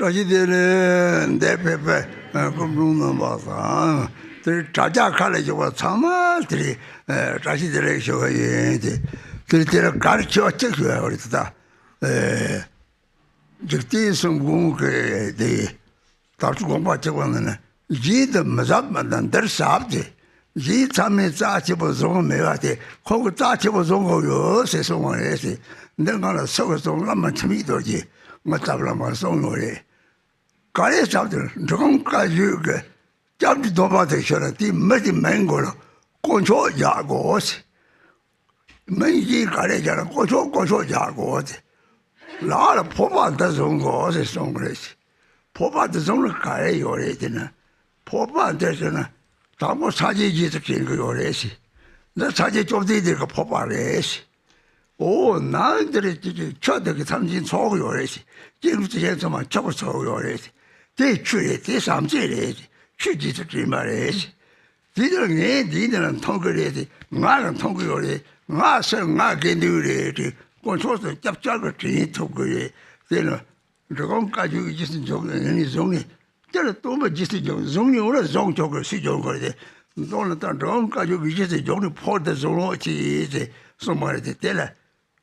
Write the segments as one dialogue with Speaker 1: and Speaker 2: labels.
Speaker 1: 자기들은 내 배배 공부는 봐서 들 자작하려 저거 참아들이 자기들의 저거에 들들 가르쳐 줬어요 우리다 즉티 성공에 대 다시 공부하자고는 이제 맞아만 ਦਰ 사업지 이 참에 짜치보서 매와대 거기 짜치보서 거요 세상에서 내가 서서 남만 참이더지 맞다블만 송노래 가래 잡들 정까지 그 잡지 도바대셔라 뒤 머리 맹고로 고조 야고스 매기 가래잖아 고조 야고스 나라 포바다 송고스 송그레시 포바다 송을 가래 요래잖아 포바한테서는 다뭐 사제지에서 그 요래시 나 사제 좀 되니까 포바래시 오 나들이 저들이 삼진 소고 요래시 지금부터 해서만 저거 소고 요래시 대추에 대삼제래시 취지스지 말해시 니들은 통그래지 나는 통그요래 나서 나게 누래지 권소서 짭짤거 지 통그래 되는 저건까지 있는 종이 종이 저는 또뭐 짓을 종이 오래 종적을 시종 거래 너는 또 저건까지 있는 종이 포드 종로지 이제 소말이 되라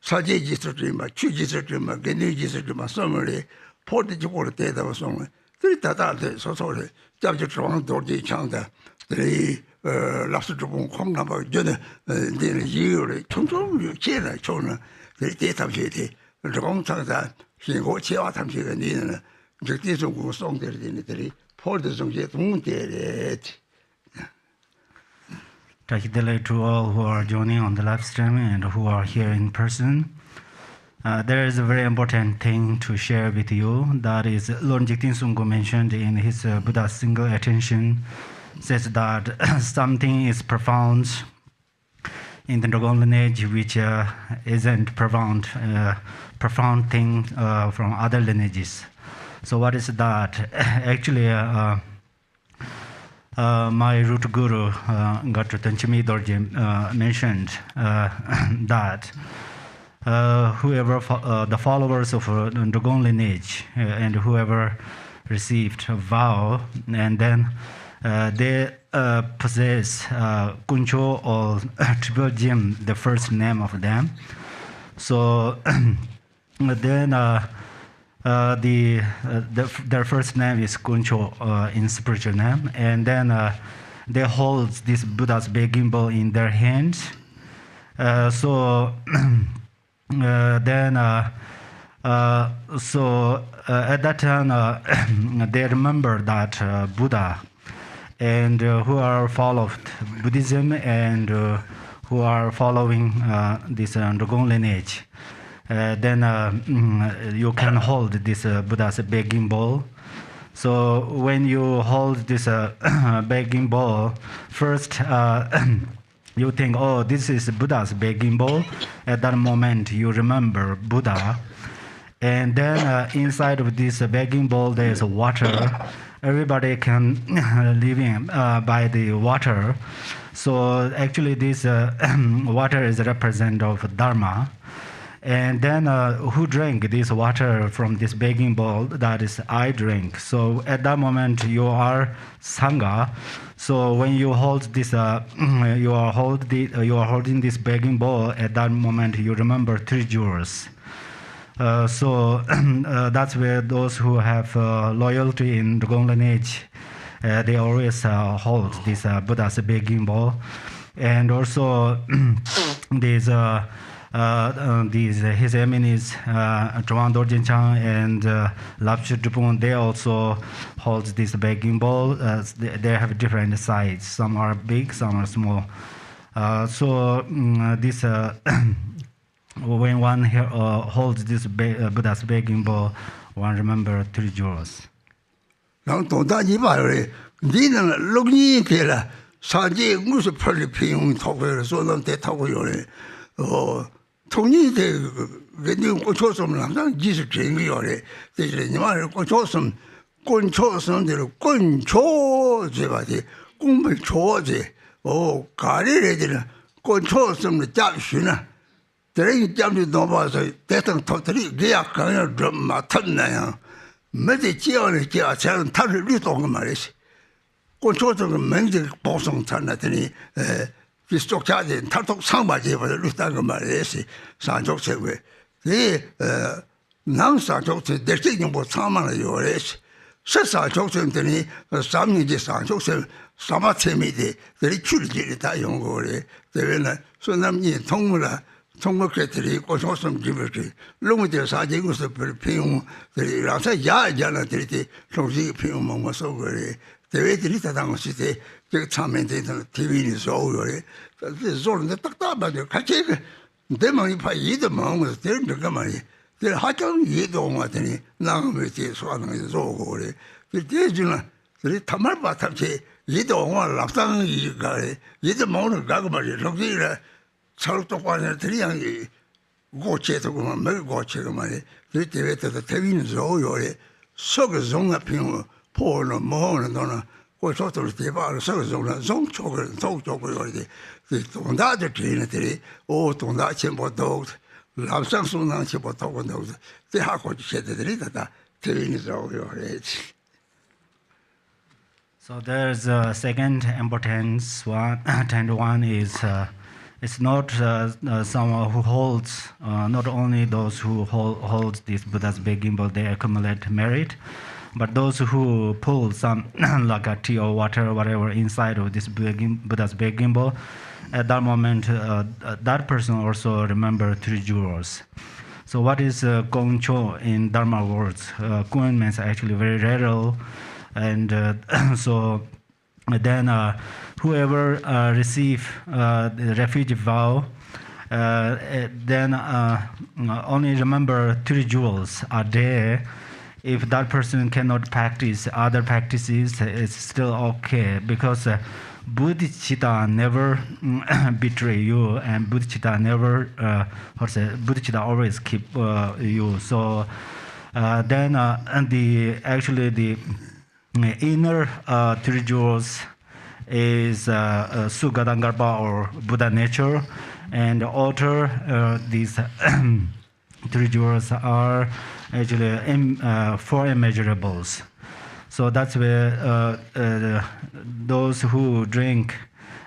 Speaker 1: 사제지스트마 취지스트마 개뇌지스트마 소말이 포드 쪽으로 되다 소말 들다다데 소소래 잡지 좀 돌지 창다 이 랍스트본 콩나바 전에 내는 이유를 총총 제라 저는 그 탐지에 정상사 신고 제와 탐지가 내는 적대적으로 송되는 들이 포드 정제 동대래.
Speaker 2: Particularly to all who are joining on the live stream and who are here in person, there is a very important thing to share with you. That is, Lord Jigten Sungko mentioned in his Buddha Single Attention, says that something is profound in the Dogon lineage which isn't profound thing from other lineages. So what is that? Actually, my root guru, Garchen Rinpoche, mentioned that whoever the followers of Dogon lineage and whoever received a vow and then they possess Kuncho or Triple Gem, the first name of them. So then their first name is Kuncho in spiritual name, and then they hold this Buddha's begging bowl in their hands. So at that time they remember that Buddha and who are followed Buddhism and who are following this Dogon lineage, then you can hold this Buddha's begging bowl. So when you hold this begging bowl, first you think, oh, this is Buddha's begging bowl. At that moment, you remember Buddha. And then inside of this begging bowl, there is water. Everybody can live in by the water. So actually, this water is a representative of Dharma. And then who drank this water from this begging bowl? That is, I drink. So at that moment, you are Sangha. So when you hold this, you are holding this begging bowl. At that moment, you remember 3 jewels. So that's where those who have loyalty in Dogon lineage, they always hold this Buddha's begging bowl, and also these his eminence, Chuan Dorjin Chang and Lapchu Dupun, they also hold this begging bowl. They have different sizes. Some are big, some are small. So this. When one holds this Buddha's begging bowl, one remembers 3 jewels.
Speaker 1: Now, don't you buy Didn't look neat here. Saji was pretty ping talk so long they talk you. Oh, Tony, they go to some Jesus drink your day. They go to some control some control the Gumbi Choji. Oh, Kari, control some the Japshina. There ain't jumped no was a death totally. They are kind of drum my tongue now. 没得这样的家产，他是律动的嘛的是。我做这个门的保送产那的呢，这作家的他都300节把的律动的嘛的是上作社会，南上作社的这种不参满了有的是，实上作社的呢，3年级上作社什么层面的，这里去了这里他用过的，这边呢，所以他们也通过了。通过这里，我说什么就不是，弄点啥结果是不是平庸？这里让他压一压了，这里的重新平庸嘛，我说过的，这位这里他当时的这个场面这种 TV 的所有的，这做人家大把就看这个，这么一拍一的嘛，我这人干嘛的？这还叫一动啊？这里哪个没接触那个做过的？这就呢，这里他们把他这一动啊，老三一个的，一的忙着干个嘛的，弄这个。차로 똑바로 들이양 고체도 뭐 매고 고체가 말이 그때부터 대비는 저요래 속을 종합 비용 포는 뭐는 너는 고소들 대바를 속을 종합 종촉을 종촉을 요래 그 동다들 지네들이 오 동다 전부도 람상수나 전부도 건도 대하고 제대들이 다 대비는 저요래.
Speaker 2: So there's a second importance one, and one is it's not someone who holds, not only those who hold this Buddha's begging bowl, they accumulate merit, but those who pull some like a tea or water or whatever inside of this Buddha's begging bowl, at that moment that person also remember 3 jewels. So what is Gong Cho in Dharma words? Kun means actually very rare, and so then whoever receive the refuge vow, then only remember 3 jewels are there. If that person cannot practice other practices, it's still okay, because bodhichitta never betray you, and bodhichitta never, bodhichitta always keep you. So then the inner 3 jewels is Sugadangarpa or Buddha nature, and outer these 3 jewels are actually 4 immeasurables. So that's where those who drink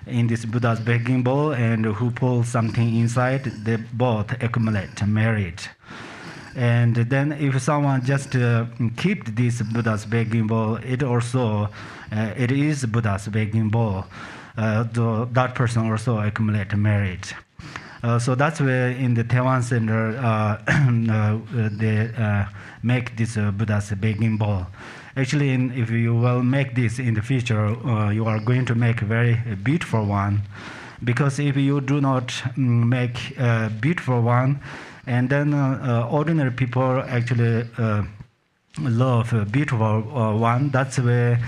Speaker 2: in this Buddha's begging bowl and who pull something inside, they both accumulate merit. And then if someone just keep this Buddha's begging bowl, it also it is Buddha's begging bowl. That person also accumulate merit. So that's where in the Taiwan Center they make this Buddha's begging bowl. Actually, if you will make this in the future, you are going to make a very beautiful one. Because if you do not make a beautiful one, and then ordinary people actually love a beautiful one. That's where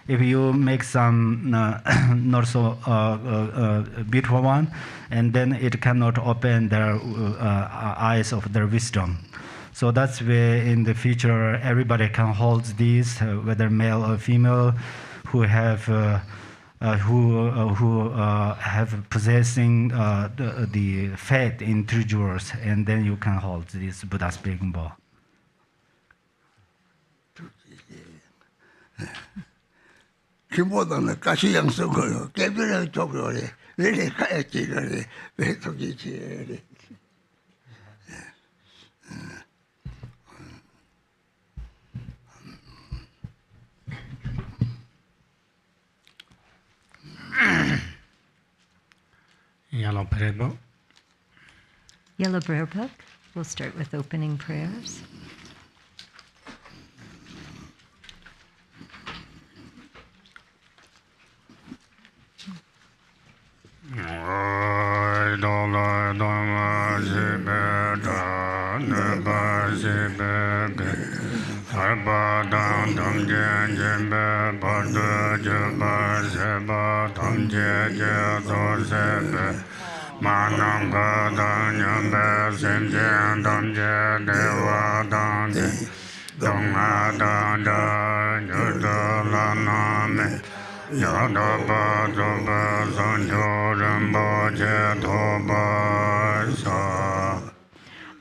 Speaker 2: if you make some not so beautiful one, and then it cannot open their eyes of their wisdom. So that's where in the future everybody can hold these, whether male or female, who have possessing the faith in 3 jewels, and then you can hold this Buddha's begging bowl.
Speaker 1: 기본은 가시 양식을 개별을 적으래 내래 가야지 그래 왜 저기지
Speaker 3: Yellow prayer book.
Speaker 4: Yellow prayer book. We'll start with opening prayers.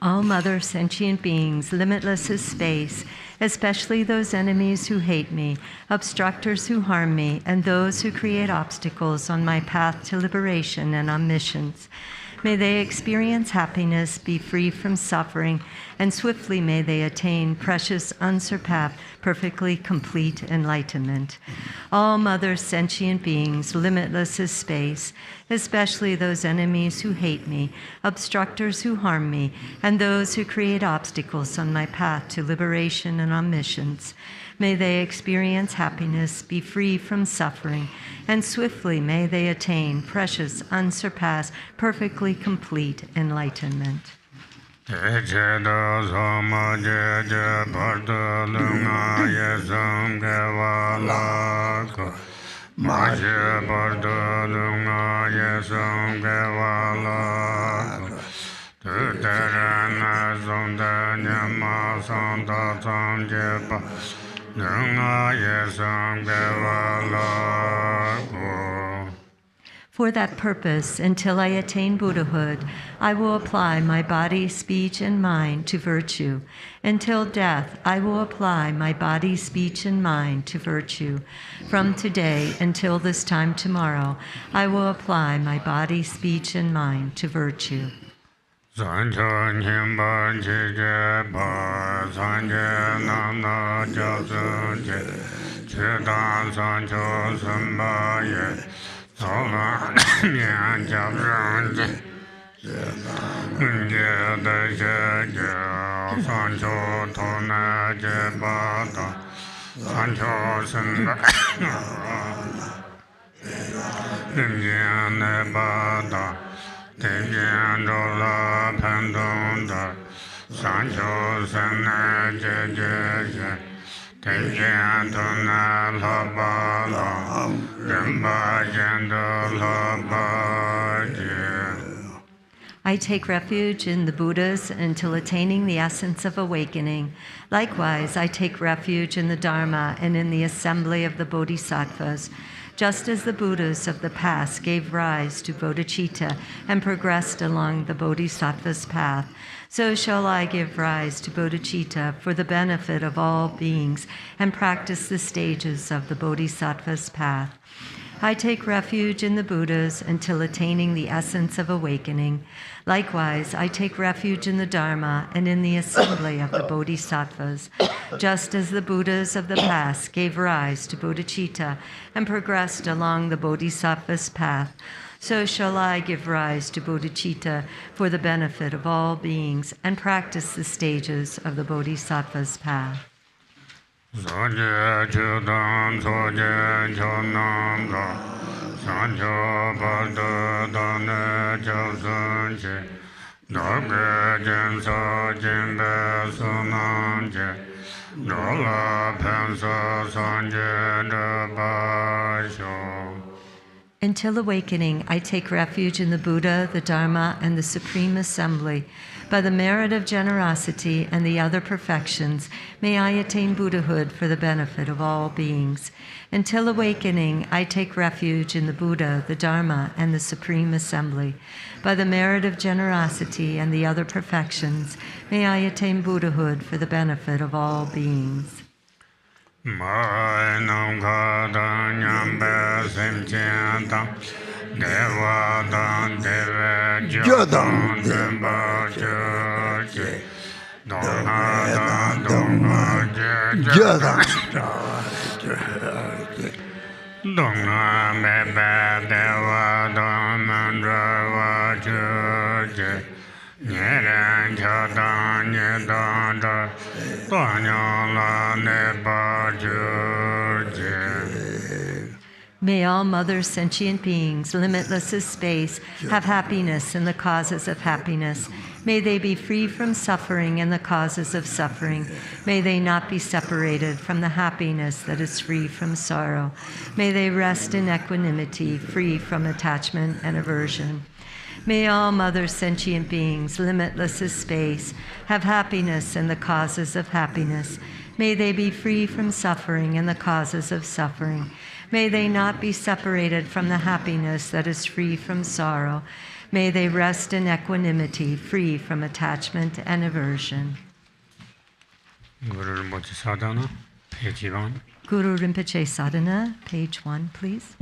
Speaker 4: All mother sentient beings, limitless as space, especially those enemies who hate me, obstructors who harm me, and those who create obstacles on my path to liberation and on missions. May they experience happiness, be free from suffering, and swiftly may they attain precious, unsurpassed, perfectly complete enlightenment. All Mother sentient beings, limitless as space, especially those enemies who hate me, obstructors who harm me, and those who create obstacles on my path to liberation and on missions. May they experience happiness, be free from suffering, and swiftly may they attain precious, unsurpassed, perfectly complete enlightenment. For that purpose, until I attain Buddhahood, I will apply my body, speech, and mind to virtue. Until death, I will apply my body, speech, and mind to virtue. From today until this time tomorrow, I will apply my body, speech, and mind to virtue. I take refuge in the Buddhas until attaining the essence of awakening. Likewise, I take refuge in the Dharma and in the assembly of the Bodhisattvas. Just as the Buddhas of the past gave rise to bodhichitta and progressed along the Bodhisattva's path, so shall I give rise to bodhicitta for the benefit of all beings and practice the stages of the Bodhisattva's path. I take refuge in the Buddhas until attaining the essence of awakening. Likewise, I take refuge in the Dharma and in the assembly of the Bodhisattvas. Just as the Buddhas of the past gave rise to bodhicitta and progressed along the Bodhisattva's path, so shall I give rise to bodhicitta for the benefit of all beings and practice the stages of the Bodhisattva's path. Until awakening, I take refuge in the Buddha, the Dharma, and the Supreme Assembly. By the merit of generosity and the other perfections, may I attain Buddhahood for the benefit of all beings. Until awakening, I take refuge in the Buddha, the Dharma, and the Supreme Assembly. By the merit of generosity and the other perfections, may I attain Buddhahood for the benefit of all beings. May all Mother sentient beings, limitless as space, have happiness in the causes of happiness. May they be free from suffering and the causes of suffering. May they not be separated from the happiness that is free from sorrow. May they rest in equanimity, free from attachment and aversion. May all Mother sentient beings, limitless as space, have happiness in the causes of happiness. May they be free from suffering and the causes of suffering. May they not be separated from the happiness that is free from sorrow. May they rest in equanimity, free from attachment and aversion.
Speaker 3: Guru Rinpoche Sadhana, page 1.
Speaker 4: Guru Rinpoche Sadhana, page 1, please.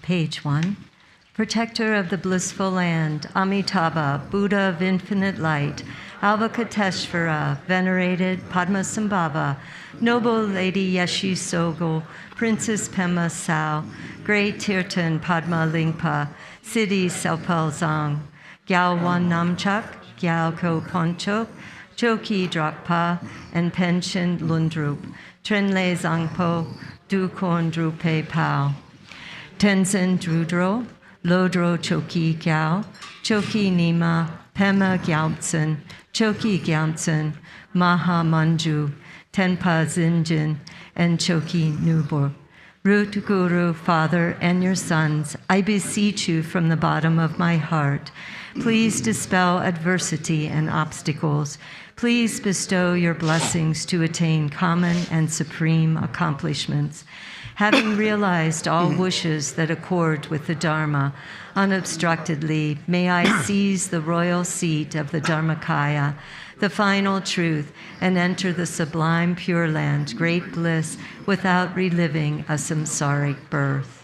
Speaker 4: Page 1. Protector of the blissful land, Amitabha, Buddha of infinite light, Avalokiteshvara, venerated Padmasambhava, noble lady Yeshe Tsogyal, Princess Pema Sao, great Tirtan Padma Lingpa, Siddhi Selpal Zang, Gyalwan Namchak, Gyalko Ponchok, Choki Drakpa, and Penshin Lundrup, Trenle Zangpo, Dukorn Drupe Pao, Tenzin Drudro, Lodro Choki Gyao, Choki Nima, Pema Gyaltsen, Choki Gyaltsen, Maha Manju, Tenpa Zinjin, and Choki Nubur. Root Guru, Father, and your sons, I beseech you from the bottom of my heart, please dispel adversity and obstacles. Please bestow your blessings to attain common and supreme accomplishments. Having realized all wishes that accord with the Dharma, unobstructedly, may I seize the royal seat of the Dharmakaya, the final truth, and enter the sublime Pure Land, great bliss, without reliving a samsaric birth.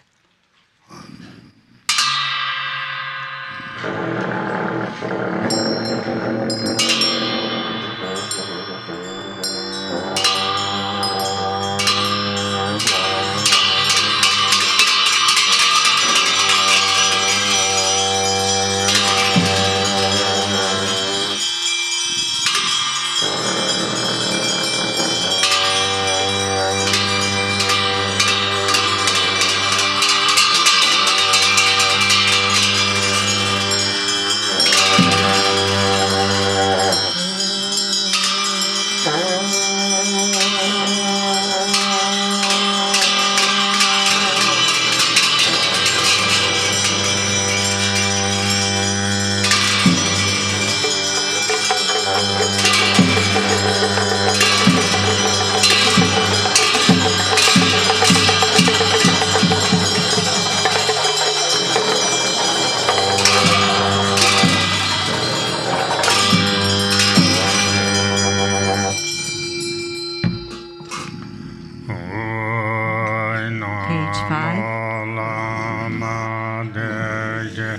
Speaker 3: deshe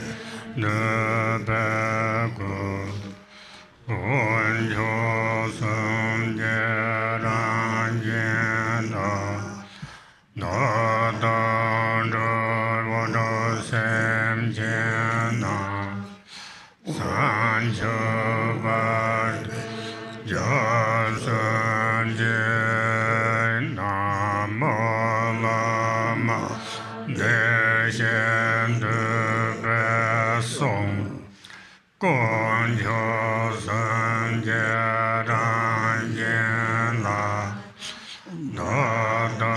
Speaker 3: debeku unjo sumje ranjena Dada Wada Semjena Sancho Bad Jasanje Namo Lama Deshen de Besong Konjo Sanje Ranjena Dada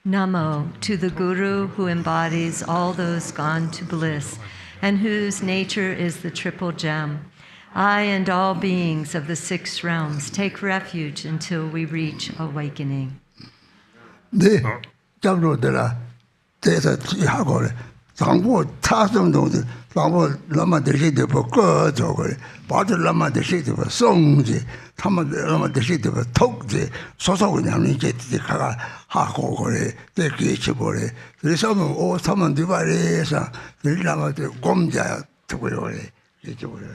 Speaker 4: Namo to the Guru who embodies all those gone to bliss and whose nature is the triple gem. I and all beings of the six realms take refuge until we reach awakening.
Speaker 1: 네, 잡로들아, 대사 하고래. 당부 타성동도 당부 라마 대시대 버거 저거래. 바들 라마 대시대 버 송지. 타마 라마 대시대 버 톡지. 소소그냥 이제 가가 하고 그래. 대기 쳐버래. 그래서 오 타만 디바레사 라마데 곰자 두고요. 이제 그래.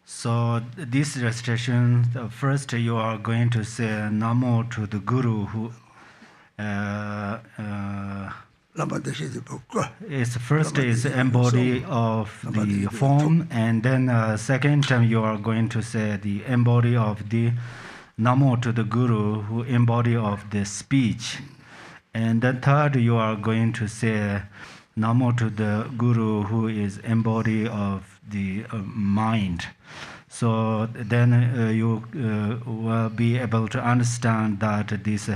Speaker 2: So this recitation, first you are going to say Namo to the Guru who is first is embody of the form, and then second time you are going to say the embody of the Namo to the Guru who embody of the speech, and then third you are going to say Namo to the Guru who is embody of the mind. So then you will be able to understand that this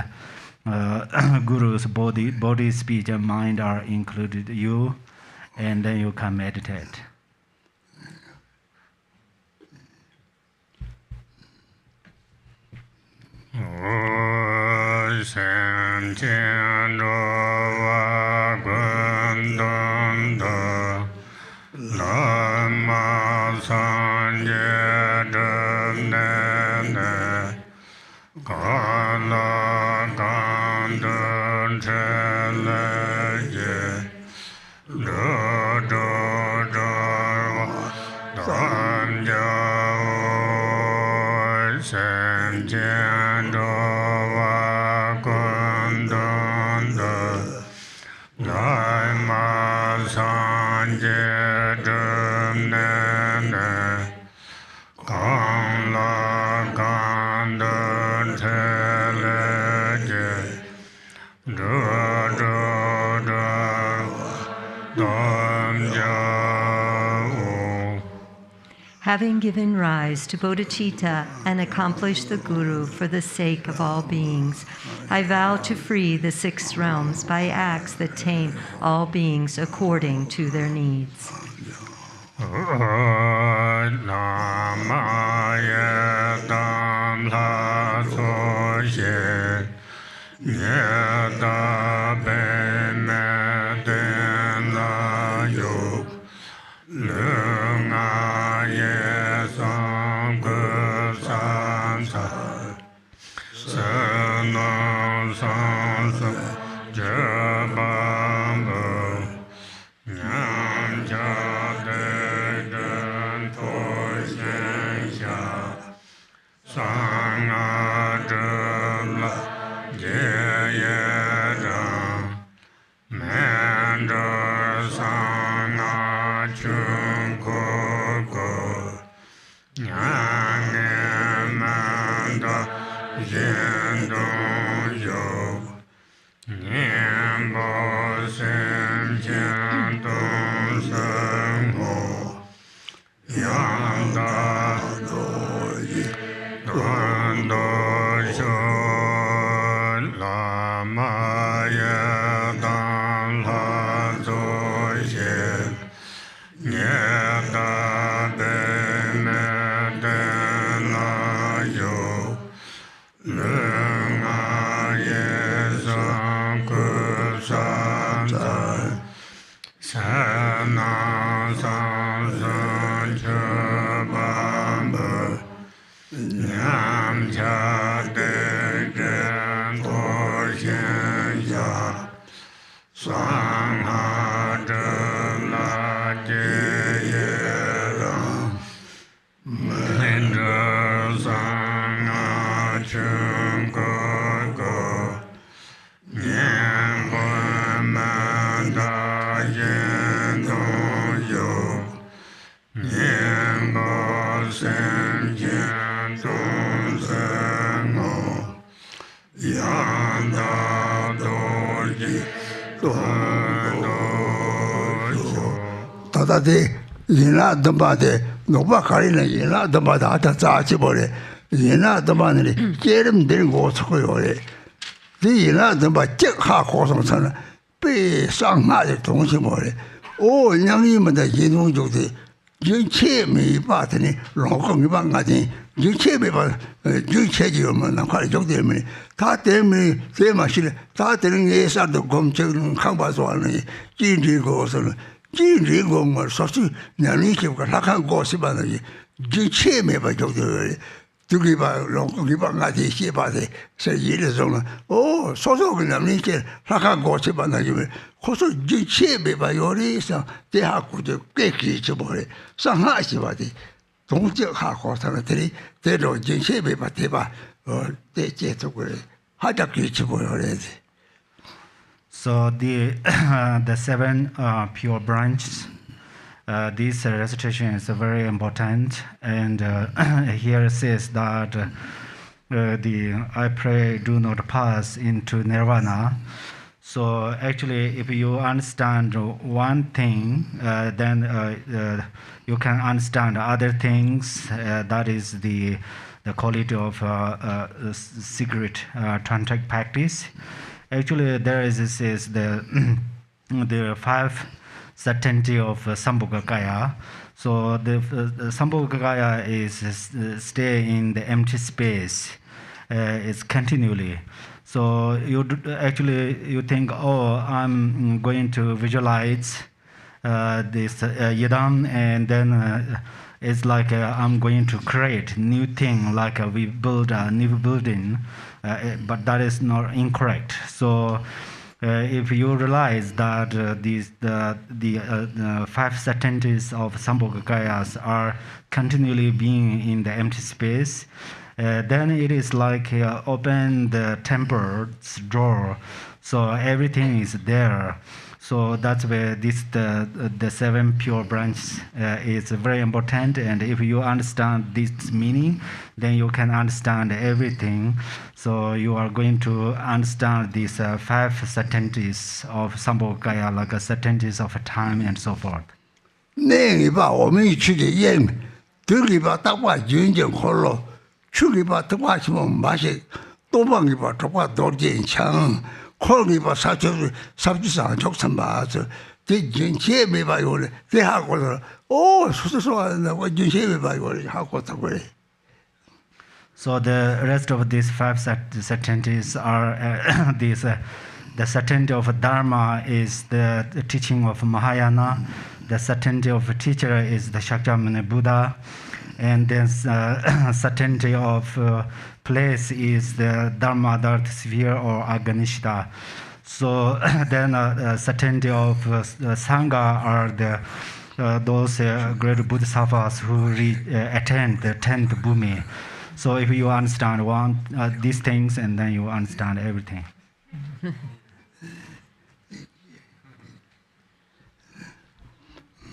Speaker 2: Guru's body, speech, and mind are included you, and then you can meditate.
Speaker 4: Having given rise to bodhichitta and accomplished the Guru for the sake of all beings, I vow to free the six realms by acts that tame all beings according to their needs.
Speaker 3: Sana
Speaker 1: Tadade Yina Dambade, Nova Karina Yina Dambada Zachibore, Yina Damani, Jerem didn't go to Koyore. The Yina Damba Jack Hakos on Be Sang Mother Tongsimore. Oh, young women that you know, you cheer me, Bartony, Long Bangati, you cheer me, but you cheer you, man, I'm quite joking me. Taught them me, they machine, taught them yes at the Gomchil, Kambazwani, Jinji goes on. Jinji go, Sosu, Naniki, Laka Gossipani, you cheer me by Doctor. To give a long Gibangati, Shibati, said Yelizona. Oh, Soso, Naniki, Laka Gossipani, Koso, you cheer me by your reason, they have to get each body. Some Hashibati. Don't you have Hosanatri, they don't cheer me by Tiba, or they jet away. How to each body already.
Speaker 2: So the seven pure branches, this recitation is very important, and here it says that I pray do not pass into nirvana. So actually, if you understand one thing, then you can understand other things. That is the quality of secret tantric practice. Actually, there is the five certainty of Sambhogakaya. So the Sambhogakaya is stay in the empty space. It's continually. So you think, oh, I'm going to visualize this yidam, and then it's like I'm going to create new thing, like we build a new building, but that is not incorrect. So if you realize that the five certainties of Sambhogakayas are continually being in the empty space, then it is like open the temple's door, so everything is there. So that's where the seven pure branches is very important, and if you understand this meaning, then you can understand everything. So you are going to understand these five certainties of Sambhogakaya, like certainties of time and so forth. So the rest of these five certainties are the certainty of Dharma is the teaching of Mahayana. The certainty of teacher is the Shakyamuni Buddha. And then certainty of place is the Dharma, Dharma sphere or Aganishta. So then certainty of Sangha are those great Bodhisattvas who attend the 10th Bhumi. So if you understand these things, and then you understand everything.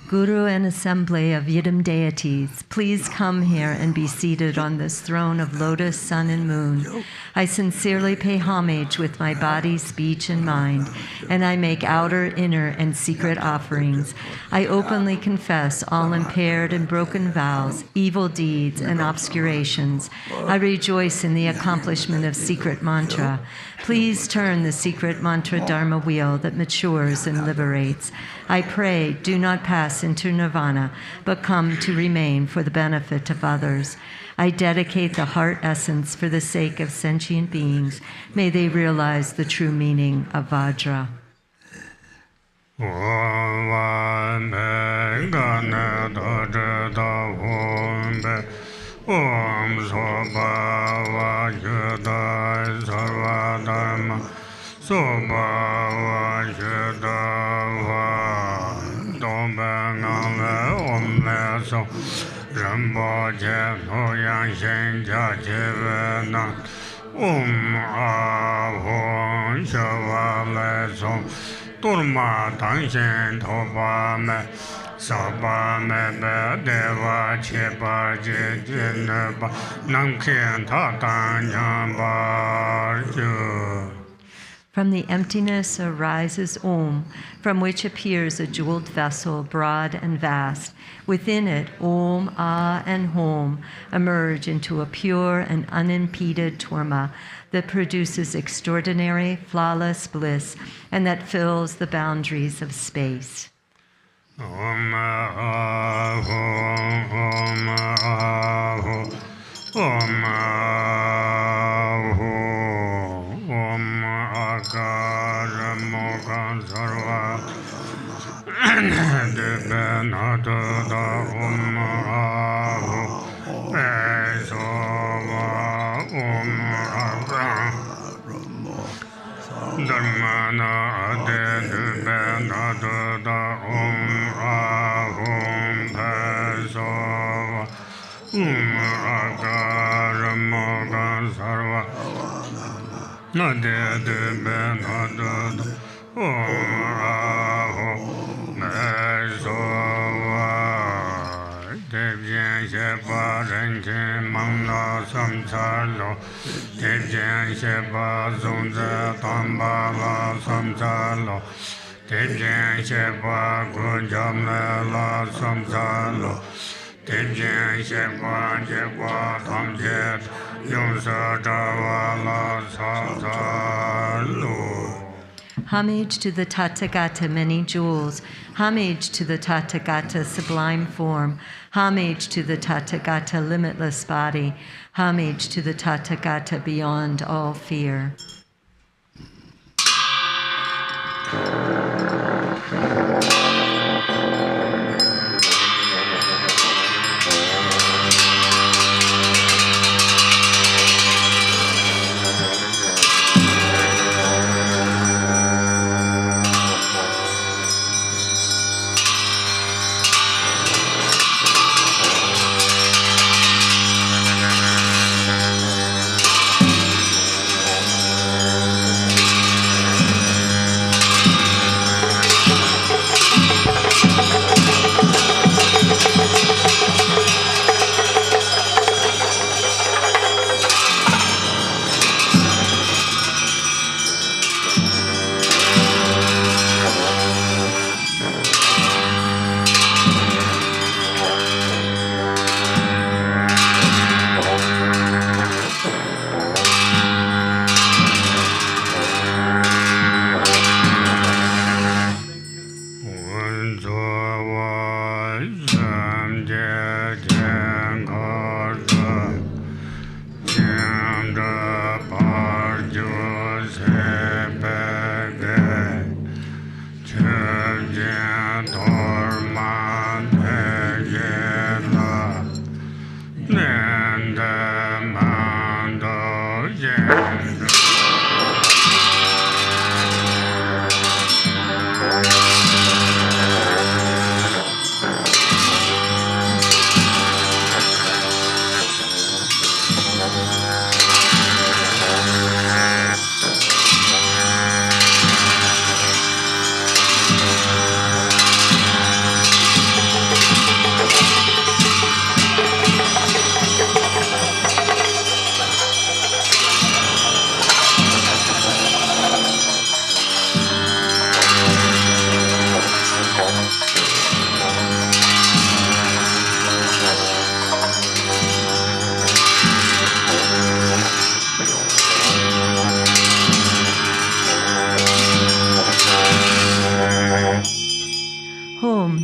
Speaker 4: Guru and assembly of Yidam deities, please come here and be seated on this throne of lotus, sun, and moon. I sincerely pay homage with my body, speech, and mind, and I make outer, inner, and secret offerings. I openly confess all impaired and broken vows, evil deeds, and obscurations. I rejoice in the accomplishment of secret mantra. Please turn the secret mantra dharma wheel that matures and liberates. I pray, do not pass into nirvana, but come to remain for the benefit of others. I dedicate the heart essence for the sake of sentient beings. May they realize the true meaning of Vajra.
Speaker 3: Om Sobhava Yudai Sarvadharma Sobhava Yudava Dombenale Om Leso Rinpoche Noyan Shenja Chivena Om Ahon Shava Leso Turma Tangshen Toba Me Saba Me Be Deva Chepa Je Jineba Namkhen Tatanya Barju.
Speaker 4: From the emptiness arises Om, from which appears a jeweled vessel, broad and vast. Within it, Om, Ah, and Hom emerge into a pure and unimpeded Torma that produces extraordinary, flawless bliss and that fills the boundaries of space.
Speaker 3: Om Aho, Om Aho, Om Aho, Om Akara Moga Sarva Debenata Om Aho Esova Om Akara Dharmana Debenata Om Ahom Pesova Akara Moga Sarva Debenata Om Ahom Pesova Devyen Shepa Renchen Mangla Samsalo Devyen Shepa Zunza Tambala Samsalo Devyen Shepa Gunjamela Samsalo Devyen Shepa Jepa Tamjet Yonsa Davala Samsalo.
Speaker 4: Homage to the Tathagata many jewels, homage to the Tathagata sublime form, homage to the Tathagata limitless body, homage to the Tathagata beyond all fear.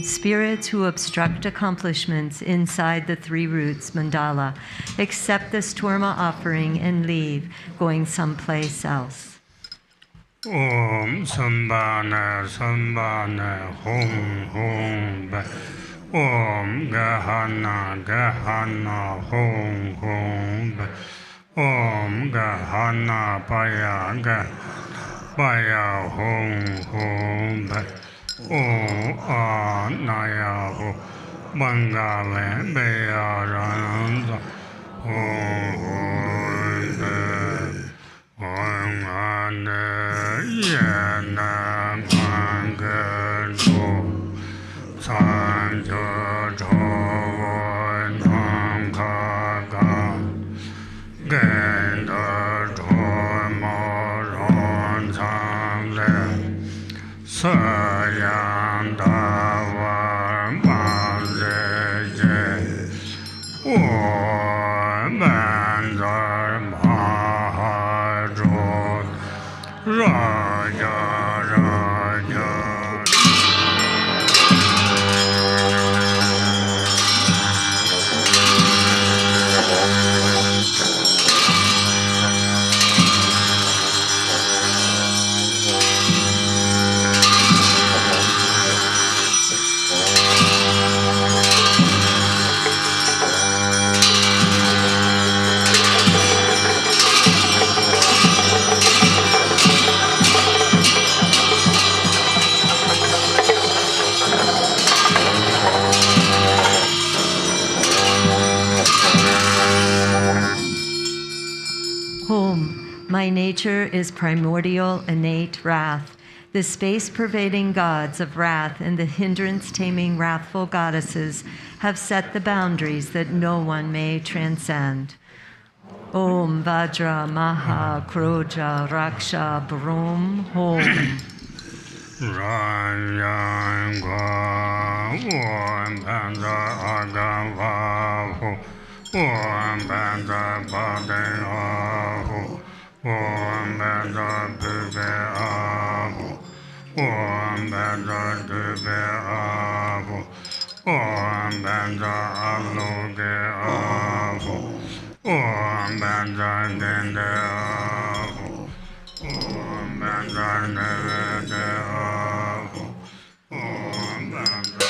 Speaker 4: Spirits who obstruct accomplishments inside the three roots mandala, accept this Torma offering and leave, going someplace else.
Speaker 3: Om Sambana Sambana Hong Hong Ba Om Gahana Gahana Hum Hum Om Gahana Paya Paya Hum Hum Om Anaya Hum Bangale Beyaranza Om Om Ane Yana Mangato Sanjo Chovoy Namkaga Genda Chomoron Samle Sayandavar Manzeje Om Banzar Mahajot Raja Raja
Speaker 4: Home, my nature is primordial, innate wrath. The space-pervading gods of wrath and the hindrance-taming wrathful goddesses have set the boundaries that no one may transcend. Om Vajra Maha Kroja Raksha Brum Hom.
Speaker 3: Rayan Gwa Om Panda Agavahu Om Panda Badayahu Om Panda Pubeahu Om Panda Dubeahu Om Panda Alugeahu Om Panda Dendeahu Om Panda Nevedeahu Om Panda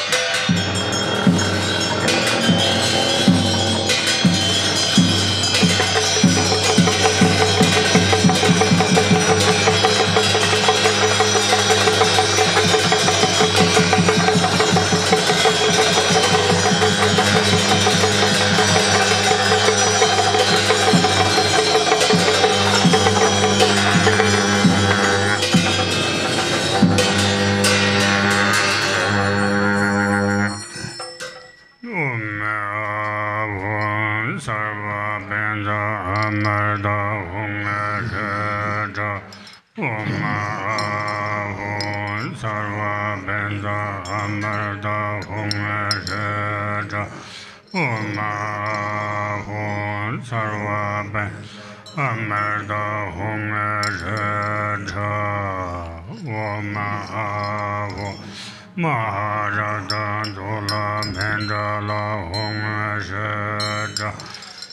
Speaker 3: Maharada Dola Mendala Home Sheta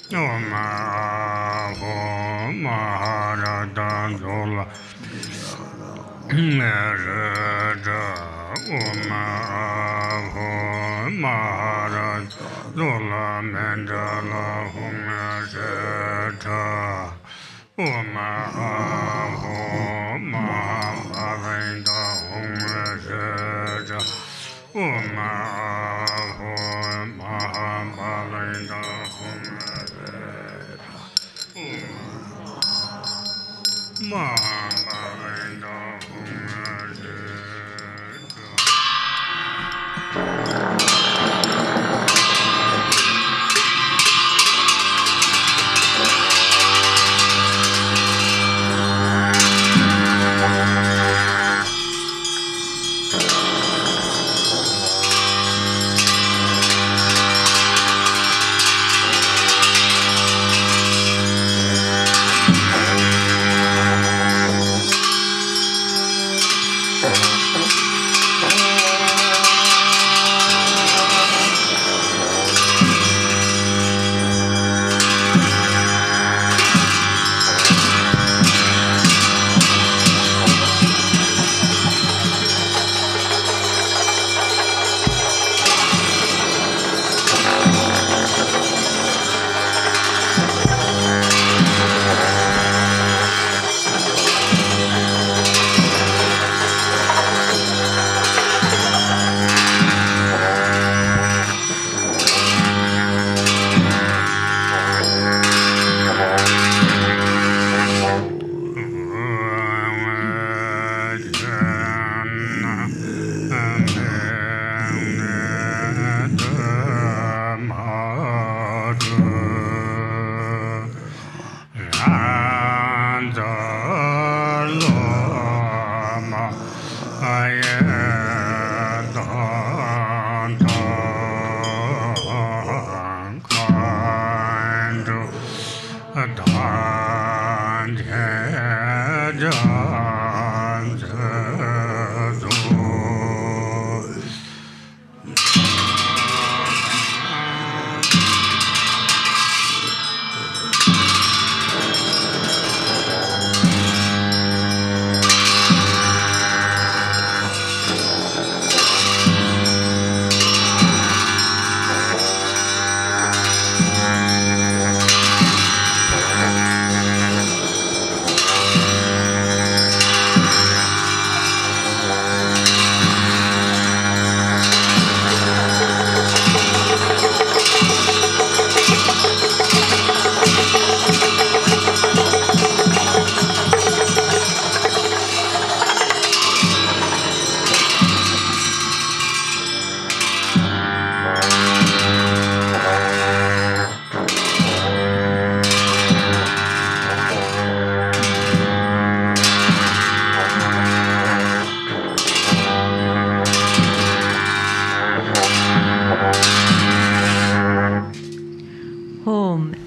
Speaker 3: Omaho Maharada Dola Mereda Omaho Maharada Dola Mendala Home Sheta Omaho Mahalinda Home Sheta Omaho Mahalinda Home Sheta Mahalinda Home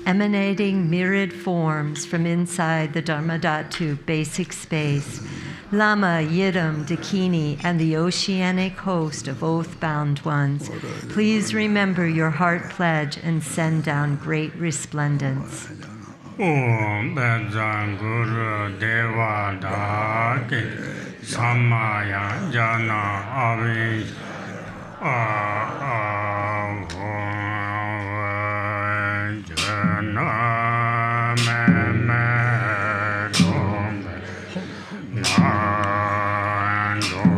Speaker 4: emanating myriad forms from inside the Dharmadhatu basic space, Lama, Yidam, Dakini, and the oceanic host of oath-bound ones, please remember your heart pledge and send down great resplendence.
Speaker 3: Om Benzan Guru Deva Dake Samaya Jana Avish Jana Meme Nandola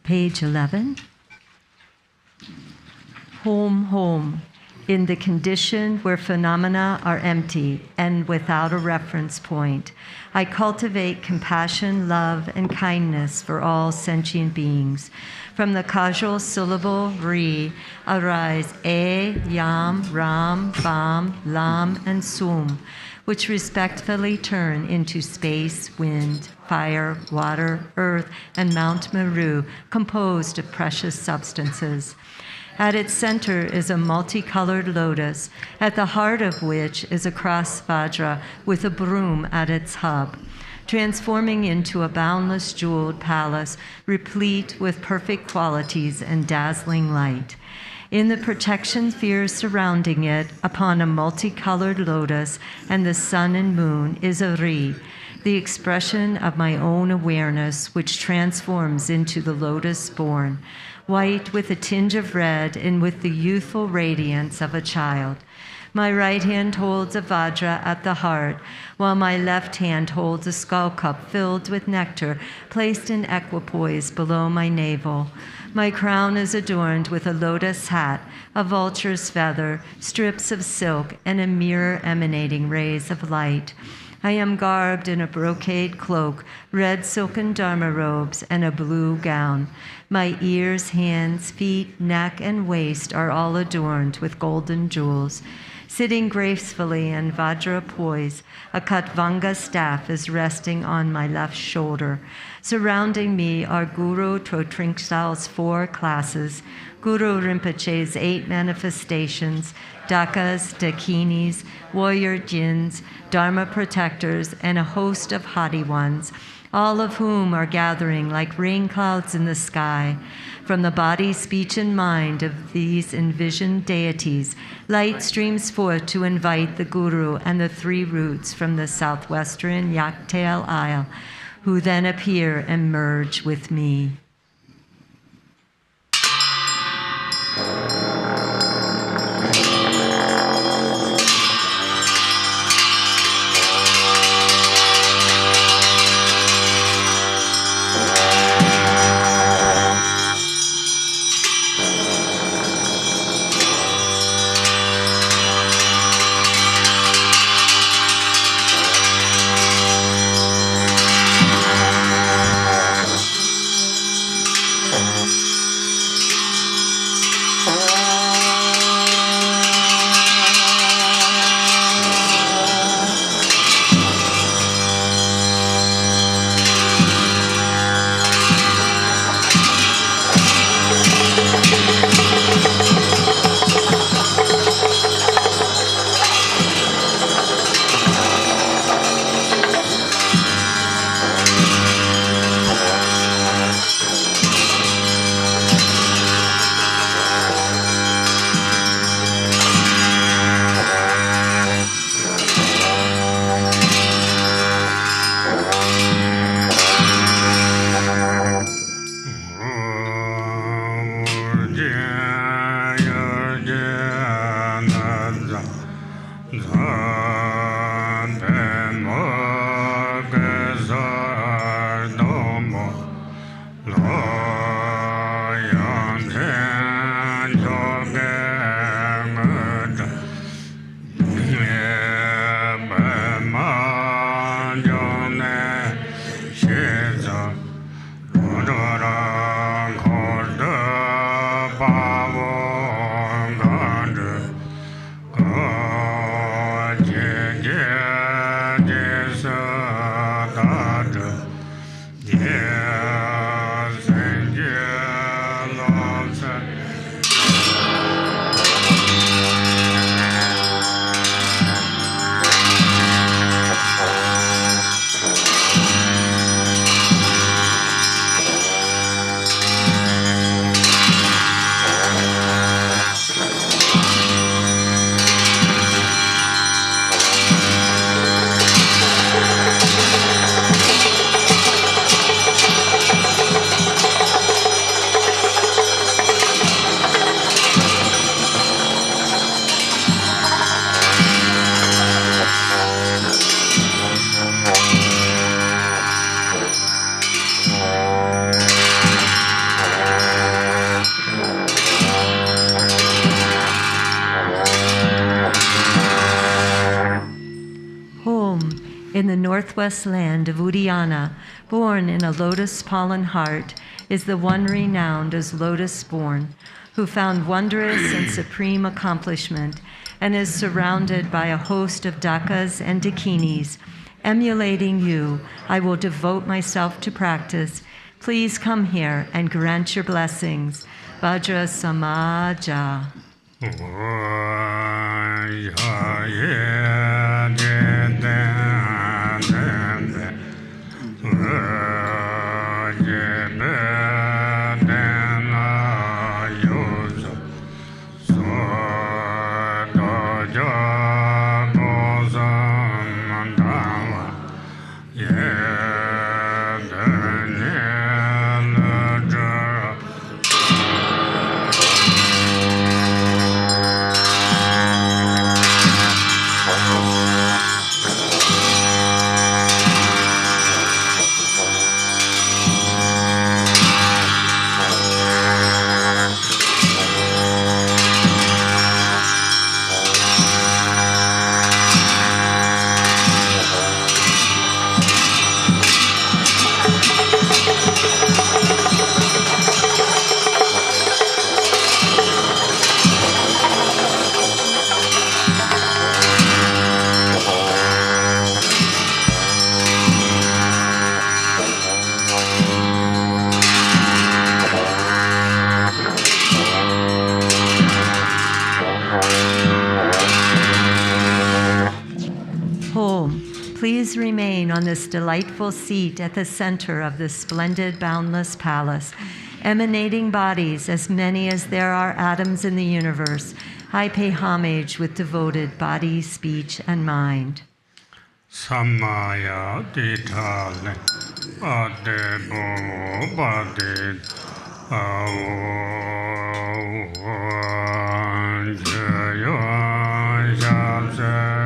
Speaker 4: Page 11. Home, home, in the condition where phenomena are empty and without a reference point, I cultivate compassion, love, and kindness for all sentient beings. From the causal syllable Ri arise E, Yam, Ram, Bam, Lam, and Sum, which respectfully turn into space, wind, fire, water, earth, and Mount Meru, composed of precious substances. At its center is a multicolored lotus, at the heart of which is a cross vajra with a broom at its hub, transforming into a boundless jeweled palace, replete with perfect qualities and dazzling light. In the protection sphere surrounding it, upon a multicolored lotus and the sun and moon, is a ri, the expression of my own awareness, which transforms into the Lotus-born, white with a tinge of red and with the youthful radiance of a child. My right hand holds a vajra at the heart, while my left hand holds a skull cup filled with nectar placed in equipoise below my navel. My crown is adorned with a lotus hat, a vulture's feather, strips of silk, and a mirror emanating rays of light. I am garbed in a brocade cloak, red silken dharma robes, and a blue gown. My ears, hands, feet, neck, and waist are all adorned with golden jewels. Sitting gracefully in vajra poise, a katvanga staff is resting on my left shoulder. Surrounding me are Guru Trotringsal's 4 classes, Guru Rinpoche's 8 manifestations, dakas, dakinis, warrior jinns, dharma protectors, and a host of haughty ones, all of whom are gathering like rain clouds in the sky. From the body, speech, and mind of these envisioned deities, light streams forth to invite the Guru and the 3 roots from the southwestern Yaktail Isle, who then appear and merge with me. In the northwest land of Uddiyana, born in a lotus pollen heart, is the one renowned as Lotus-born, who found wondrous and supreme accomplishment and is surrounded by a host of dakas and dakinis. Emulating you, I will devote myself to practice. Please come here and grant your blessings. Vajra Samaja. Please remain on this delightful seat at the center of this splendid, boundless palace, emanating bodies as many as there are atoms in the universe. I pay homage with devoted body, speech, and mind.
Speaker 3: Samaya ditale ade bo bade jayo shabse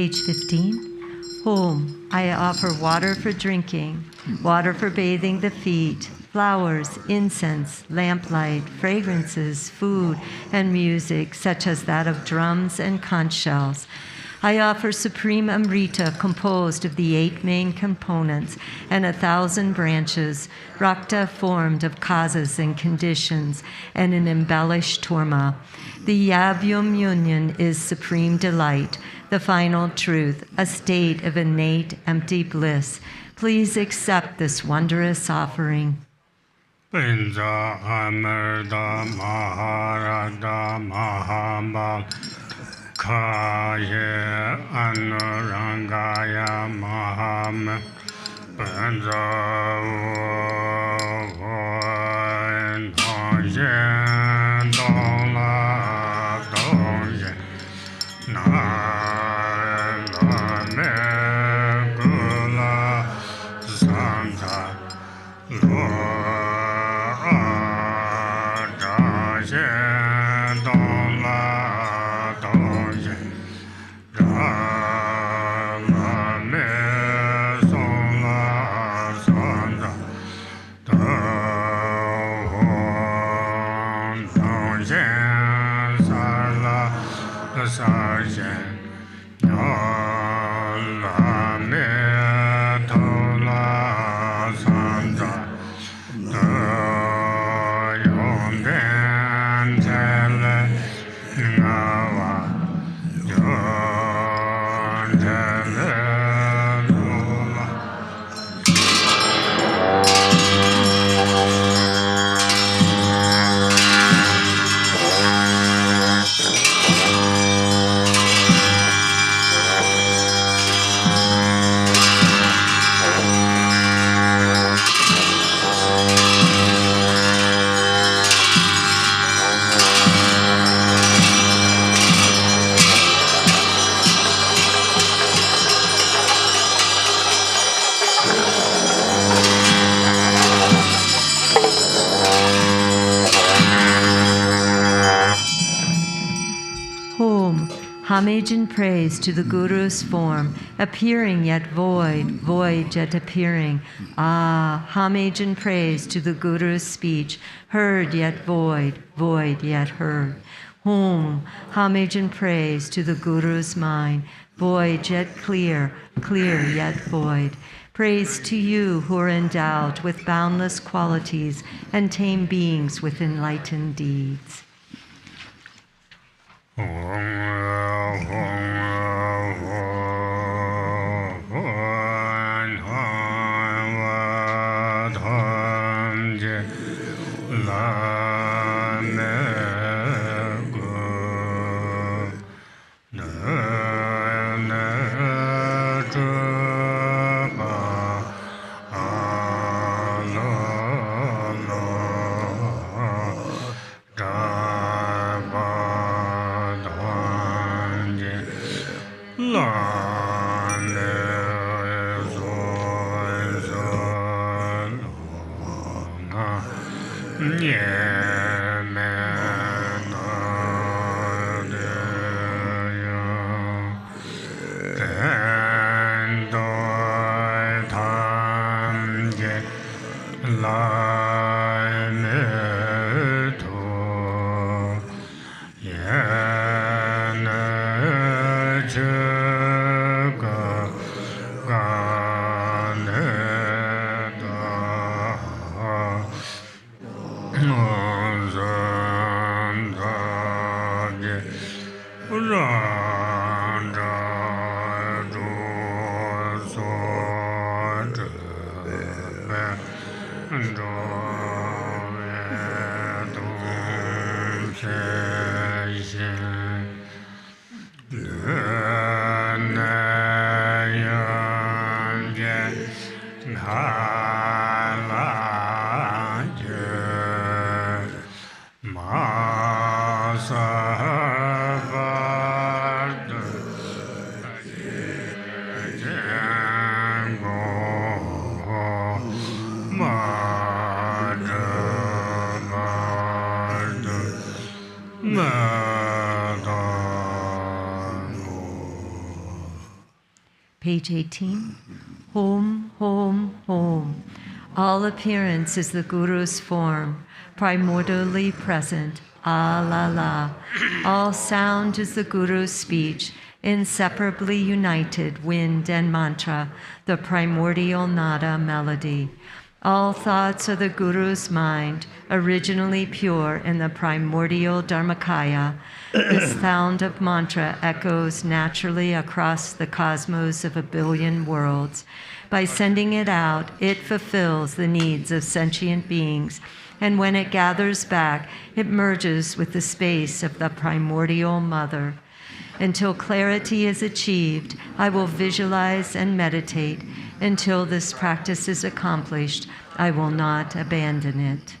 Speaker 4: Page 15. Home, I offer water for drinking, water for bathing the feet, flowers, incense, lamplight, fragrances, food, and music, such as that of drums and conch shells. I offer supreme Amrita composed of the 8 main components and 1,000 branches, Rakta formed of causas and conditions, and an embellished Torma. The Yavyum union is supreme delight, the final truth, a state of innate empty bliss. Please accept this wondrous offering.
Speaker 3: Pinja Amerda Maharada Mahambal Kaya Anurangaya Maham Pinja xian dong la dong xian na la me gu la san ta lo da xian dong la dong xian da la me song la san ta sa xian la me to la san za de yong den chen le nga wa yong chen le lu la
Speaker 4: Homage and praise to the Guru's form, appearing yet void, void yet appearing. Ah, homage and praise to the Guru's speech, heard yet void, void yet heard. Homage and praise to the Guru's mind, void yet clear, clear yet void. Praise to you who are endowed with boundless qualities and tame beings with enlightened deeds. Page 18. Hom, hom, hom. All appearance is the Guru's form, primordially present. Ah, la, la. All sound is the Guru's speech, inseparably united, wind and mantra, the primordial nada melody. All thoughts are the Guru's mind, originally pure in the primordial Dharmakaya. The sound of mantra echoes naturally across the cosmos of 1 billion worlds. By sending it out, it fulfills the needs of sentient beings, and when it gathers back, it merges with the space of the primordial mother. Until clarity is achieved, I will visualize and meditate. Until this practice is accomplished, I will not abandon it.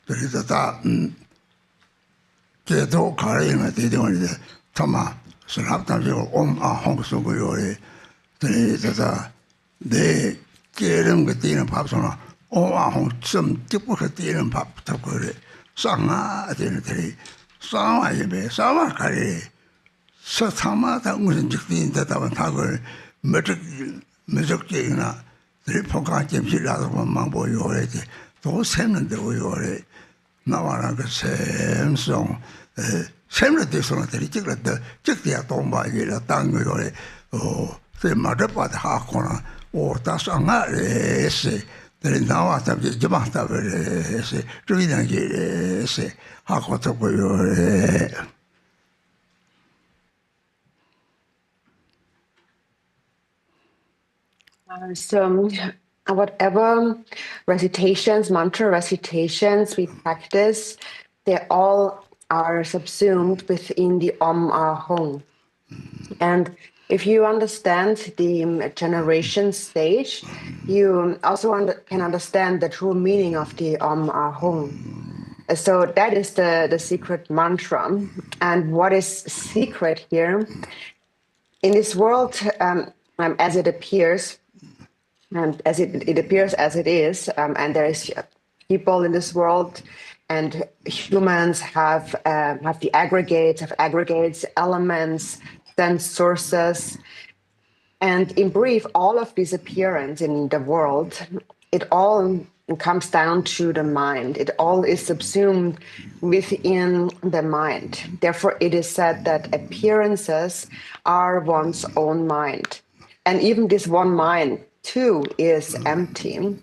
Speaker 1: 그래서 다 제도 가리는 데도는데 참아 스랍담지고 홍수고요래 그래서 내 깨는 거 뛰는 밥소나 홍좀 찍고 뛰는 밥부터 그래 상아 되는데 상아에 상아 가리 서타마다 무슨 직인데 다만 다걸 매적이나 들포가 점실라도 망보요래지 또 샘는데 오요래 나와라 그 샘송 샘을 대서는 들이 찍었다 찍대야 동바이라 땅거요래 그 마르바다 하거나 오다 상아레세 들이 나와서 이제 막다버레세 저기는 게세 하고 저거요래
Speaker 5: So whatever recitations, mantra recitations we practice, they all are subsumed within the Om Ahong. And if you understand the generation stage, you also can understand the true meaning of the Om Ahong. So that is the secret mantra. And what is secret here? In this world, as it appears, and as it appears as it is, and there is people in this world, and humans have the aggregates, elements, sense sources, and in brief, all of this appearance in the world, it all comes down to the mind. It all is subsumed within the mind. Therefore, it is said that appearances are one's own mind, and even this one mind too is empty.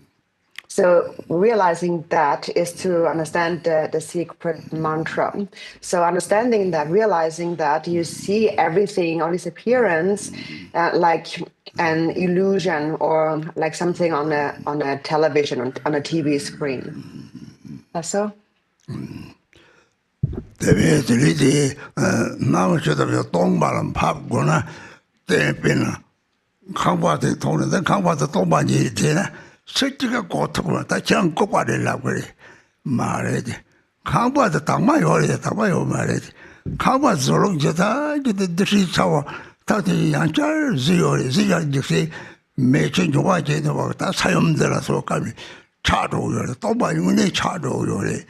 Speaker 5: So realizing that is to understand the secret mantra. So understanding that, realizing that you see everything on this appearance like an illusion or like something on a television, on a TV screen. That's so?
Speaker 1: 강바한테 돈인데 강바한테 돈 많이 되나 실제가 고통을 다 그냥 꼬바리려고 그래 말해야지 강바한테 당만 요래 당만 요 말해야지 강바 저런 게다 이제 드시 차와 다들 양짤 지요리 지야지 매춘 좋아지는 거다 사염들어서 가면 차도 요래 또 많이 차도 요래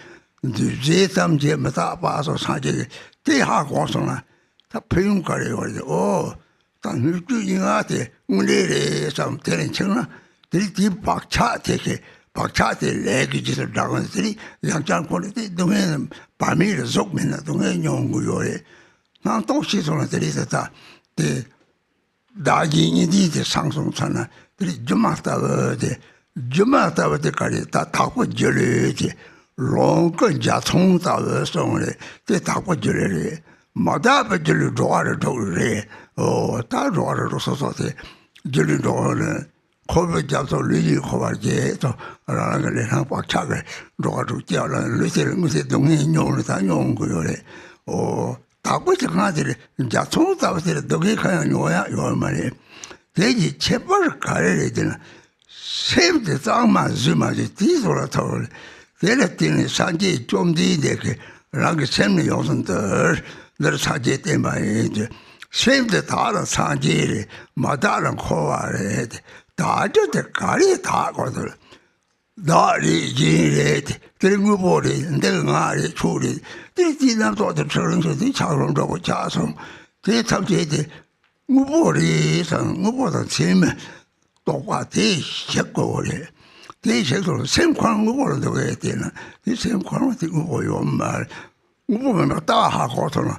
Speaker 1: 이제 삼제마다 봐서 사지 대하고서나 다 배움가래 요래 당일주인한테 우리를 좀 되는 청나 들이 박차 되게 박차대 레기지서 나가는들이 양장 권이 동에 밤이를 속면나 동에 연구요래 난 도시소들이 다 나기인이 상승차나 들이 주마다버데까지 다 타고 절레지 롱건 자통다의 성을 때 타고 절레 마다버절 좋아를 도래 다 좋아를 써서데 절레 도는 코비 잡서 리지 코바게 또 라는 걸 내가 박차게 로가도 뛰어라는 루시를 무슨 동네 용을 다 용고요래 타고 정하들이 자통다버데 도게 가야 요야 요 말이 대기 체벌 가려야 되는 세브데 짱만 주마지 뒤돌아 타올 내렸더니 산지 좀 뒤되게 랑게 샘는 요선들 늘 사지 때문에 이제 세브데 다른 산지를 마다른 코와래 다저데 가리 다거들 나리 지레 그리고 보리 내가 아리 초리 뒤뒤남도 저런 소리 차로 저거 자성 대참제데 무보리상 무보다 재면 똑같아 시작거래 대체로 생광 무보를 해야 되나 이 생광을 듣고 보여 말 무보면 다 하고서는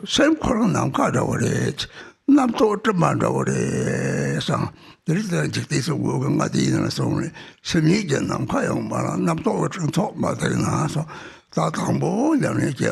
Speaker 1: 생광은 남가다 그래 남도 좀 만다 그래서 그래서 직대서 뭐가 되는 소리 sem이게 남가요 말 남도 좀 속마다 나서 다 당보려는 게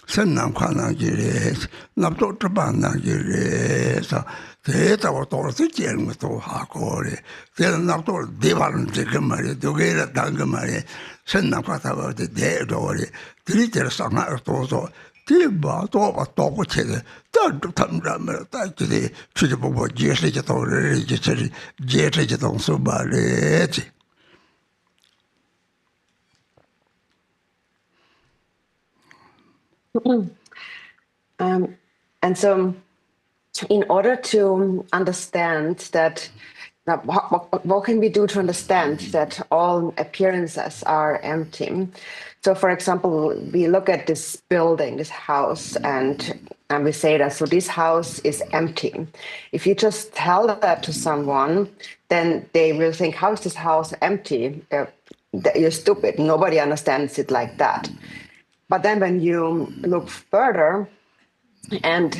Speaker 1: 선남관나기래 남도 만나기래서 대다고 돌아서 깨는 것도 하고 그래 걔는 남도 대발은 그 말이야 도개를 단그 말이야 선남관다고 대도 그래 들이대로 상하고 또서 뒤봐 또봐 또 고치게 또 탐라면 딱지 주제보고 제세제 도를 제세제 동서 말이지
Speaker 5: And so, in order to understand that, what can we do to understand that all appearances are empty? So, for example, we look at this building, this house, and we say that, so this house is empty. If you just tell that to someone, then they will think, how is this house empty? You're stupid. Nobody understands it like that. But then when you look further and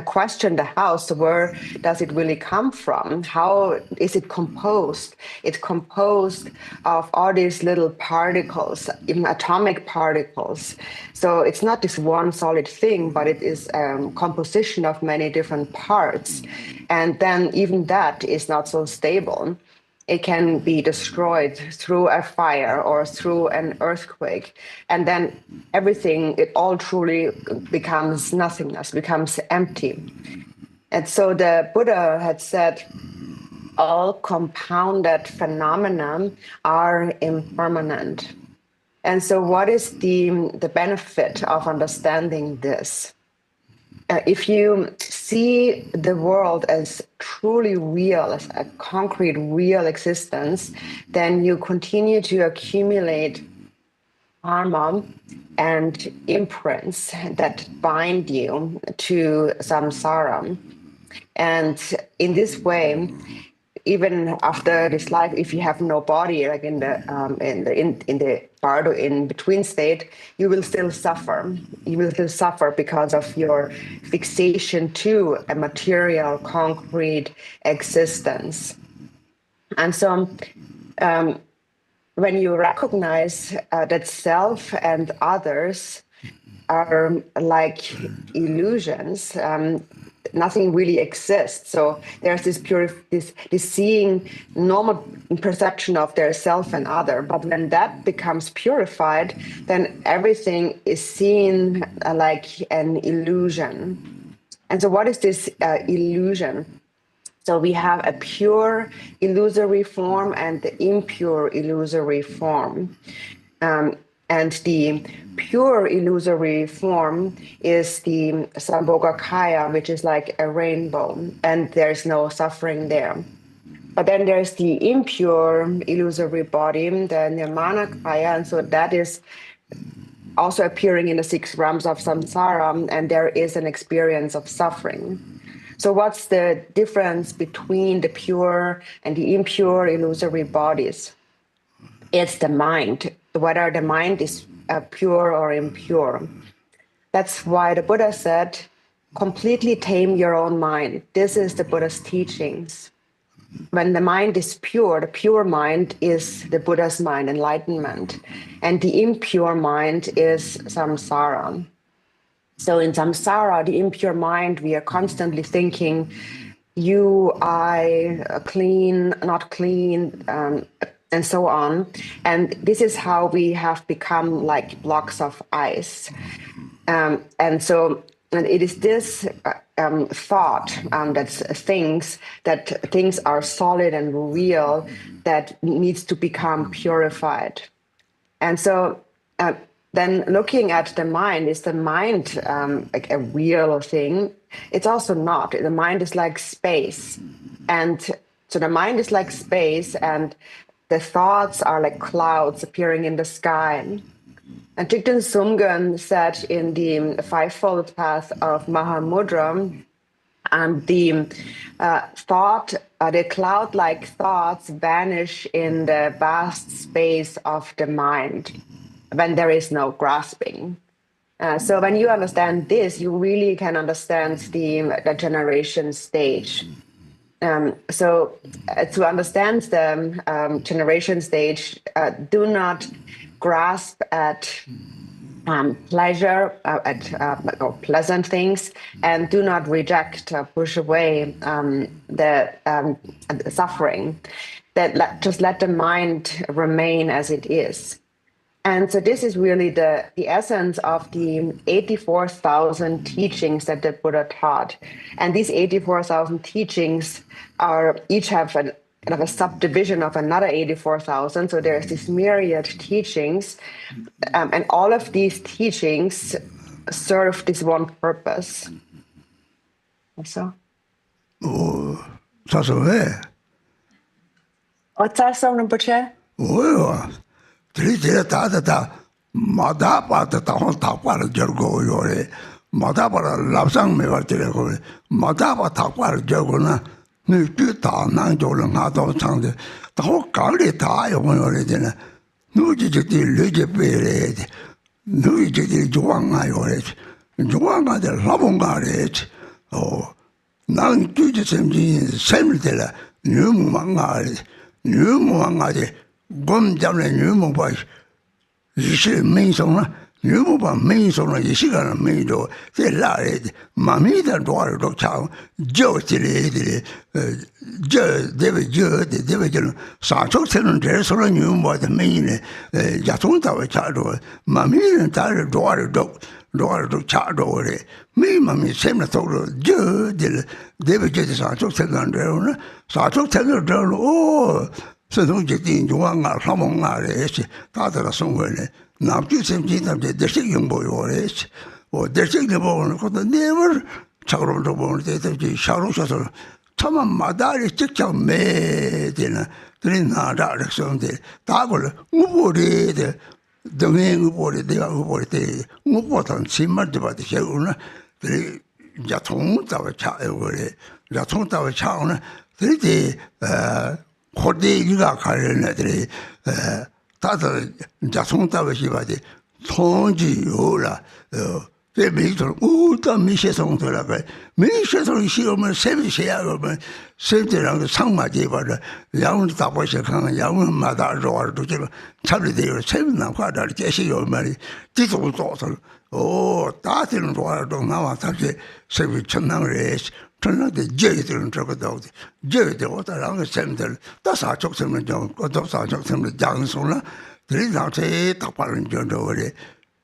Speaker 5: question the house, where does it really come from? How is it composed? It's composed of all these little particles, even atomic particles. So it's not this one solid thing, but it is a composition of many different parts. And then even that is not so stable. It can be destroyed through a fire or through an earthquake. And then everything, it all truly becomes nothingness, becomes empty. And so the Buddha had said, all compounded phenomena are impermanent. And so what is the benefit of understanding this? If you see the world as truly real, as a concrete, real existence, then you continue to accumulate karma and imprints that bind you to samsara. And in this way, even after this life, if you have no body, like in the bardo in between state, you will still suffer. You will still suffer because of your fixation to a material, concrete existence. And so, when you recognize that self and others are like illusions, nothing really exists. So there's this seeing normal perception of their self and other. But when that becomes purified, then everything is seen like an illusion. And so what is this illusion? So we have a pure illusory form and the impure illusory form. And the pure illusory form is the Sambhogakaya, which is like a rainbow, and there's no suffering there. But then there's the impure illusory body, the Nirmanakaya, and so that is also appearing in the 6 realms of samsara, and there is an experience of suffering. So what's the difference between the pure and the impure illusory bodies? It's the mind, whether the mind is pure or impure. That's why the Buddha said, completely tame your own mind. This is the Buddha's teachings. When the mind is pure, the pure mind is the Buddha's mind, enlightenment. And the impure mind is samsara. So in samsara, the impure mind, we are constantly thinking, you, I, clean, not clean, and so on. And this is how we have become like blocks of ice. And it is this thought that things are solid and real that needs to become purified. And so then looking at the mind, is the mind like a real thing? It's also not. The mind is like space. And so the mind is like space, and the thoughts are like clouds appearing in the sky. And Thigten Sumgön said in the Fivefold Path of Mahamudra, the cloud-like thoughts vanish in the vast space of the mind when there is no grasping. So when you understand this, you really can understand the generation stage. So to understand the generation stage, do not grasp at pleasure, or pleasant things, and do not reject, push away the suffering. Just let the mind remain as it is. And so this is really the essence of the 84,000 teachings that the Buddha taught. And these 84,000 teachings each have a subdivision of another 84,000. So there's this myriad teachings. And all of these teachings serve this one purpose. So.
Speaker 1: That's way.
Speaker 5: What's that, Rinpoche?
Speaker 1: Well, Tata Madapa the Tahon Tapara Jergo Yore, Madapa Lapsang Mevatile, Madapa Tapara Jergona, Nuta, Nanjolan Hato Sande, the whole Kali Tai on origin, Nujiti Ligipere, Nujiti Juanga Yoret, Juanga the Labongaret, oh, Nang Jujit same Tela, New Mangari, New Mangari. Gom Jamle Numo by Yishi Minsona, Numo by Minsona, Yishigana Mindo, they lied, Mamita Dwar Dog Chow, Joe Tilly, David Joe, the David Sancho Tenon Jerusalem, Numo, the main Yatunta Chado, Mamita and Tire Dwar Dog Chado, me, Mammy, same total, Joe, David J. Sancho Tenon, Sancho Tenon, oh. So don't get in Juanga, Ramon Ares, Tata somewhere. Now, you seem to the second boy or age, or the second boy, because never Charo the bone, the Sharosa. Tama Madari Chicha made in a Trinidad Sunday. Tagol, Mubori, the main Mubori, the Mubori, Mubotan, Simmer, the Shaguna, the Jatonta child, Jatonta child, the Kodiga Karenatri, Tata Jasonta Vashivati, Tonji Ola, they make Uta Misha Sontola, Misha Sonshio, Seven Shia, Sent around the Sangma Jeva, Young Tapashakan, Young Mother, or to Charity, 7 of Quadra, Jessie or Mary, Tito daughter. Oh, that in water don't now attack the Seven Chanang race. Turn out the Jay to talk about Jay, the water around the center. That's our chocolate and John, or those are chocolate Johnson. There is not a tapar in John over there.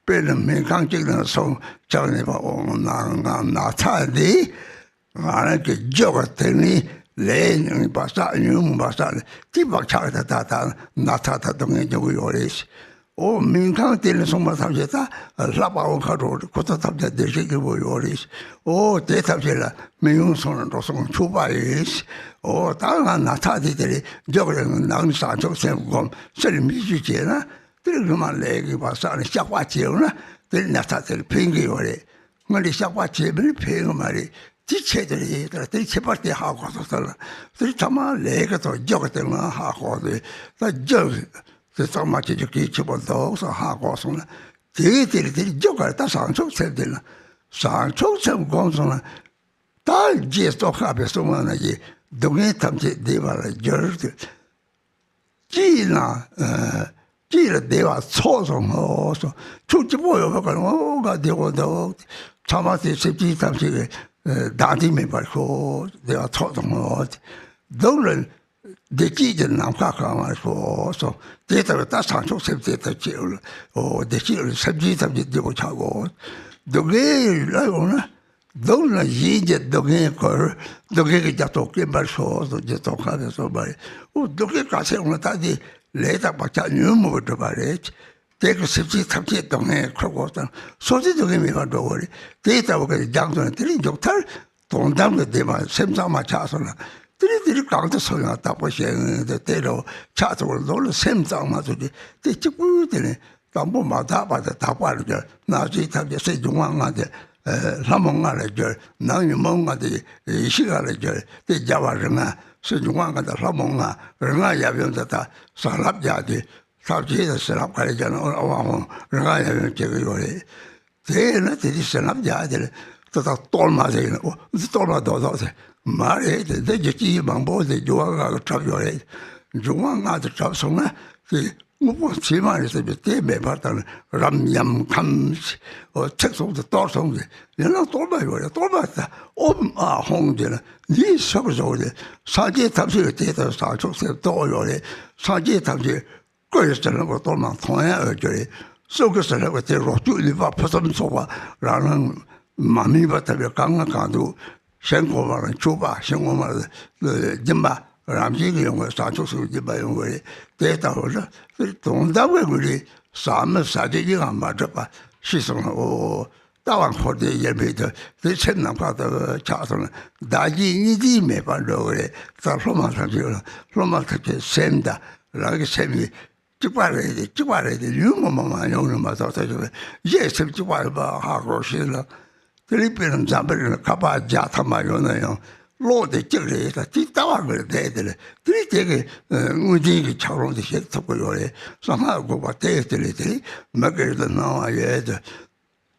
Speaker 1: Ben and me can't take the song, Johnny on Natadi. I like a joke at Tenny, Lane and Basta, New Basta, Tiba Charta Tata, Natata, don't enjoy your race. Oh, me can't tell so much of it. Lapa on Caro, Cotta of the Shaky Yoris. Oh, Tetavilla, Mayunson and Roson, Chuba is. Oh, Tanga Natati, Jogging, Nansa, Joseph Gom, selling Michina, Tilman leg, was on Shakwationa, then Natati, Pingy or it. When the Shakwati, Ping Mary, teach it, teach about the house, 3 Tama leg or Jogatin, half the jug. so much education was those or how was on the joker, that's on so said dinner. So some goes on. That just to have someone like doing something they were just Gina, they were so also. Took the boy over, oh, God, they were the Thomas 50 something, Dante member, they are taught on what. Don't the children now come for so data that's how to save data chill or the children subject of the devote. The way, don't yi get the game, the game just talking about shows or just talk about somebody. Oh, look at us on the later, but I knew more about it. Take a 60 subject on a crowd. So they don't give me what to worry. Data will get down to a 3 doctor, don't down with them, same time my chance on. 3 count so not up with the tail chat will all the same time as they took good in it. Tambo Mata by the top one, now she have the same one at the Lamonga ledger, now you monga the Shiga ledger, the Java Ranga, so you want the Lamonga, Ranga Yaventa, Salap Yadi, Sabji, Salap Karajan, or Ranga Yaventa. They let it Salap Yadi, that are Tolma, the Tolma does. Married, they just eat bamboo, they do a trap your head. You want not the trap song, the Sima is the Tibet pattern, Ram Yam comes or checks of the door song. You're not told by you, told by the home dinner. These songs over there. Saji Tamsi, theatre, Sarchok, Toy, Saji Tamsi, question about Tolman, Toya, urgery. So goes the level, they wrote to live up for some sofa, Ranan, Mammy, but the Kanga can do. 先国嘛，出吧，先国嘛，金吧，咱们这个用的上出手机吧用的，再到了，东大外国的，咱们啥的银行嘛这吧，是什么哦？大碗货的也没得，这钱哪怕的加上了，大几你的没办着的，在罗马上去了，罗马上去生的，那个生米。这块来的，用我们用的嘛，到这个也是这块吧，哈高兴了。 这里边人咱们人卡巴家他妈有那样，老的这里的，这大碗个带的嘞，这里这个我这个桥上这些他不有嘞，上海我把带这里，每个人那玩意的，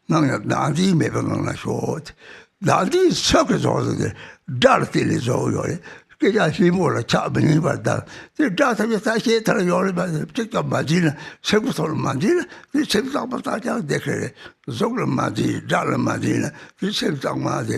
Speaker 1: 那个哪里没办法说的，哪里啥个做的，哪里做有嘞。 给家西部了，差不多的。这这他们这些他们要的嘛，这个马吉呢，谁不说了马吉呢？这谁不上不大家得开，走了马吉，扎了马吉呢？这谁上马的？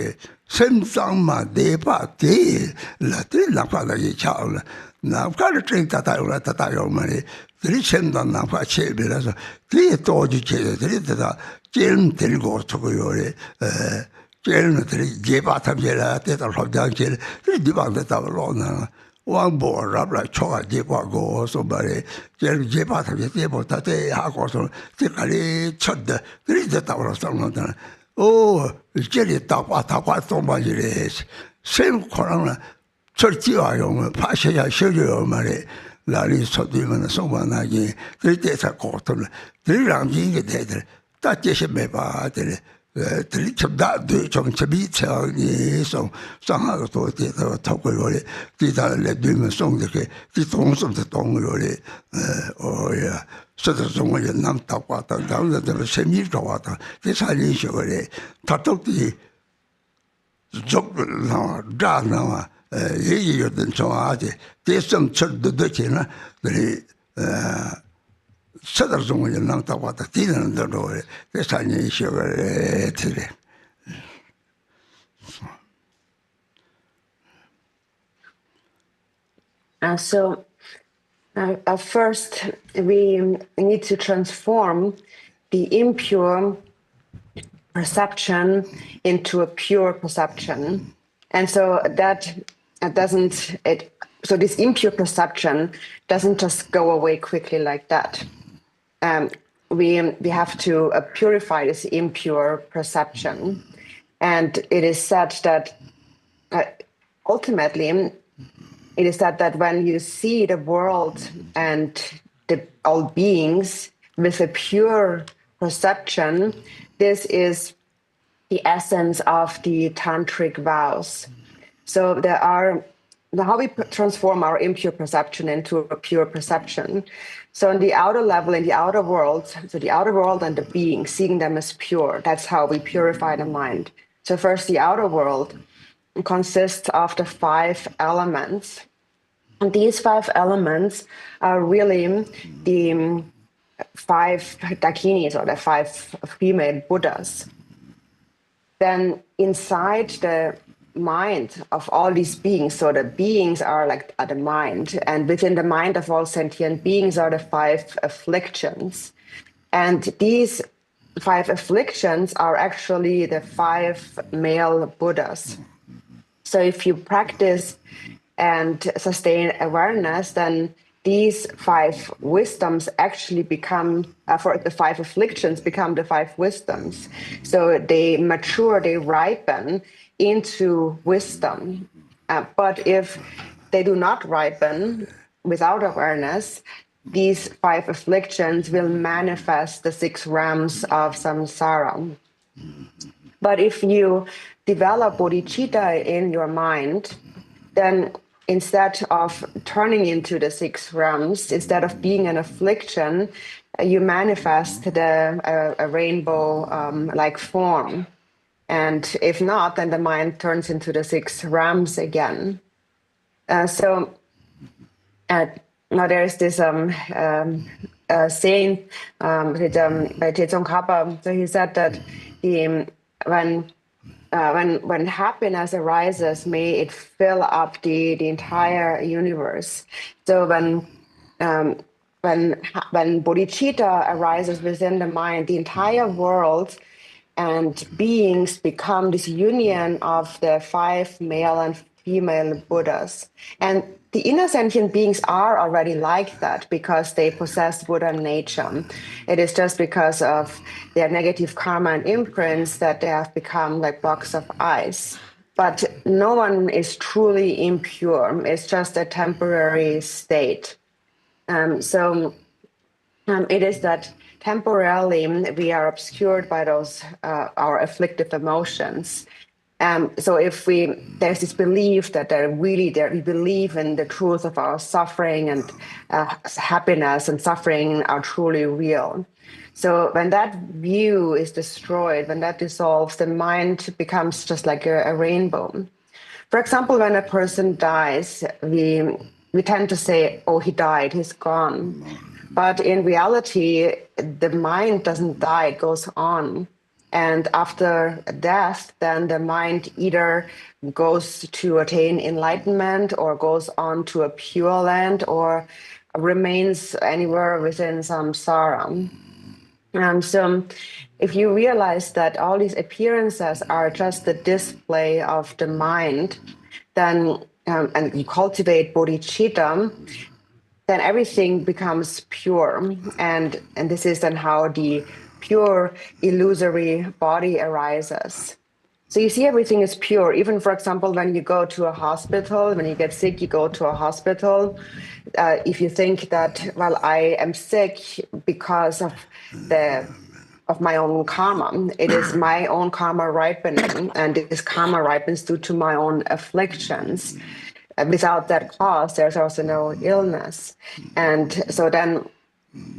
Speaker 1: 谁上马的把的了？这哪怕那一巧了，哪怕是真大有了，大有嘛的，这里现在哪怕切别了说，这多就切的，这里他真这个出个有的，这呢，这里结巴他们了，这到老家去了，这地方在到老呢，往波入来错啊，结巴个什么的，这结巴他们结巴他这下个说，这个里出的，这里就到了上了的，哦，这里大瓜东巴去的，谁可能呢？出计划用，怕些呀，小就用嘛的，那里出对嘛，什么那些，这里才搞懂了，这里让人给带的，但这些没办法的嘞。 这里吃大对，从这边吃你送上海个多的，他透过我的，对他来对们送这个，对东送的东我的，哦呀，说的中国人能打瓜当当的，这个生意搞啊当，这啥人学的，他到底做那干那嘛，也有人说啊的，这生吃的钱呢，这里sadar zungu yin nang tawa ta ti nan da ro de sa ni shi ge ti le.
Speaker 5: So first we need to transform the impure perception into a pure perception, and so that doesn't it. So this impure perception doesn't just go away quickly like that. We have to purify this impure perception, and it is said that ultimately, it is said that when you see the world and all beings with a pure perception, this is the essence of the tantric vows. So there are how we transform our impure perception into a pure perception. So in the outer level, in the outer world, so the outer world and the being, seeing them as pure, that's how we purify the mind. So first, the outer world consists of the 5 elements. And these 5 elements are really the 5 dakinis, or the 5 female Buddhas. Then inside the mind of all these beings, so the beings are like the mind, and within the mind of all sentient beings are the 5 afflictions. And these 5 afflictions are actually the 5 male Buddhas. So if you practice and sustain awareness, then these 5 wisdoms actually become, for the 5 afflictions, become the 5 wisdoms. So they mature, they ripen into wisdom. But if they do not ripen without awareness, these 5 afflictions will manifest the 6 realms of samsara. But if you develop bodhicitta in your mind, then instead of turning into the 6 realms, instead of being an affliction, you manifest a rainbow like form. And if not, then the mind turns into the 6 realms again. So now there is this saying by Tezong Khapa. So he said that when happiness arises, may it fill up the entire universe. So when bodhicitta arises within the mind, the entire world and beings become this union of the 5 male and female Buddhas. And the inner sentient beings are already like that because they possess Buddha nature. It is just because of their negative karma and imprints that they have become like blocks of ice. But no one is truly impure. It's just a temporary state. It is that temporarily we are obscured by those our afflictive emotions. So if there's this belief that we believe in the truth of our suffering, and happiness and suffering are truly real. So when that view is destroyed, when that dissolves, the mind becomes just like a rainbow. For example, when a person dies, we tend to say, oh, he died, he's gone. But in reality, the mind doesn't die, it goes on. And after death, then the mind either goes to attain enlightenment or goes on to a pure land or remains anywhere within samsara. So if you realize that all these appearances are just the display of the mind, then and you cultivate bodhicitta, then everything becomes pure. And this is then how the pure illusory body arises. So you see, everything is pure. Even, for example, when you go to a hospital, when you get sick, you go to a hospital. If you think that, well, I am sick because of my own karma, it is my own karma ripening, and this karma ripens due to my own afflictions. Without that cause, there's also no illness. And so then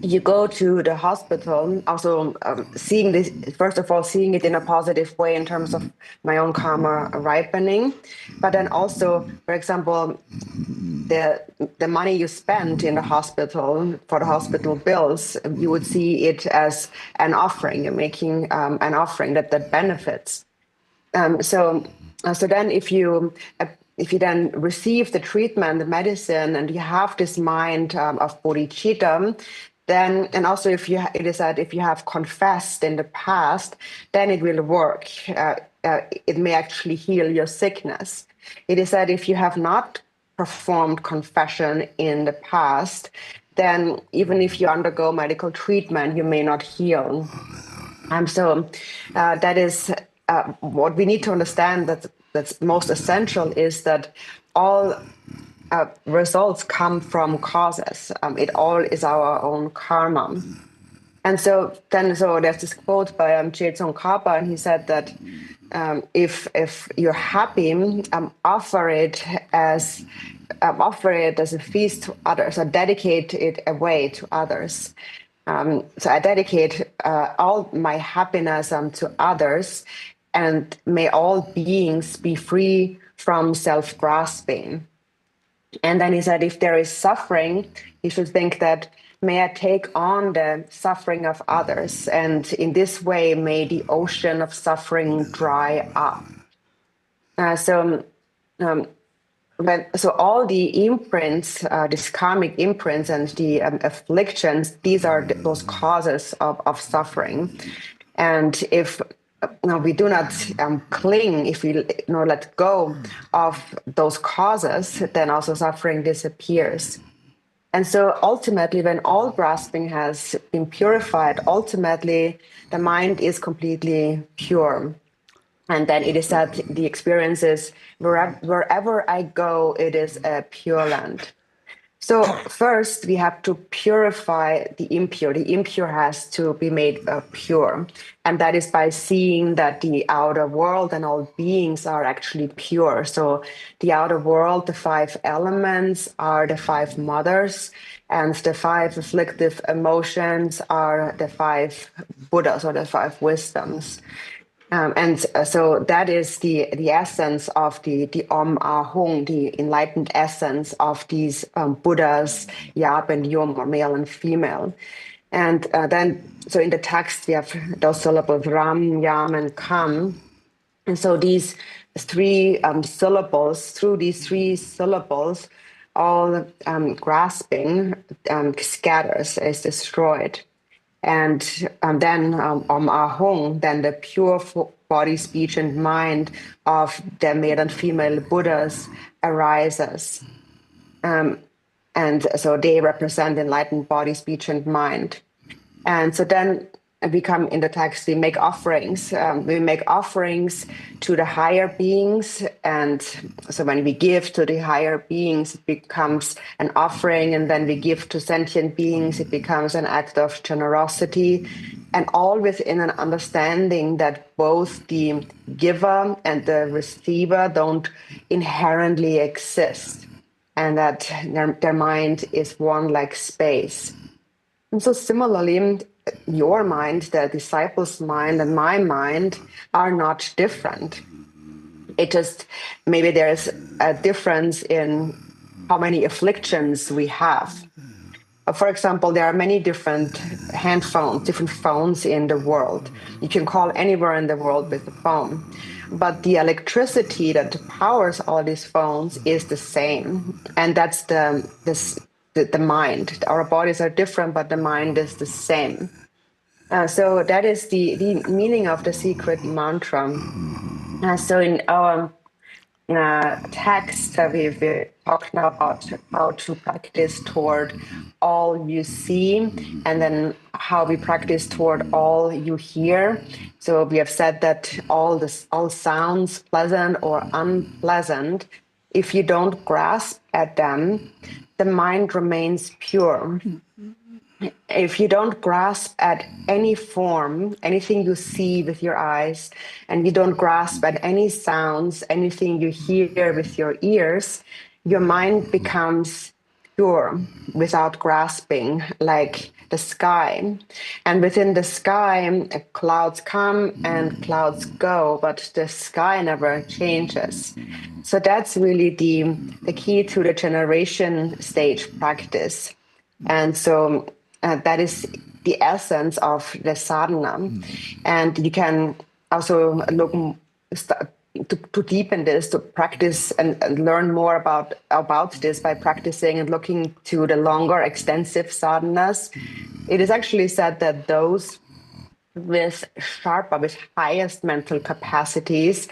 Speaker 5: you go to the hospital, also seeing this, first of all, seeing it in a positive way in terms of my own karma ripening, but then also, for example, the money you spend in the hospital for the hospital bills, you would see it as an offering. You're making an offering that benefits. So then if you then receive the treatment, the medicine, and you have this mind of bodhicitta, then, and also it is that if you have confessed in the past, then it will work. It may actually heal your sickness. It is that if you have not performed confession in the past, then even if you undergo medical treatment, you may not heal. So that is what we need to understand, that's most essential, is that all results come from causes. It all is our own karma. And so there's this quote by Chetsong Khapa, and he said that if you're happy, offer it as a feast to others, or dedicate it away to others. So I dedicate all my happiness to others, and may all beings be free from self-grasping. And then he said, if there is suffering, you should think that, may I take on the suffering of others, and in this way may the ocean of suffering dry up. So all the imprints, these karmic imprints and the afflictions, these are those causes of suffering. And if we do not cling, if we let go of those causes, then also suffering disappears. And so ultimately, when all grasping has been purified, ultimately the mind is completely pure. And then it is that the experience is wherever I go, it is a pure land. So first, we have to purify the impure. The impure has to be made pure. And that is by seeing that the outer world and all beings are actually pure. So the outer world, the 5 elements are the 5 mothers, and the 5 afflictive emotions are the 5 Buddhas, or the 5 wisdoms. So that is the essence of the Om Ahung, the enlightened essence of these Buddhas, Yap and Yum, or male and female. And so in the text, we have those syllables Ram, Yam, and Kam. And so these 3 syllables, through these 3 syllables, all grasping scatters, is destroyed. And then Om Ahung, then the pure body, speech, and mind of the male and female Buddhas arises. And so they represent enlightened body, speech, and mind. And so then we come in the text, we make offerings. We make offerings to the higher beings. And so when we give to the higher beings, it becomes an offering. And then we give to sentient beings, it becomes an act of generosity. And all within an understanding that both the giver and the receiver don't inherently exist, and that their mind is one like space. And so similarly, your mind, the disciple's mind, and my mind are not different. It just, maybe there's a difference in how many afflictions we have. For example, there are many different handphones, different phones in the world. You can call anywhere in the world with the phone. But the electricity that powers all these phones is the same. And that's the mind. Our bodies are different, but the mind is the same. So that is the meaning of the secret mantra. So in our text, we've talked now about how to practice toward all you see, and then how we practice toward all you hear. So we have said that all sounds, pleasant or unpleasant, if you don't grasp at them, the mind remains pure. If you don't grasp at any form, anything you see with your eyes, and you don't grasp at any sounds, anything you hear with your ears, your mind becomes pure without grasping, like the sky. And within the sky, clouds come and clouds go, but the sky never changes. So that's really the key to the generation stage practice. And so that is the essence of the sadhana. And you can also look to deepen this, to practice and learn more about this by practicing and looking to the longer extensive sadhanas. It is actually said that those with highest mental capacities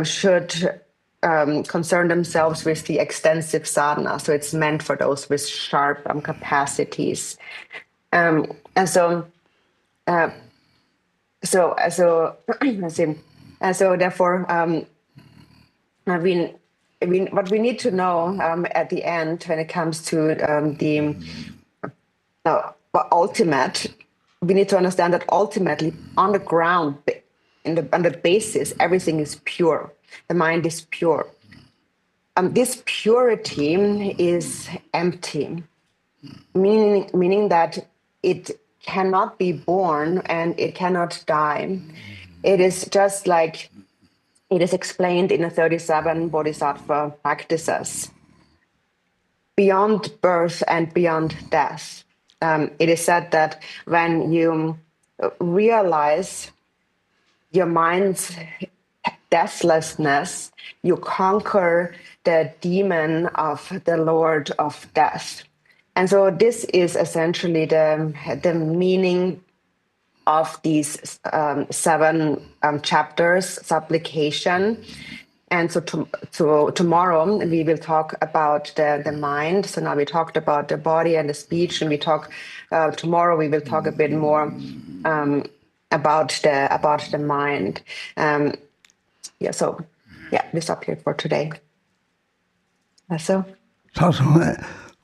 Speaker 5: should concern themselves with the extensive sadhana. So it's meant for those with sharp capacities. And so therefore, what we need to know at the end when it comes to the ultimate we need to understand that ultimately on the ground, on the basis, everything is pure. The mind is pure. This purity is empty, meaning that it cannot be born and it cannot die. It is just like it is explained in the 37 bodhisattva practices. Beyond birth and beyond death. It is said that when you realize your mind's deathlessness, you conquer the demon of the Lord of Death. And so this is essentially the meaning of these 7 chapters, supplication. And so tomorrow we will talk about the mind. So now we talked about the body and the speech, and we talk tomorrow we will talk a bit more about the mind. We stop here for today. So.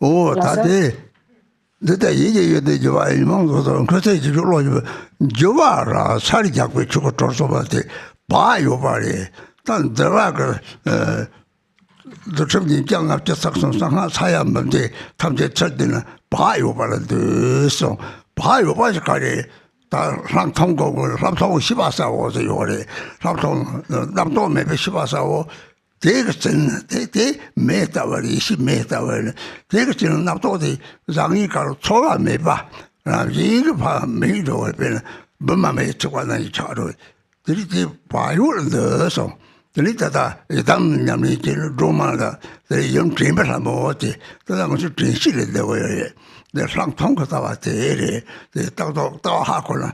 Speaker 1: 오, 다들 그때 이제 좋아요. 뭔가도 그때 이제로 좋아라. 살이 잡고 죽어 돌서봐대. 봐요, 봐래. 단 들어가 저 점진 장합적 sakson 사야만데 탐제 절대는 봐요, 봐라듯어. 봐요, 봐지까지 다 상통곡을 상통 14사오서 요래. 상통 남도 매배 14사오. 대것은 대 메타버리 10메타버리 대것은 나도디 장이가로 초가 매봐 이거 봐 메이도를 빼는 뭔맘에 저관이 차로 들이 봐요를 넣어서 들이다다 이담냠이 제일 로마다 내 영점을 뭐지 그다음에 진실을 되고요 내 상통거다 왔대 딱도 또 하고는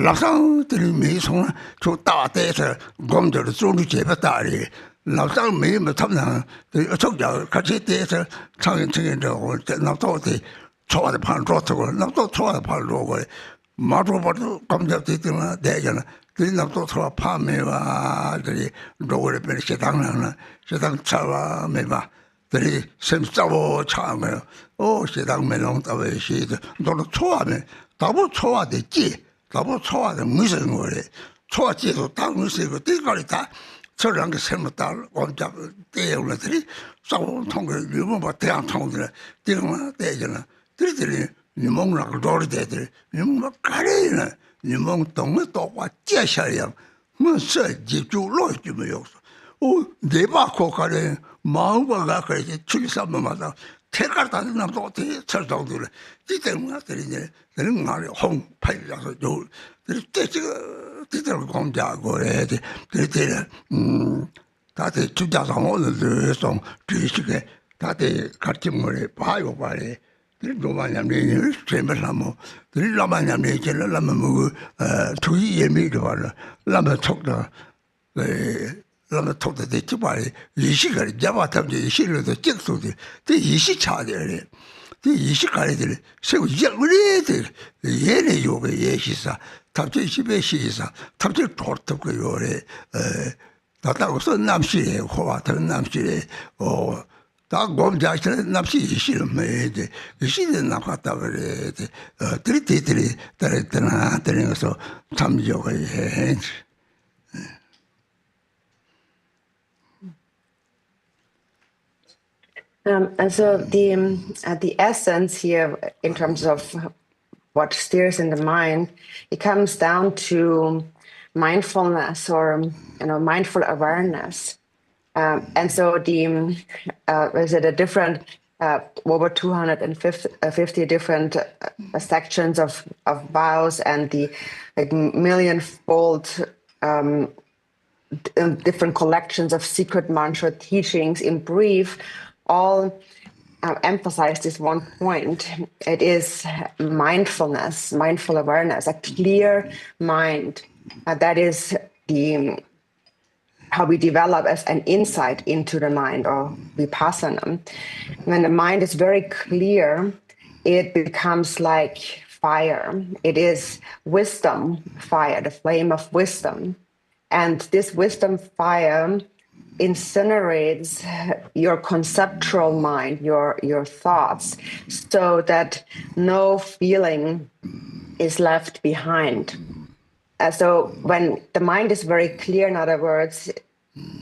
Speaker 1: 라상들이 매송 저 따와대서 검들을 쏘는 제베다리 나상 매일 참나 어쩌냐 같이 대해서 창인청인저 나도한테 초와의 판로트고 나도 초와의 판로고 마도버도 감잡되더나 대잖아 그리 나도 초와 파매와 그리 로그를 빼는 세상나는 세상 차와 매봐 그리 샘싸고 차면 세상 매롱 따위 시도 너도 초와면 나도 초와됐지 나도 초와의 무슨 거래 초와지도 다 무슨 거 띠가리다 저런 게 세무다 원작 대용들이 싸움 통을 유머 대양 통들 지금 대잖아 들들이 유멍라고 돌대들 유머 가래는 유멍 동을 또와 제셔야 뭐서 집주로 좀 없어 내바코 가래 마음과 가래 출산마다 태가다는 남도 어떻게 철도들 이때문에 들이네 내는 말이 홍 팔려서 요 그때가 공자고 그래야지 그때 다들 주자상 오늘도 좀 주식에 다들 같이 뭐래 봐요 봐래 로마냐면 제mer하면 로마냐면 제를 라면 뭐 두이 예미도 봐라 라면 톡다 라면 톡다 대치 봐래 이시가 잡아담지 이시로도 찍소들 그 이시 차들이 그 이시 가래들 세고 양으리들 얘네 요게 예시사 탑재 집에 시사 탑재 돌톱고 요래 나타고서 남시에 호와들 남시에 다 검자처럼 남시 이시를 매지 이시는 나갔다 그래 들이들이 따르더나 따르면서 참조가 해
Speaker 5: And so the essence here, in terms of what steers in the mind, it comes down to mindfulness or mindful awareness. And so the different over 250 different sections of vows and the millionfold different collections of secret mantra teachings in brief all emphasize this one point. It is mindfulness, mindful awareness, a clear mind. That is how we develop as an insight into the mind, or vipassana. When the mind is very clear, it becomes like fire. It is wisdom fire, the flame of wisdom. And this wisdom fire incinerates your conceptual mind, your thoughts, so that no feeling is left behind. So when the mind is very clear, in other words,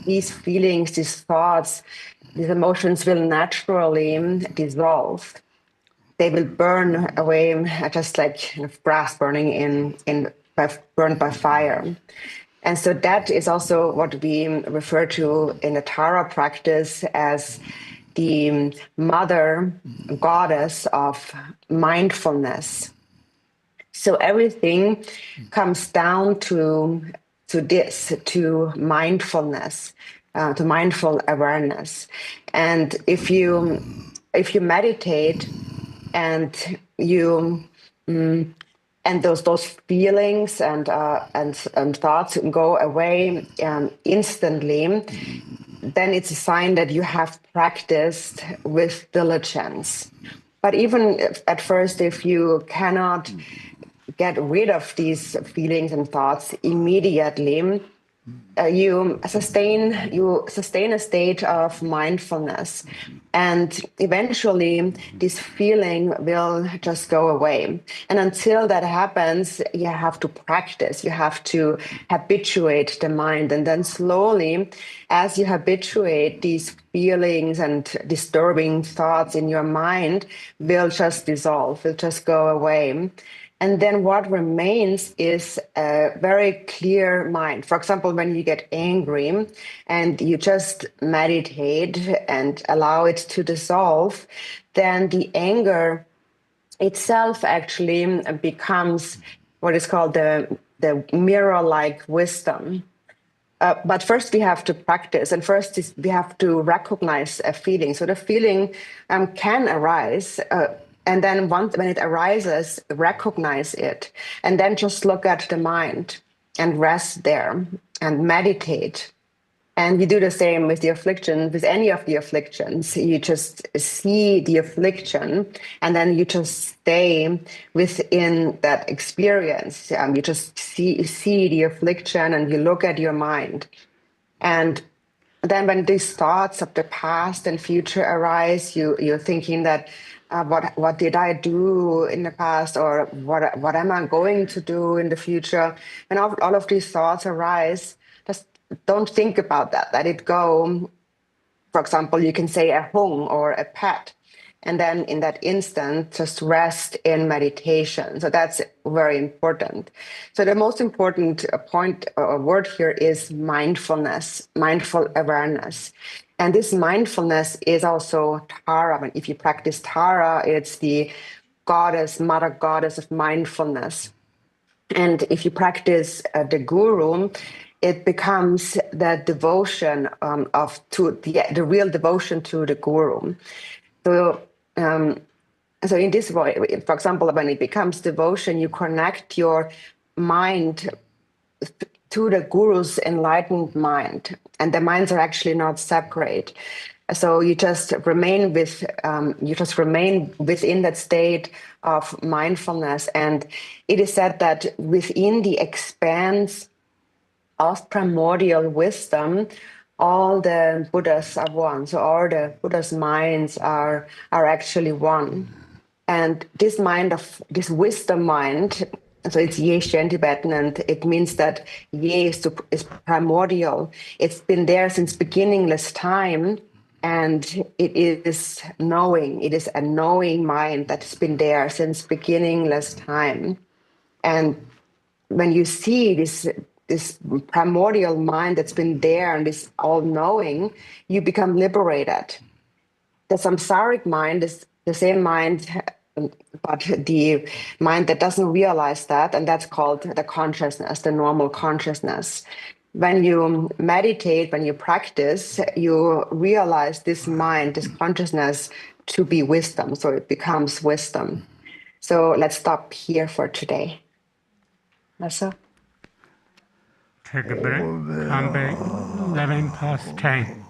Speaker 5: these feelings, these thoughts, these emotions will naturally dissolve. They will burn away, just like brass burning burned by fire. And so that is also what we refer to in the Tara practice as the mother goddess of mindfulness. So everything comes down to this, to mindfulness, to mindful awareness. And if you meditate and you and those feelings and thoughts go away instantly, then it's a sign that you have practiced with diligence. But even at first, if you cannot get rid of these feelings and thoughts immediately, you sustain a state of mindfulness, and eventually this feeling will just go away. And until that happens, you have to practice, you have to habituate the mind, and then slowly, as you habituate, these feelings and disturbing thoughts in your mind will just dissolve, will just go away. And then what remains is a very clear mind. For example, when you get angry and you just meditate and allow it to dissolve, then the anger itself actually becomes what is called the mirror-like wisdom. But first we have to practice, and first we have to recognize a feeling. So the feeling can arise, and then when it arises, recognize it, and then just look at the mind and rest there and meditate. And you do the same with the affliction, with any of the afflictions. You just see the affliction, and then you just stay within that experience. You just see the affliction, and you look at your mind. And then when these thoughts of the past and future arise, you're thinking that, what did I do in the past, or what am I going to do in the future? When all of these thoughts arise, just don't think about that. Let it go. For example, you can say a home or a pet, and then in that instant, just rest in meditation. So that's very important. So the most important point or word here is mindfulness, mindful awareness. And this mindfulness is also Tara. And if you practice Tara, it's the goddess, mother goddess of mindfulness. And if you practice the Guru, it becomes the devotion to the real devotion to the Guru. So in this way, for example, when it becomes devotion, you connect your mind to the Guru's enlightened mind, and the minds are actually not separate. So you just remain within that state of mindfulness. And it is said that within the expanse of primordial wisdom, all the Buddhas are one. So all the Buddha's minds are actually one. And this wisdom mind, so it's Ye in Tibetan, and it means that Ye is primordial. It's been there since beginningless time, and it is knowing. It is a knowing mind that's been there since beginningless time. And when you see this primordial mind that's been there and is all-knowing, you become liberated. The samsaric mind is the same mind, but the mind that doesn't realize that, and that's called the consciousness, the normal consciousness. When you meditate, when you practice, you realize this mind, this consciousness to be wisdom, so it becomes wisdom. So let's stop here for today. Marcel?
Speaker 3: Take a break. Come back. 11 past 10.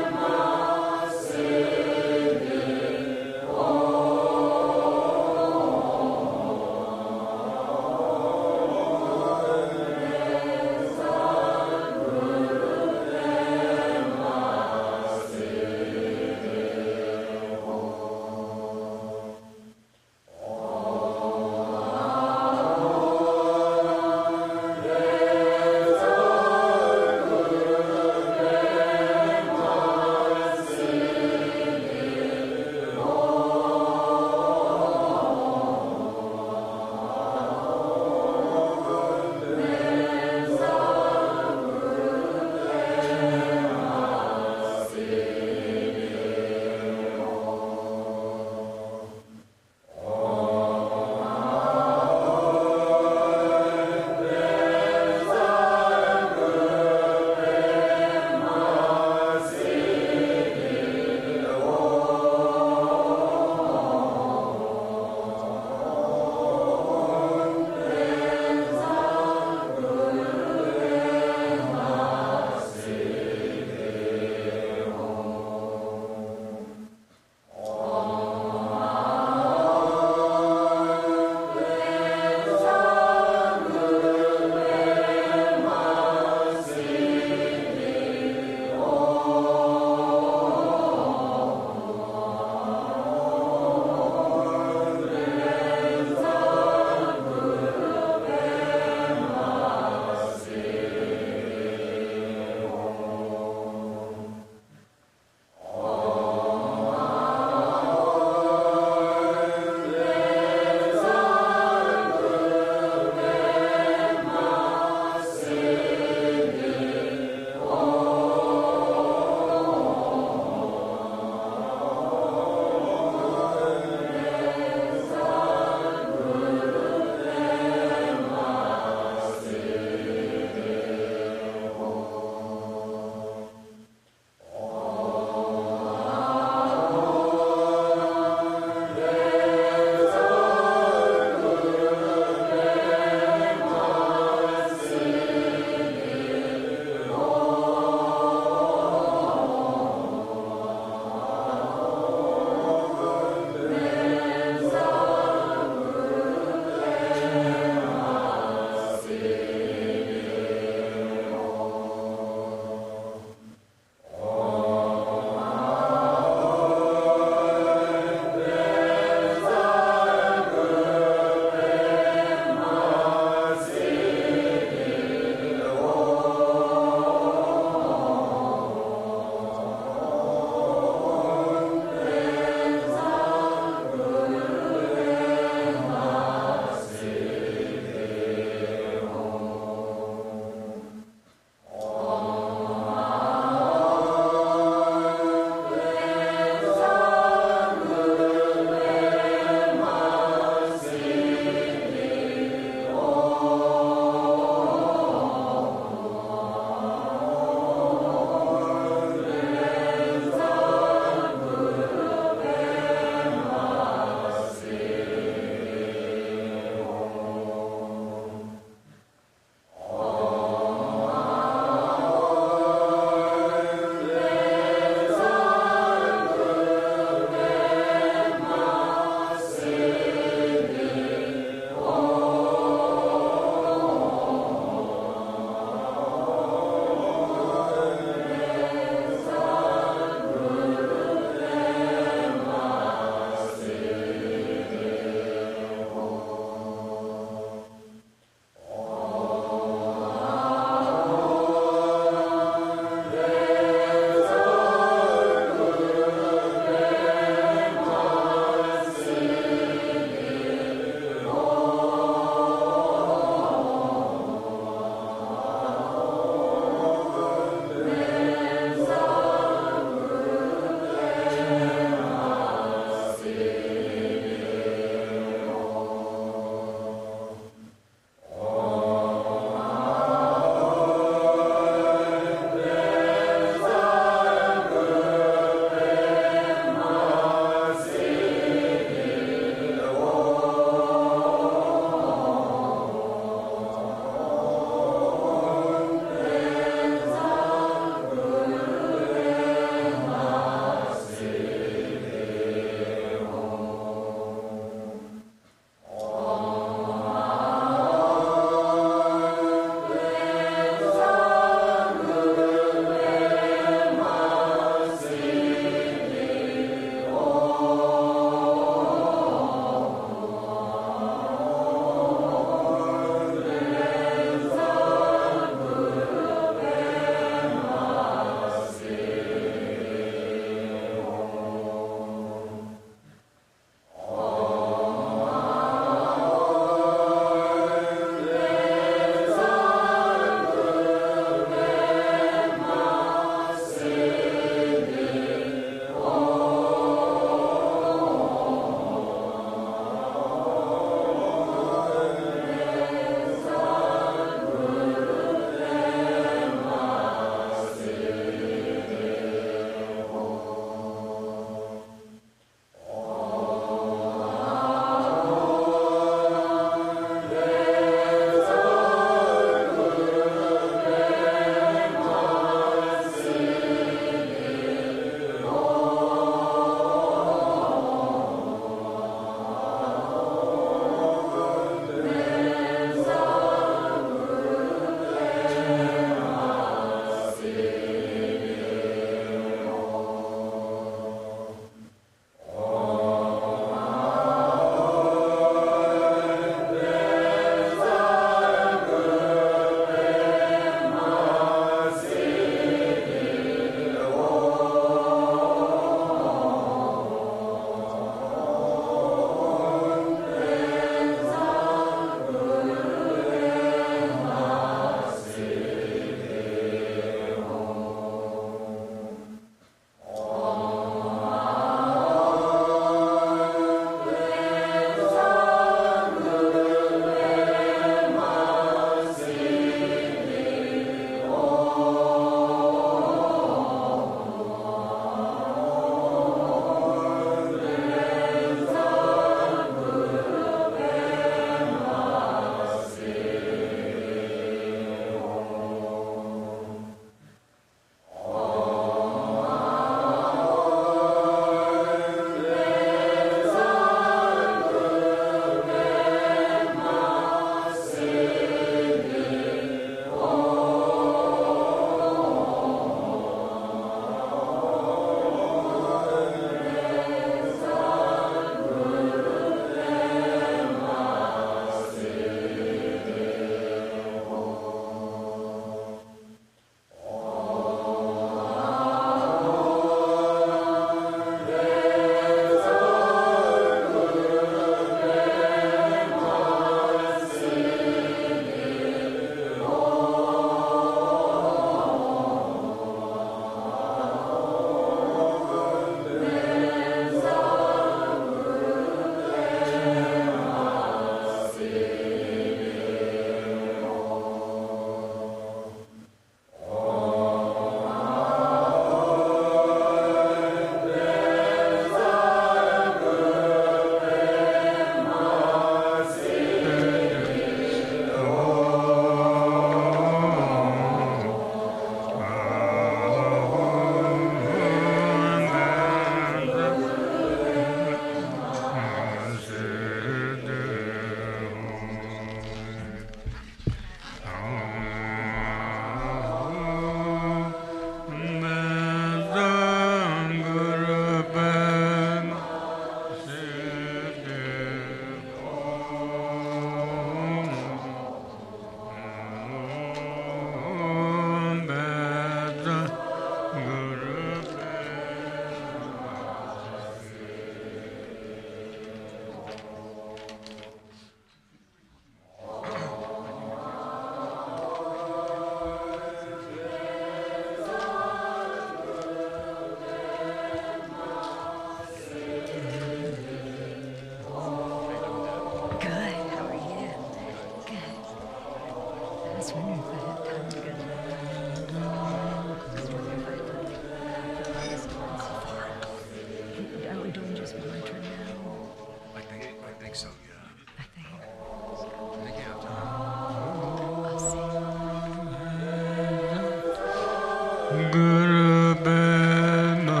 Speaker 3: Guru Bema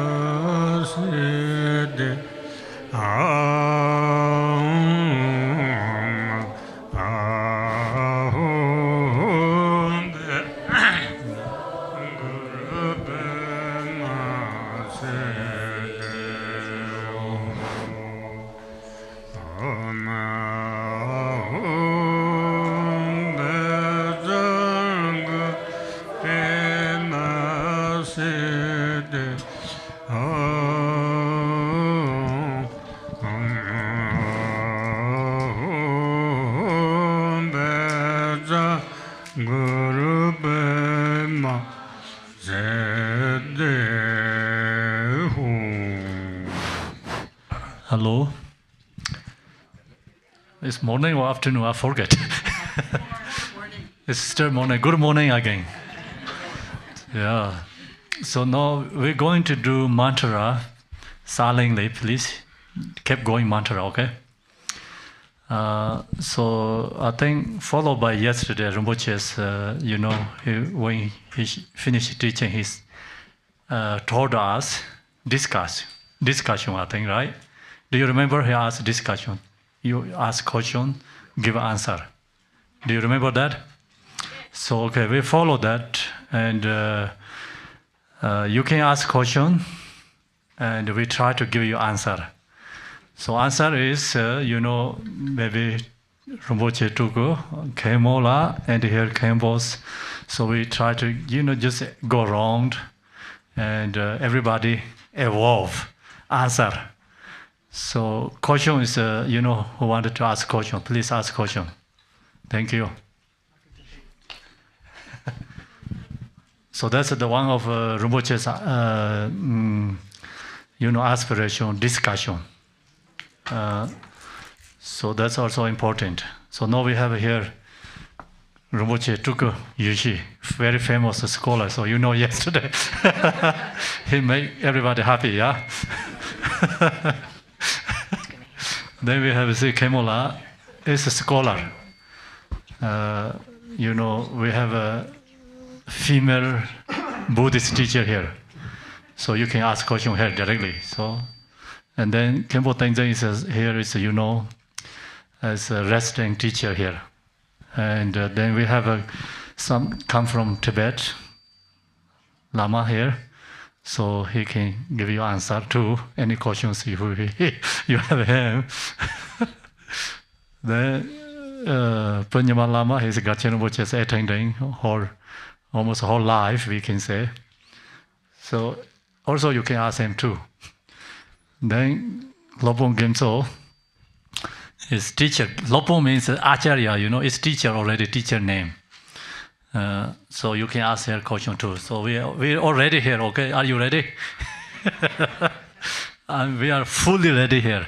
Speaker 3: Siddhi Guru Bema Siddhi.
Speaker 6: Hello. It's morning or afternoon? I forget. It's still morning. Good morning again. Yeah. So now we're going to do mantra silently, please. Keep going mantra, okay? So I think followed by yesterday, Rinpoche's, when he finished teaching, he told us discussion, I think, right? Do you remember he asked discussion? You ask question, give answer. Do you remember that? So, okay, we follow that, and you can ask question, and we try to give you answer. So answer is, maybe Rinpoche took Khenpo and here Khenpo's. So we try to, just go around, and everybody evolve answer. So question is, who wanted to ask question, please ask question. Thank you. So that's the one of Rinpoche's, aspiration, discussion. So that's also important. So now we have here Rinpoche Tuku Yushi, very famous scholar. So yesterday he made everybody happy, yeah. Then we have Khenpo is a scholar. We have a female Buddhist teacher here, so you can ask question here directly. So, and then Khenpo Tenzin is here is as a resident teacher here, and then we have some come from Tibet, Lama here, so he can give you answer to any questions you have him. Then Punyama Lama is Garchen Rinpoche attending almost whole life, we can say. So also you can ask him too. Then Lopon Gemso is teacher. Lopon means Acharya, is teacher already, teacher name. So you can ask her question too. So we're already here, okay? Are you ready? And we are fully ready here.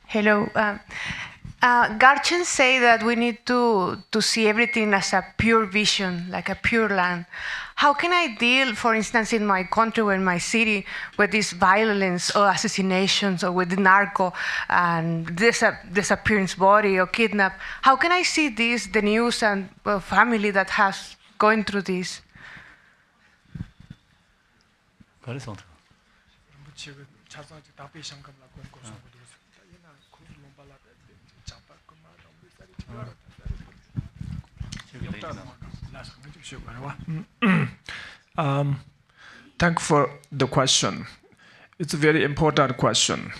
Speaker 7: Hello. Garchen say that we need to see everything as a pure vision, like a pure land. How can I deal, for instance, in my country or in my city, with this violence or assassinations or with the narco and disappearance body or kidnap? How can I see this, the news and family that has going through this?
Speaker 8: Thank you for the question. It's a very important question.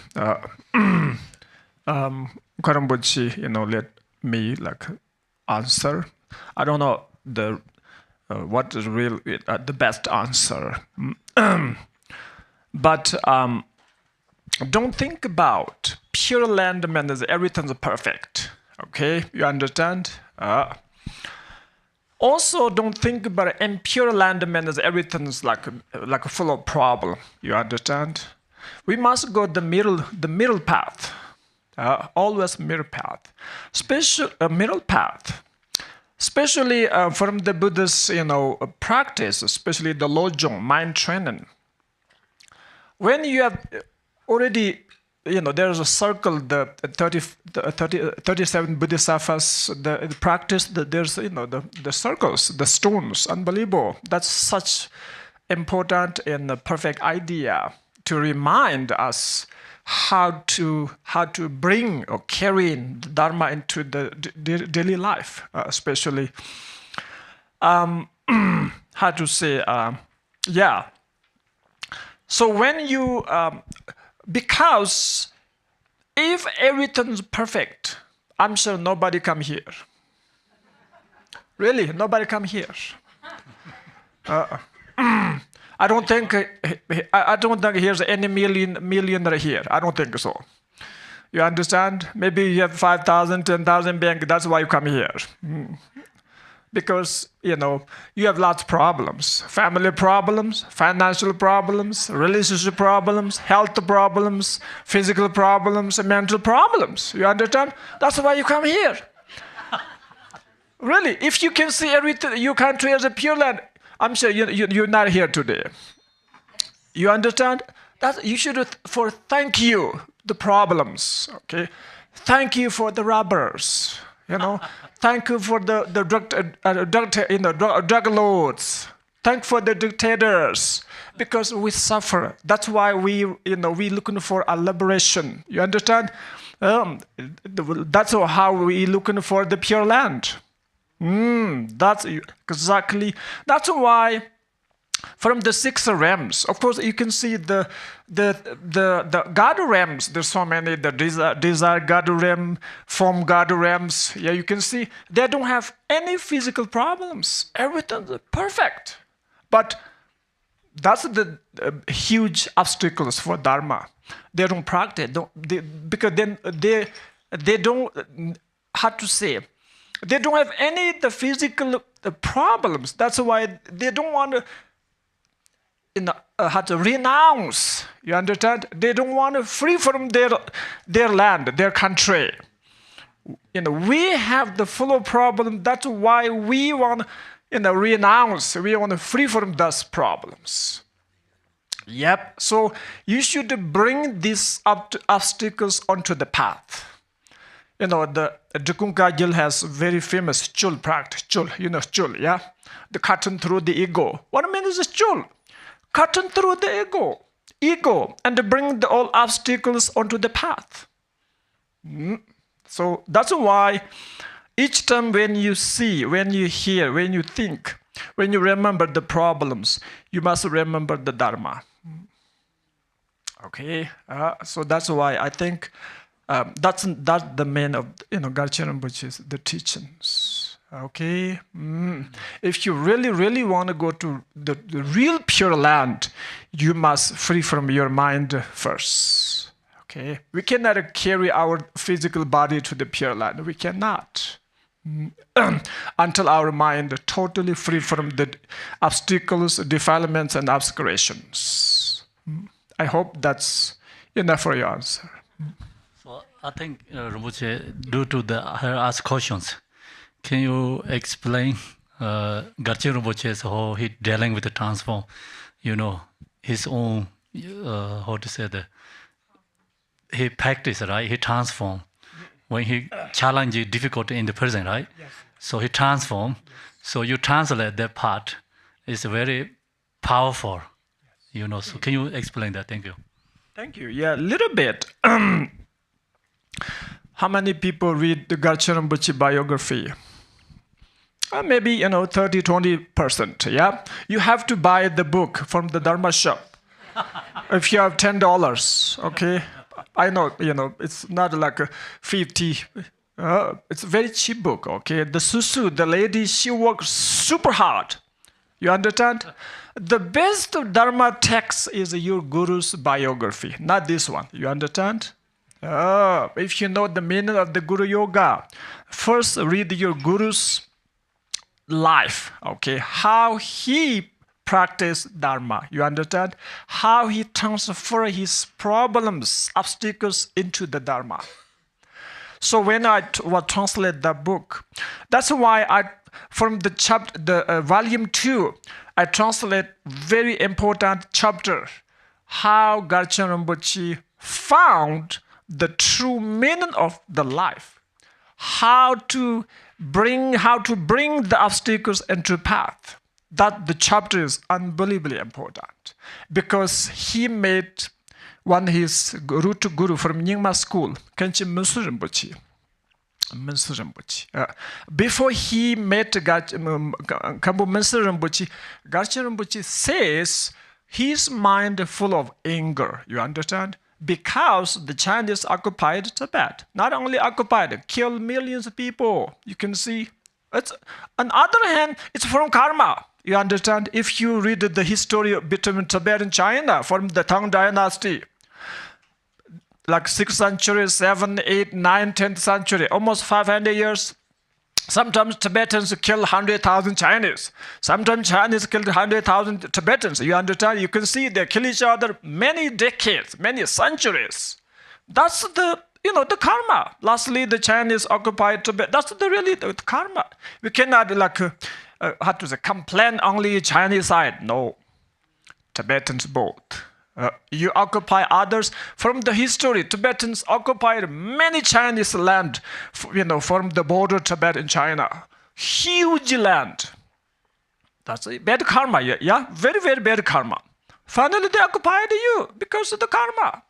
Speaker 8: Rinpoche, let me answer. I don't know what is real the best answer, but don't think about pure land means everything's perfect. Okay, you understand? Also, don't think about impure land means everything's like full of problem. You understand? We must go the middle path. Always middle path. Middle path. Especially from the Buddhist, practice, especially the Lojong, mind training. when you have already, there's a circle, the 37 bodhisattvas, the practice, there's, the circles, the stones, unbelievable. That's such important and a perfect idea to remind us how to bring or carry in the Dharma into the daily life, especially, how to say, yeah. So when you, because if everything's perfect, I'm sure nobody come here. Really, nobody come here. I don't think here's any millionaire here. I don't think so. You understand? Maybe you have 5,000, 10,000 bank. That's why you come here. Because, you have lots of problems. Family problems, financial problems, relationship problems, health problems, physical problems, mental problems. You understand? That's why you come here. Really, if you can see everything, your country as a pure land, I'm sure you're not here today. You understand? That you should thank you the problems. Okay, thank you for the robbers. Thank you for the drug lords. Thank for the dictators, because we suffer. That's why we looking for a liberation. You understand? That's how we looking for the pure land. That's exactly. That's why, from the 6 realms, of course, you can see the God realms. There's so many. The desire God realm, form God realms. Yeah, you can see they don't have any physical problems. Everything's perfect. But that's the huge obstacles for Dharma. They don't practice. Because then they don't. How to say? They don't have any the physical problems. That's why they don't want to, how to renounce. You understand? They don't want to free from their land, their country. We have the full of problem. That's why we want renounce. We want to free from those problems. Yep. So you should bring these obstacles onto the path. The Drikungkagil has very famous chul practice. Chul, chul, yeah? The cutting through the ego. What I mean is chul. Cutting through the ego, and to bring all obstacles onto the path. So that's why each time when you see, when you hear, when you think, when you remember the problems, you must remember the Dharma. Okay, so that's why I think that's the main of Garchen Rinpoche's the teachings. Okay, if you really want to go to the real pure land, you must free from your mind first. Okay, we cannot carry our physical body to the pure land. We cannot until our mind totally free from the obstacles, defilements, and aspirations. I hope that's enough for your answer.
Speaker 6: So I think Rinpoche, due to her asked questions, can you explain Garchen Rinpoche's how he dealing with the transform, his own, how to say that, he practice, right? He transform. When he challenges difficulty in the present, right? Yes. So he transform. Yes. So you translate that part. It's very powerful, yes. So can you explain that? Thank you.
Speaker 8: Thank you. Yeah, a little bit. How many people read the Garchen Rinpoche biography? Maybe, 30-20%, yeah? You have to buy the book from the Dharma shop. If you have $10, okay? I know, it's not like a 50. It's a very cheap book, okay? The Susu, the lady, she works super hard. You understand? The best Dharma text is your Guru's biography, not this one. You understand? If you know the meaning of the Guru Yoga, first read your Guru's life, okay? How he practiced Dharma, you understand? How he transferred his problems, obstacles into the Dharma. So when I translate the book, that's why from the chapter, volume 2, I translate very important chapter how Garchen Rinpoche found the true meaning of the life, how to bring the obstacles into path. That the chapter is unbelievably important, because he made his root guru from Nyingma school, Khenpo Rinpoche. Before he met Khenpo Rinpoche, Garchen Rinpoche says his mind full of anger. You understand? Because the Chinese occupied Tibet. Not only occupied, killed millions of people. You can see. On the other hand, it's from karma. You understand? If you read the history between Tibet and China from the Tang Dynasty, like 6th century, 7th, 8th, 9th, 10th century, almost 500 years. Sometimes Tibetans kill 100,000 Chinese. Sometimes Chinese kill 100,000 Tibetans. You understand? You can see they kill each other many decades, many centuries. That's the karma. Lastly, the Chinese occupied Tibet. That's the karma. We cannot complain only Chinese side. No, Tibetans both. You occupy others. From the history, Tibetans occupied many Chinese land, from the border Tibet and China. Huge land. That's a bad karma, yeah? Very, very bad karma. Finally, they occupied you because of the karma.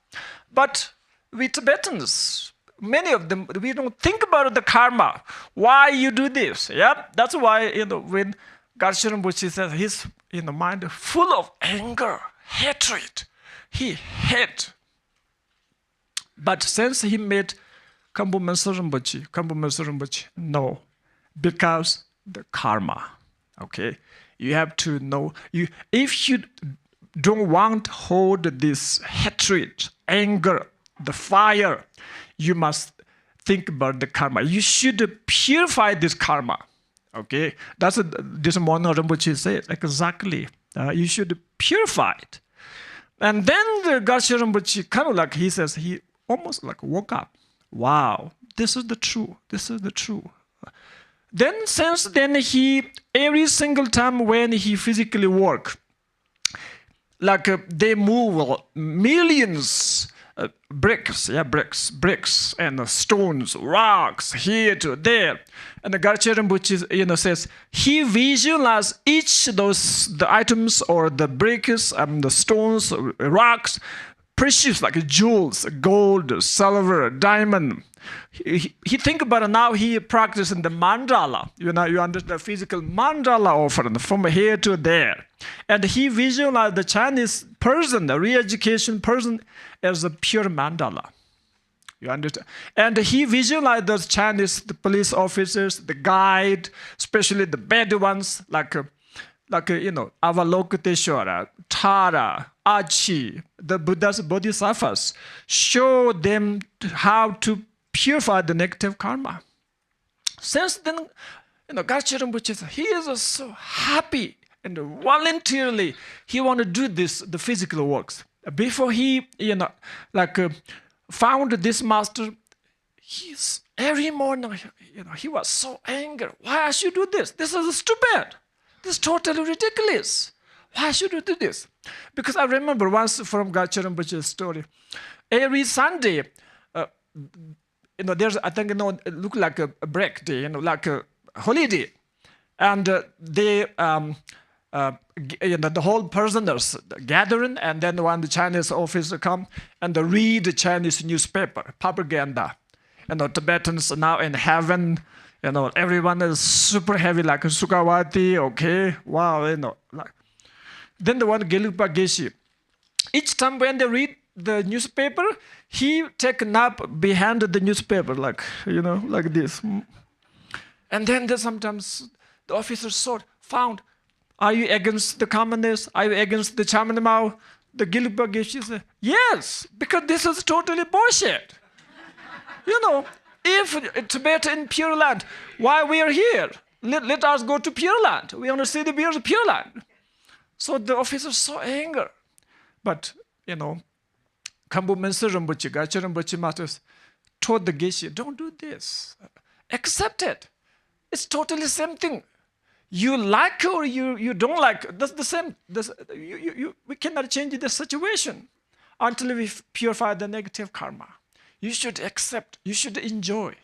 Speaker 8: But we Tibetans, many of them, we don't think about the karma. Why you do this? Yeah, that's why, when Garchen Rinpoche says his mind full of anger, hatred, he hate. But since he met Khenpo Rinpoche, no, because the karma. Okay, you have to know. If you don't want to hold this hatred, anger, the fire, you must think about the karma. You should purify this karma. Okay, that's what this Mono Rinpoche says exactly. You should purify it. And then the Garchen Rinpoche he says, he almost woke up. Wow, this is the true. This is the true. Then since then every single time when he physically work, they move millions bricks and stones, rocks here to there. And the Garchen Rinpoche, says he visualized each of the items or the bricks and the stones, rocks, precious like jewels, gold, silver, diamond. He think about it now. He practicing the mandala. You understand the physical mandala offering from here to there, and he visualized the Chinese person, the re-education person, as a pure mandala. You understand? And he visualized those Chinese police officers, the guide, especially the bad ones, like Avalokiteshvara, Tara, Achi, the Buddha's bodhisattvas, show them how to purify the negative karma. Since then, Garchen Rinpoche, he is so happy and voluntarily he want to do the physical works. Before he, found this master, he's every morning, he was so angry. Why should you do this? This is stupid. This is totally ridiculous. Why should you do this? Because I remember once from Garchen Rinpoche's story, every Sunday, there's, I think, it looked like a break day, like a holiday. And they, the whole prisoners gathering, and then when the Chinese officer come and they read the Chinese newspaper, propaganda. Tibetans now in heaven, everyone is super heavy, like Sukhavati, okay, wow, Then the one Gelugpa Geshe, each time when they read the newspaper, he take a nap behind the newspaper, like this. And then sometimes the officers found, are you against the communists? Are you against the Chairman Mao? The Gelugpa Geshe said, yes, because this is totally bullshit. If Tibet in Pure Land, why we are here? Let us go to Pure Land. We want to see the Pure Land. So the officers so angry. But, Khenpo Rinpoche, Garchen Rinpoche masters told the Geshe, don't do this. Accept it. It's totally same thing. You like or you don't like, that's the same. We cannot change the situation until we purify the negative karma. You should accept, you should enjoy,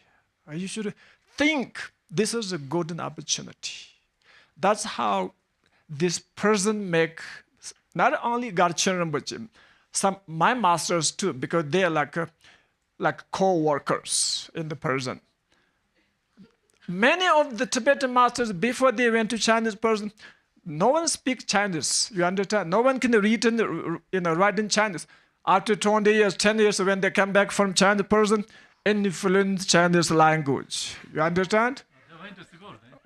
Speaker 8: you should think this is a golden opportunity. That's how this person make, not only Garchen Rinpoche, my masters too, because they are like co-workers in the person. Many of the Tibetan masters, before they went to Chinese person, no one speaks Chinese, you understand? No one can read and write in Chinese. After 20 years, 10 years, when they come back from Chinese person, influence Chinese language. You understand?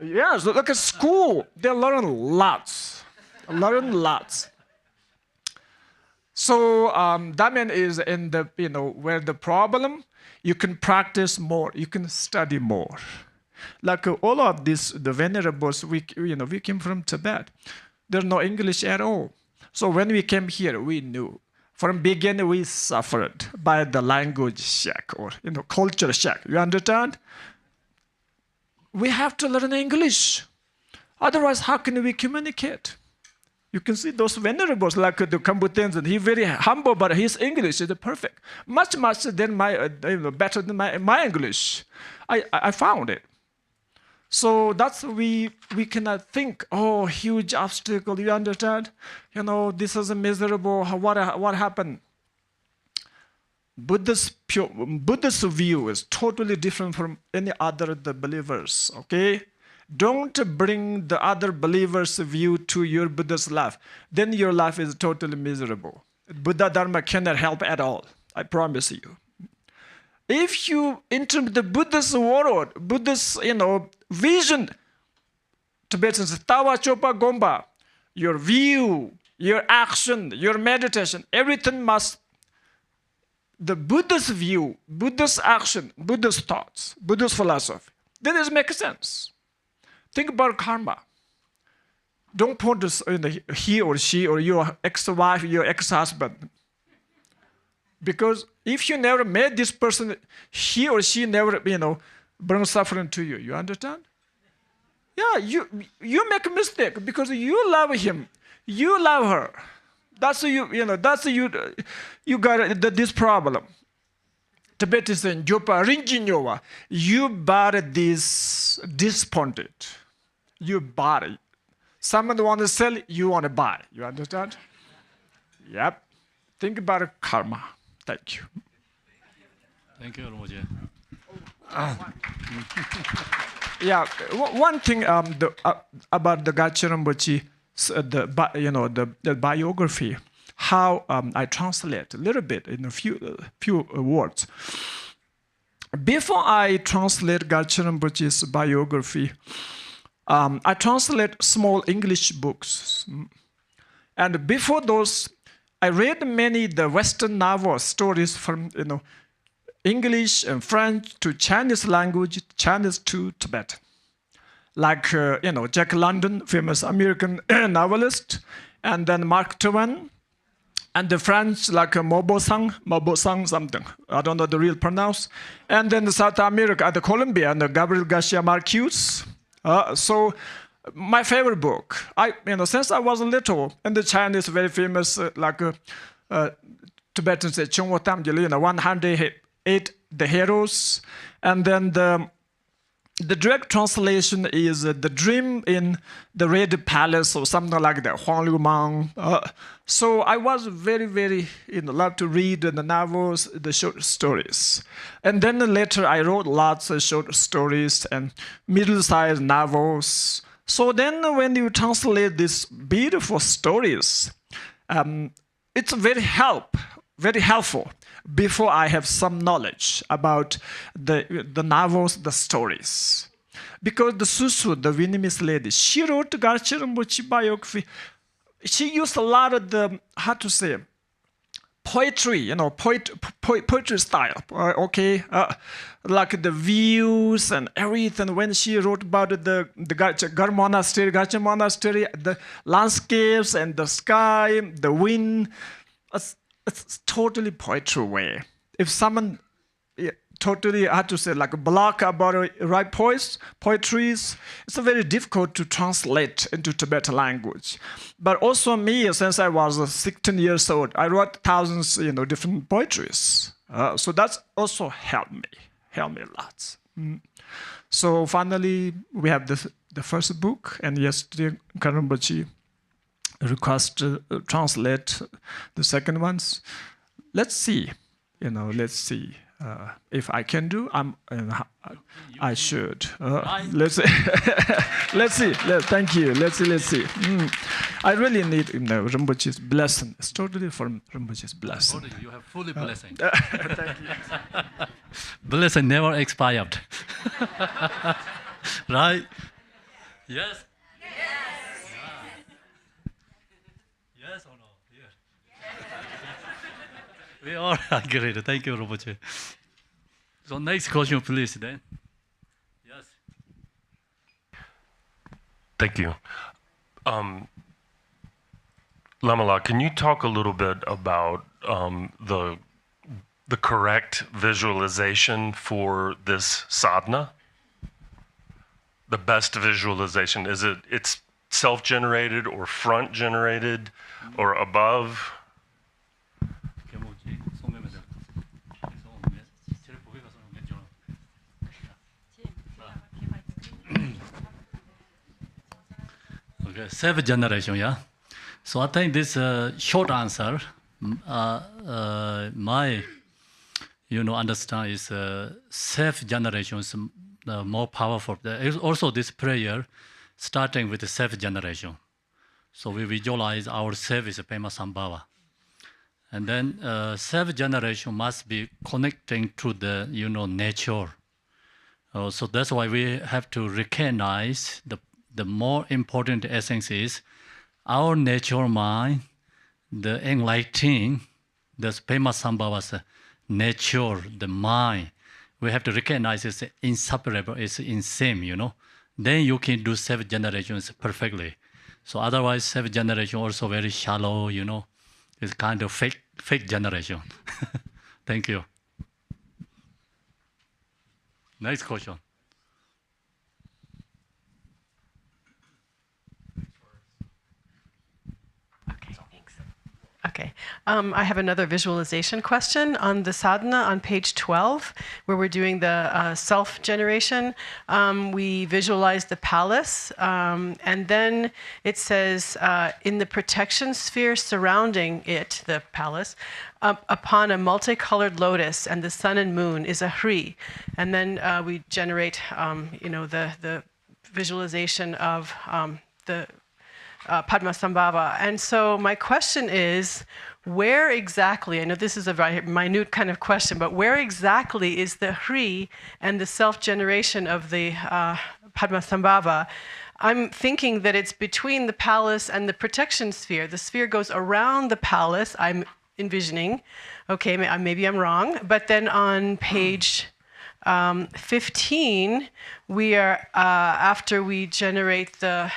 Speaker 8: Yeah, so look at school. They learn lots. So that means is in the, where the problem, you can practice more, you can study more. Like all of this, the venerables, we came from Tibet. There's no English at all. So when we came here, we knew. From beginning, we suffered by the language shock or culture shock. You understand? We have to learn English. Otherwise, how can we communicate? You can see those venerables like the Kambutens, and he's very humble, but his English is perfect, much than my, better than my English. I found it. So that's we cannot think, oh, huge obstacle, you understand? This is miserable, what happened? Buddha's view is totally different from any other the believers, okay? Don't bring the other believers' view to your Buddha's life. Then your life is totally miserable. Buddhadharma cannot help at all, I promise you. If you enter the Buddha's world, Buddha's, vision, Tibetans, Tawa Chopa Gomba, your view, your action, your meditation, everything must, the Buddha's view, Buddha's action, Buddha's thoughts, Buddha's philosophy, then it makes sense. Think about karma. Don't put this he or she or your ex-wife, your ex-husband. Because if you never met this person, he or she never, bring suffering to you. You understand? Yeah, you make a mistake because you love him, you love her. That's you got this problem. Tibetan saying, Jopa Rinjinyowa, you bought this disappointed. You bought it. Someone want to sell, you want to buy. You understand? Yep. Think about karma. Thank you.
Speaker 6: Thank you, Rinpoche.
Speaker 8: Yeah, one thing about the Garchen Rinpoche, the biography, how I translate a little bit in a few words. Before I translate Garchen Rinpoche's biography, I translate small English books. And before those, I read many the Western novel stories from English and French to Chinese language, Chinese to Tibetan. Like Jack London, famous American novelist, and then Mark Twain, and the French like Maupassant something. I don't know the real pronounce. And then the South America, the Colombia, and the Gabriel Garcia Marquez. So my favorite book, since I was little, and the Chinese very famous, Tibetans say, 108 the heroes, and then the direct translation is the dream in the Red Palace or something like that, Huang Liu Mang. So I was very, very love to read the novels, the short stories. And then later I wrote lots of short stories and middle-sized novels. So then when you translate these beautiful stories, it's very helpful before I have some knowledge about the novels, the stories. Because the Susu, the Vietnamese lady, she wrote Garchen Rinpoche biography. She used a lot of the, poetry, poetry style, okay? Like the views and everything. When she wrote about the Garchen Monastery, the landscapes and the sky, the wind, it's totally poetry way. If someone totally, I have to say, like a block about right poetries. It's very difficult to translate into Tibetan language. But also me, since I was 16 years old, I wrote thousands, different poetries. So that's also helped me a lot. So finally, we have the first book, and yesterday, Garchen Rinpoche request to translate the second ones. Let's see, let's see. If I can do, I should. Let's see. Let's see. Thank you. Let's see. I really need Rinpoche's blessing. It's totally from Rinpoche's blessing.
Speaker 6: You have fully blessing.
Speaker 8: Thank you.
Speaker 6: Blessing never expired. Right? Yes? Yes or no? Yes. We all agree. Thank you, Rinpoche. So next question, please, then. Yes.
Speaker 9: Thank you. Lamala, can you talk a little bit about the correct visualization for this sadhana? The best visualization, it's self-generated or front-generated or above? Okay, seventh generation, yeah. So I think this short answer, my, understand is self-generation is more powerful. Also, this prayer starting with the self-generation. So we visualize ourselves as Padmasambhava. And then self-generation must be connecting to the, nature. So that's why we have to recognize the more important essence is our nature mind, the enlightening, the Padmasambhava's nature, the mind. We have to recognize it's inseparable, it's in same, Then you can do seven generations perfectly. So otherwise, seven generation also very shallow, It's kind of fake generation. Thank you. Next question.
Speaker 10: Okay. I have another visualization question on the sadhana on page 12, where we're doing the self-generation. We visualize the palace, and then it says, in the protection sphere surrounding it, the palace, upon a multicolored lotus and the sun and moon is a Hri. And then we generate, the visualization of the Padmasambhava. And so my question is, where exactly, I know this is a very minute kind of question, but where exactly is the Hri and the self-generation of the Padmasambhava? I'm thinking that it's between the palace and the protection sphere. The sphere goes around the palace, I'm envisioning. Okay, maybe I'm wrong. But then on page 15, we are, after we generate the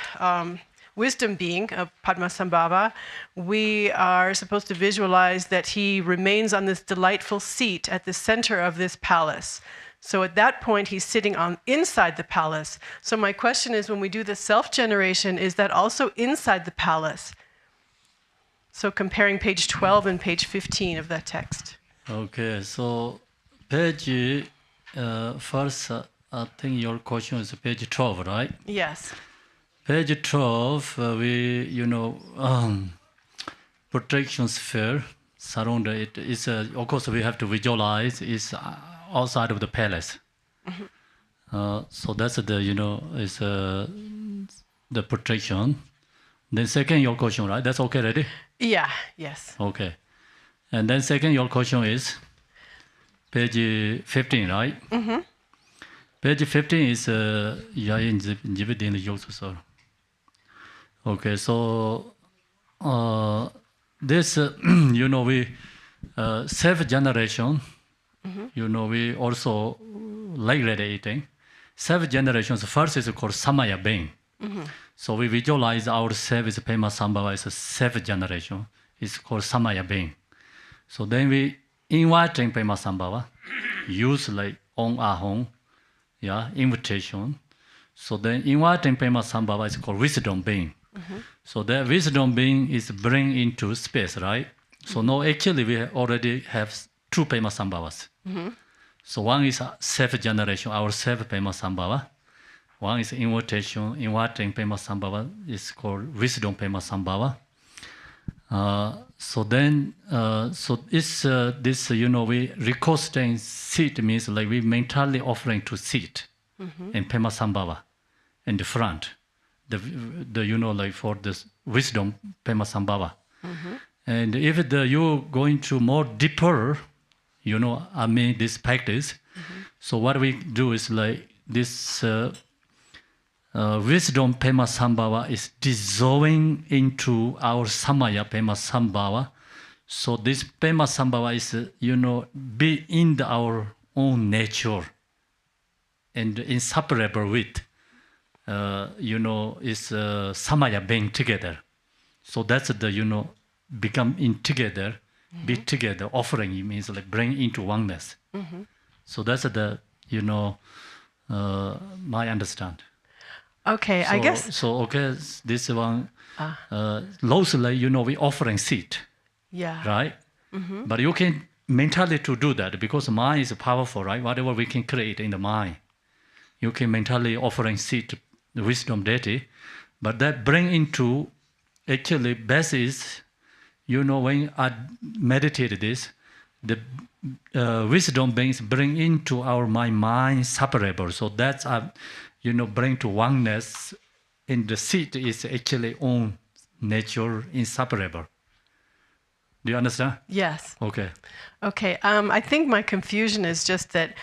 Speaker 10: wisdom being of Padmasambhava, we are supposed to visualize that he remains on this delightful seat at the center of this palace. So at that point, he's sitting inside the palace. So my question is, when we do the self-generation, is that also inside the palace? So comparing page 12 and page 15 of that text.
Speaker 6: Okay, so page first, I think your question is page 12, right?
Speaker 10: Yes.
Speaker 6: Page 12, we, protection sphere surround it. Is of course we have to visualize it's outside of the palace. Mm-hmm. So that's the is the protection. Then second your question, right? That's okay, ready?
Speaker 10: Yeah. Yes.
Speaker 6: Okay, and then second your question is page 15, right? Mm-hmm. Page 15 is in the Yosu. Okay, so this, we self-generation, mm-hmm. We also like eating. Self-generations, first is called Samaya being. Mm-hmm. So we visualize ourselves as Padmasambhava as a self-generation. It's called Samaya being. So then we inviting Padmasambhava
Speaker 9: use like on ahong, yeah, invitation. So then inviting Padmasambhava is called wisdom being. So that wisdom being is bring into space, right? So no, actually we already have two Padmasambhavas. So one is self-generation, our self-Padmasambhava. One is invitation, inviting Padmasambhava is called wisdom Padmasambhava. So then, so it's this, we recosting seat means like we mentally offering to sit in Padmasambhava in the front. The like for this wisdom Padmasambhava. And if you going to more deeper, this practice. So what we do is like this wisdom Padmasambhava is dissolving into our samaya Padmasambhava. So this Padmasambhava is, be in our own nature and inseparable with, is samaya being together. So that's the, become in together, be together. Offering it means like bring into oneness. So that's the, my understand.
Speaker 10: Okay,
Speaker 9: so,
Speaker 10: I guess.
Speaker 9: So okay, this one, loosely, we offering seat.
Speaker 10: Yeah.
Speaker 9: Right. But you can mentally to do that because mind is powerful, right? Whatever we can create in the mind, you can mentally offering seat the wisdom deity, but that bring into actually best is, when I meditate this, the wisdom beings bring into our mind separable. So that's bring to oneness. In the seat is actually own nature inseparable. Do you understand?
Speaker 10: Yes.
Speaker 9: Okay.
Speaker 10: Okay. I think my confusion is just that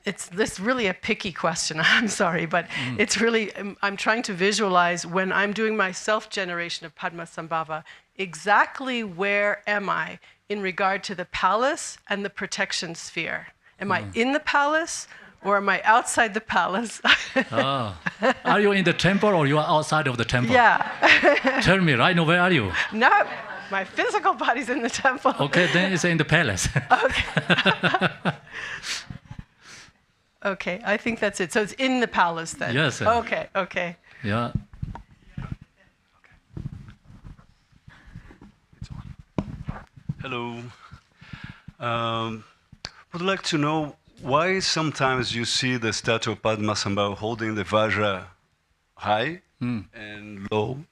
Speaker 10: it's this really a picky question. I'm sorry, but it's really, I'm trying to visualize when I'm doing my self-generation of Padmasambhava, exactly where am I in regard to the palace and the protection sphere? Am I in the palace or am I outside the palace?
Speaker 9: Are you in the temple or you are outside of the temple?
Speaker 10: Yeah.
Speaker 9: Tell me right now, where are you?
Speaker 10: No, my physical body's in the temple.
Speaker 9: Okay, then it's in the palace.
Speaker 10: Okay. Okay, I think that's it. So it's in the palace then?
Speaker 9: Yes.
Speaker 10: Okay, okay.
Speaker 9: Yeah.
Speaker 11: Hello. Would like to know why sometimes you see the statue of Padmasambhava holding the Vajra high and low,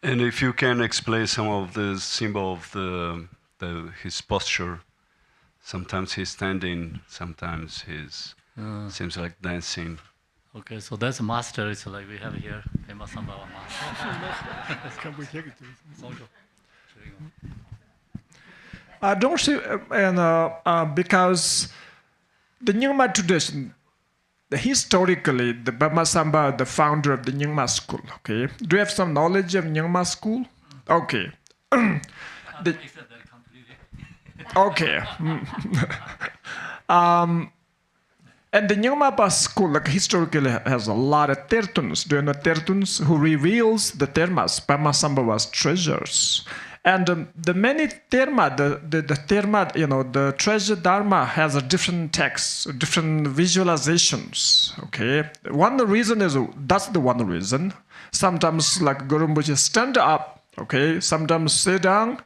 Speaker 11: and if you can explain some of the symbol of his posture. Sometimes he's standing, sometimes he's seems like dancing.
Speaker 9: Okay, so that's master. It's like we have here Padmasambhava master.
Speaker 8: I don't see, because the Nyingma tradition, historically, the Padmasambhava, the founder of the Nyingma school, okay? Do you have some knowledge of Nyingma school? Okay. Okay. And the Nyingma school, like historically, has a lot of tertuns. Do you know tertuns? Who reveals the termas, Padmasambhava's treasures. And the many terma, the terma, the treasure dharma has a different texts, different visualizations. Okay, one reason is that's the one reason. Sometimes like Guru Rinpoche stand up. Okay, sometimes sit down.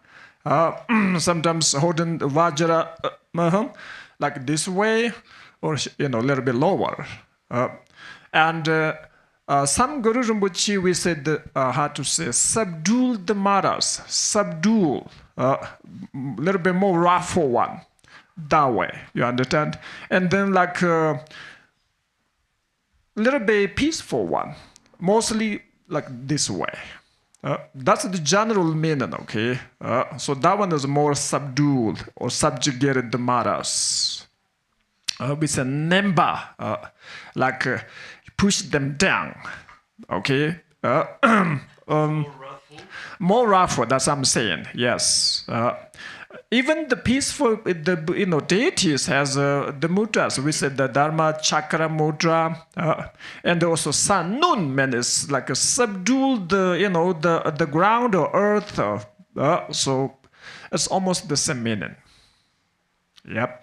Speaker 8: Sometimes holding the vajra like this way, or a little bit lower. Some Guru Rinpoche, we said, how to say, subdue the maras, subdue, little bit more rougher one, that way, you understand? And then like little bit peaceful one, mostly like this way. That's the general meaning, okay? So that one is more subdued or subjugated the maras. We say nemba, like push them down, okay? More rougher, that's what I'm saying, yes. Even the peaceful, deities has the mudras. We said the Dharma Chakra mudra, and also Sun Nun means like a subdue the ground or earth. So it's almost the same meaning. Yep.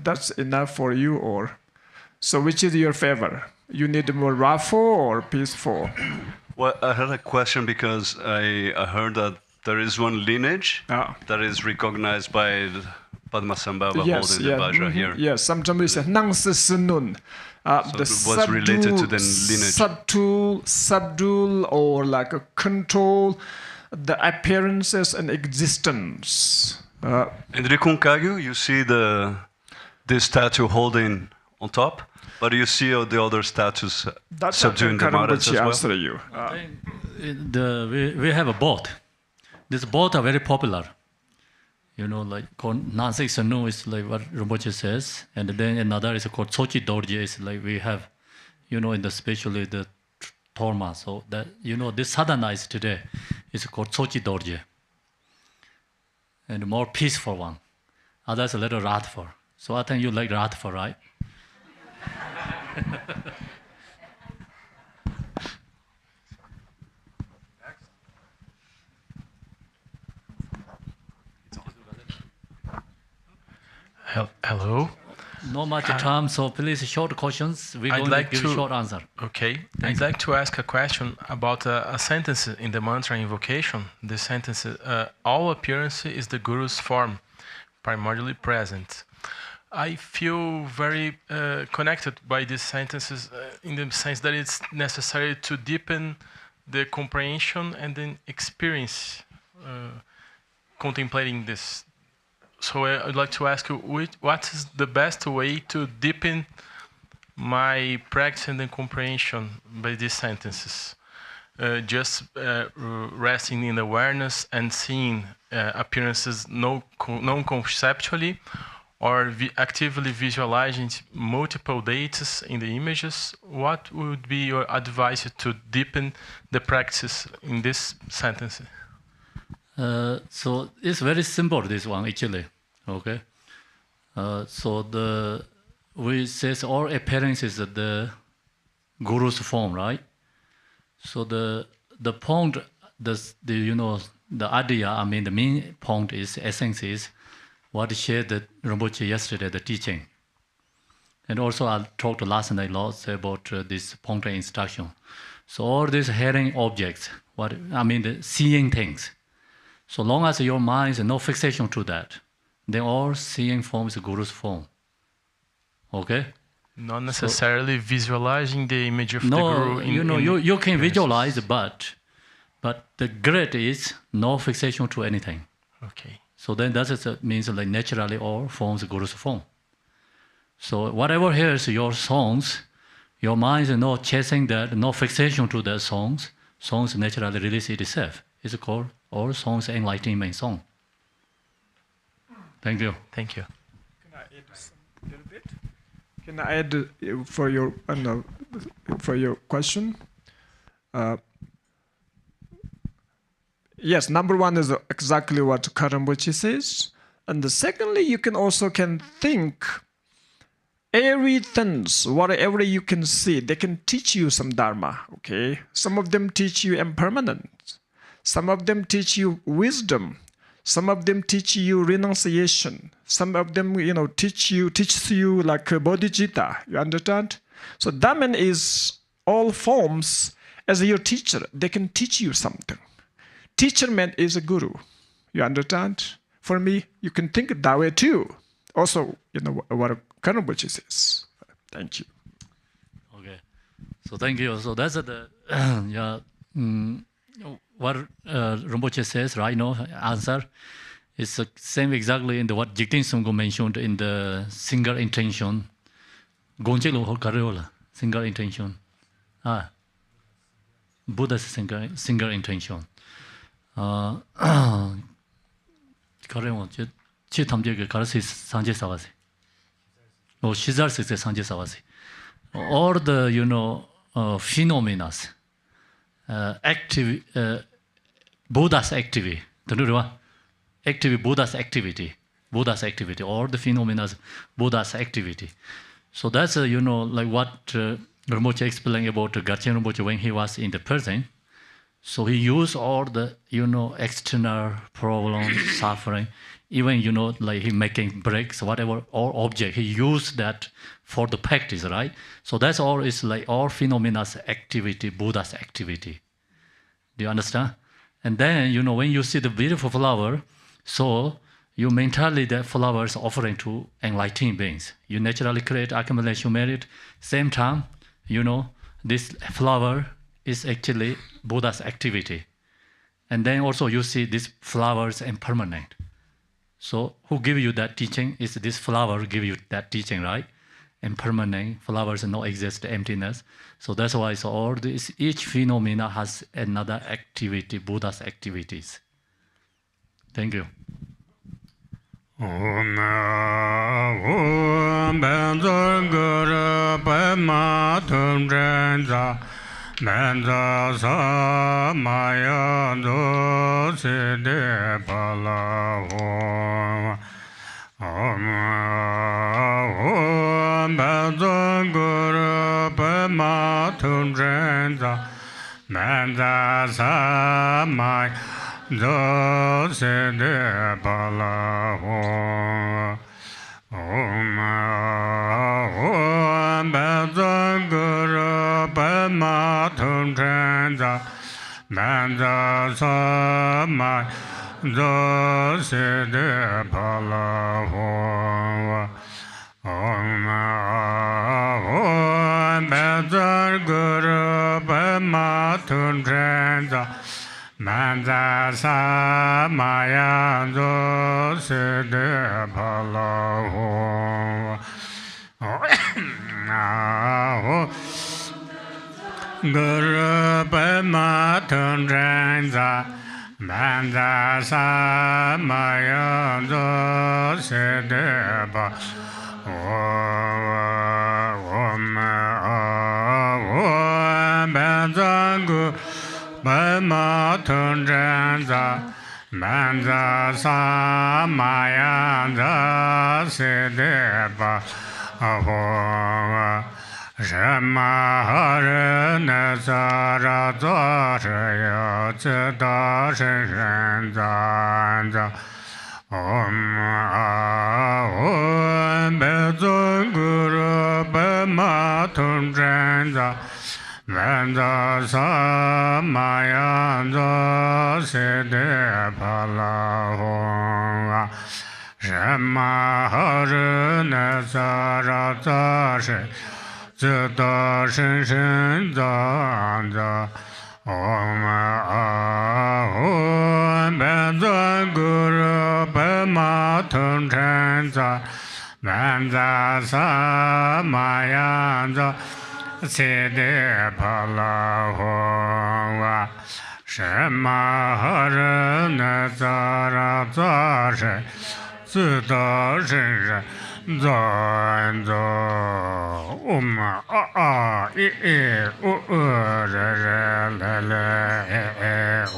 Speaker 8: that's enough for you, or so which is your favor? You need more wrathful or peaceful?
Speaker 11: Well, I had a question because I heard that there is one lineage that is recognized by Padmasambhava holding the Vajra here.
Speaker 8: Yes, sometimes we say Nang Sisunun.
Speaker 11: So it was related to the lineage.
Speaker 8: Subdue or like a control the appearances and existence.
Speaker 11: In Rikunkagyu, you see this statue holding on top, but you see the other statues subduing the Maharaj as well.
Speaker 8: Answer you.
Speaker 9: We have a boat. These boats are very popular. You know, like Nansik Sanu is like what Rinpoche says, and then another is called Sochi Dorje. Is like we have, you know, in the especially the Torma. So that this sadhana is today is called Sochi Dorje, and more peaceful one. Others a little wrathful. So I think you like wrathful, right?
Speaker 12: Hello.
Speaker 9: No much time, so please short questions. We're going to give a short answer.
Speaker 12: Okay. I'd like to ask a question about a sentence in the mantra invocation. The sentence, all appearance is the Guru's form, primordially present. I feel very connected by these sentences in the sense that it's necessary to deepen the comprehension and then experience contemplating this. So I'd like to ask you, what is the best way to deepen my practice and then comprehension by these sentences? Just resting in awareness and seeing appearances non-conceptually, or actively visualizing multiple dates in the images. What would be your advice to deepen the practice in this sentence?
Speaker 9: So it's very simple, this one, actually. Okay. So we says all appearances is the Guru's form, right? So the point, the idea, I mean, the main point is, essence is what shared the Rinpoche yesterday, the teaching. And also I talked last night lots about this point of instruction. So all these hearing objects, the seeing things. So long as your mind is no fixation to that, then all seeing forms the Guru's form. Okay?
Speaker 12: Not necessarily visualizing the image of the Guru.
Speaker 9: You can visualize, but the grid is no fixation to anything.
Speaker 12: Okay.
Speaker 9: So then that means like naturally all forms the Guru's form. So whatever hears your songs, your mind is not chasing that, no fixation to the songs. Songs naturally release itself. It's called all songs enlightenment song. Thank you.
Speaker 12: Thank you.
Speaker 8: Can I add a little bit? Can I add for your question? Yes, number one is exactly what Rinpoche says, and secondly, you can think everything, whatever you can see, they can teach you some dharma. Okay, some of them teach you impermanence, some of them teach you wisdom. Some of them teach you renunciation. Some of them, teaches you like bodhichitta. You understand? So Dharma is all forms as your teacher. They can teach you something. Teacher man is a guru. You understand? For me, you can think that way too. Also, what Rinpoche says. Thank you.
Speaker 9: Okay. So thank you. So that's what Rinpoche says right now, answer is the same exactly in what Jigten Sungko mentioned in the single intention. Single intention. Buddha's single intention. All the phenomena, Buddha's activity, Buddha's activity, all the phenomena, Buddha's activity. So that's like what Rinpoche explained about Garchen Rinpoche when he was in the prison. So he used all the external problems, suffering Even, you know, like he making bricks, whatever, or object, he used that for the practice, right? So that's all is like all phenomena's activity, Buddha's activity. Do you understand? And then, you know, when you see the beautiful flower, so you mentally that flower is offering to enlightened beings. You naturally create accumulation merit. Same time, you know, this flower is actually Buddha's activity. And then also you see these flowers impermanent. So who give you that teaching? Is this flower give you that teaching, right? Impermanent, flowers no exist, emptiness. So that's why so all this, each phenomena has another activity, Buddha's activities. Thank you.
Speaker 13: Om Benzo Guru Padmasambhava Trenza Benza Samaya Do Siddhi Pala Om Benzo Guru Padmasambhava Trenza Benza Samaya Do Siddhi Pala Om Benzo Guru Padmasambhava Trenza Benza Samaya Do Siddhi Pala Om Benzo Guru Padmasambhava Trenza Manza Samaya Do Siddhi Pala Guru Padmasambhava Trenza Manza Samaya Do Siddhi Pala Om Benza Guru Padmasambhava Trenza Manza Samaya Do Siddhi Pala Shema Hare Nesara Dzashaya Chitta Shen Zanza Om Benzo Guru Padmasambhava Trenza Benza Samaya Do Siddhi Pala Shema Hare Nesara Dzashaya Chitta Shen Zanza Om Benzo Guru Padmasambhava Trenza Benza Samaya Do Siddhi Pala Shema Hare Nesara Dzashaya Chitta Shen Zanza Om I U Re Re Le Le O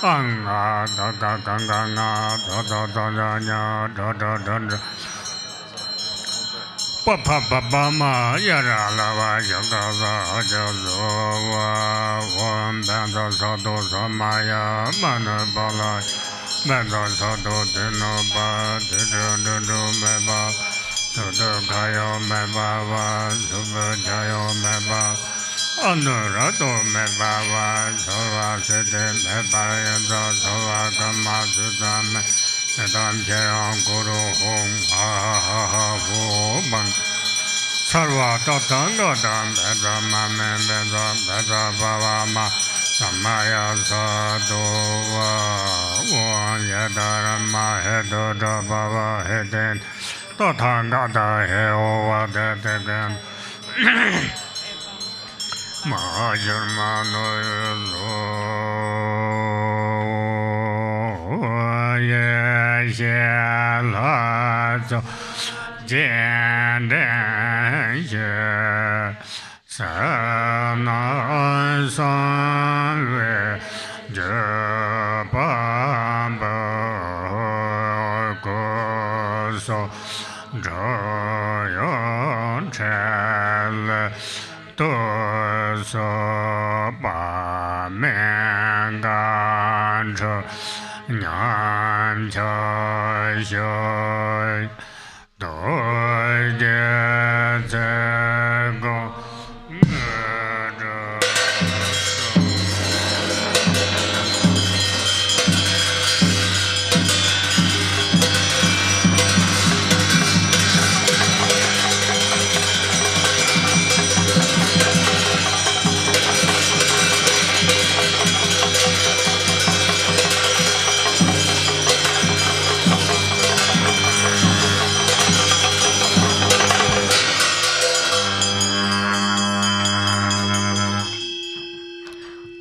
Speaker 13: Ang Da Da Da Da Da Da Da Da Da Da Da Da Papa Papa Ma Yara Lava Yagaza Jazoa Om Benza Sado Samaya Manabala Benza Sado Dino Ba Dido Meba Sudo Kayo Meba Suba Jayo Meba Anurato Meba Sova Siddhi Meba Yada Sova Kama Sudame Sedam Jayam Guru Hong Ha Ha Ha Hu Bang Sarva Tatanga Dam Beda Mame Beda Beda Bava Ma Samaya Sadhu Yadarama Hedo Da Bava Heden Tatanga Da Heova Dedegan Mahajurmano Yelazo Jendenge Sana Sanwe Jabamba Koso Joyon Chele Toso Bamengancho Nyancho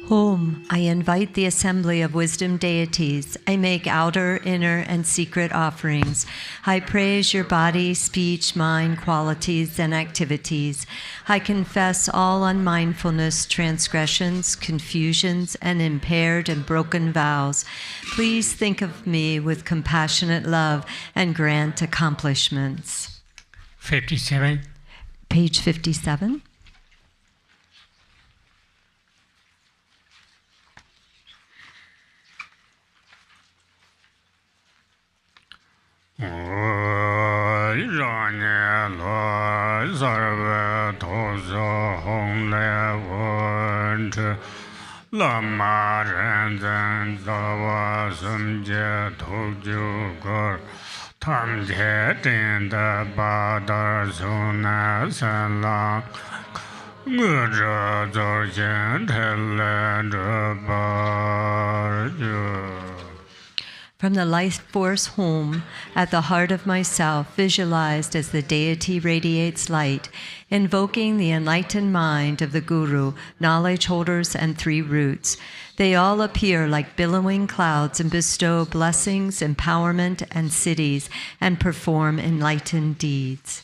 Speaker 4: Home, I invite the assembly of wisdom deities. I make outer, inner, and secret offerings. I praise your body, speech, mind, qualities, and activities. I confess all unmindfulness, transgressions, confusions, and impaired and broken vows. Please think of me with compassionate love and grant accomplishments.
Speaker 13: 57.
Speaker 4: Page 57. From the life force home, at the heart of myself, visualized as the deity radiates light, invoking the enlightened mind of the Guru, knowledge holders, and three roots. They all appear like billowing clouds and bestow blessings, empowerment, and siddhis, and perform enlightened deeds.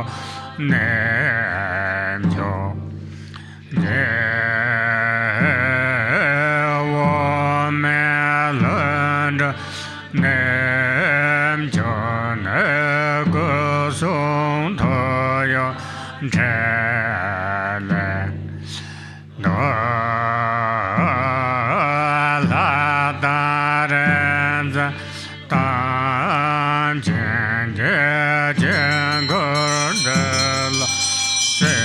Speaker 13: go nem jo je wo me land nem jo ne go song to yo je le no la da ren za tan chen je chen go de la se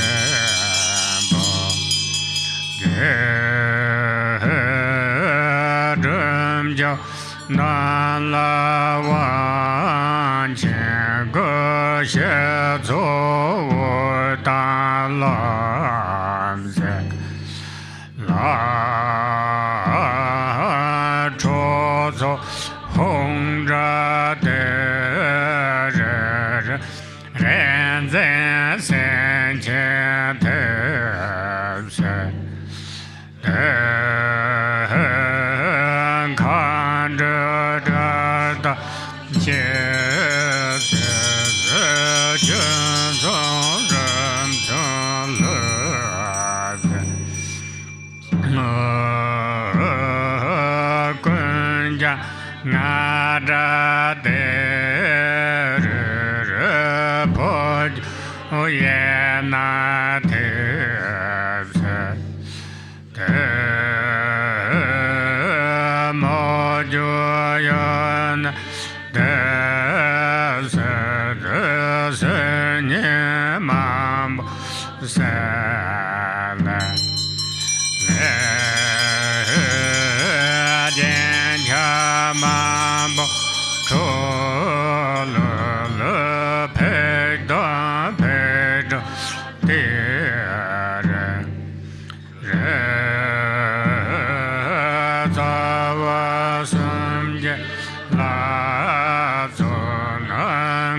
Speaker 13: bo je dum jo na la wan chen go she zo wo da lam se la cho zo hong zha de re re ren zhen sen qian de se de kan zhe zhe da jie zhe zhe jun zong ren zheng le zhe kun jia nga zha de re re po o ye na te se de mo ju yan de se ni ma se la le jen cha ma bo cho le le pe da pe da de re re za wa sam je la zo nan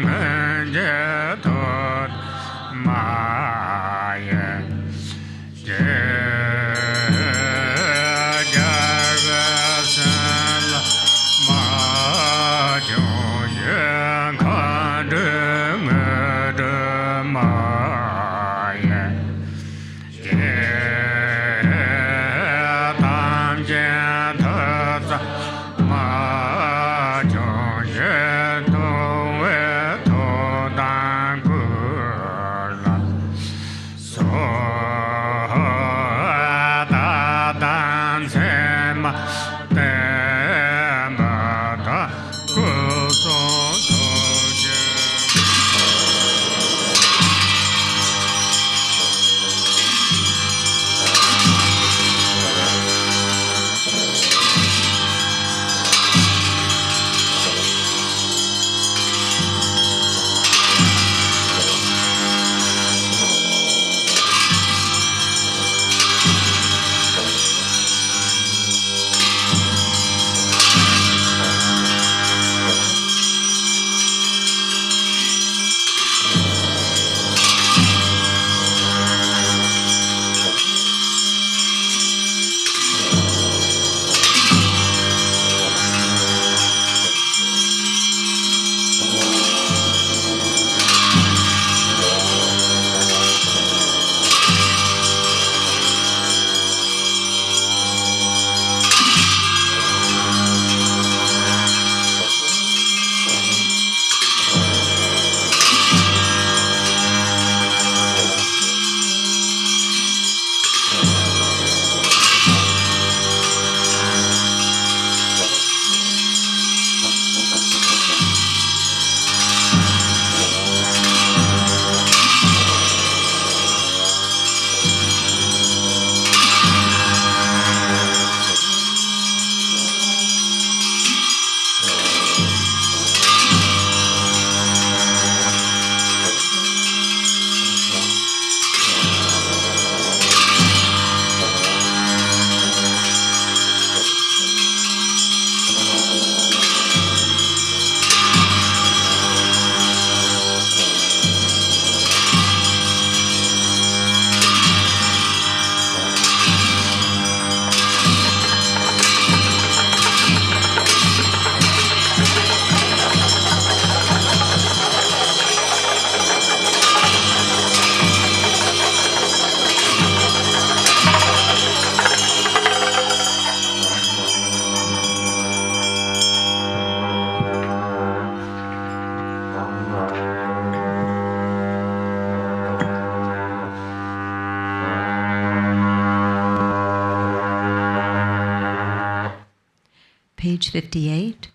Speaker 4: page 58.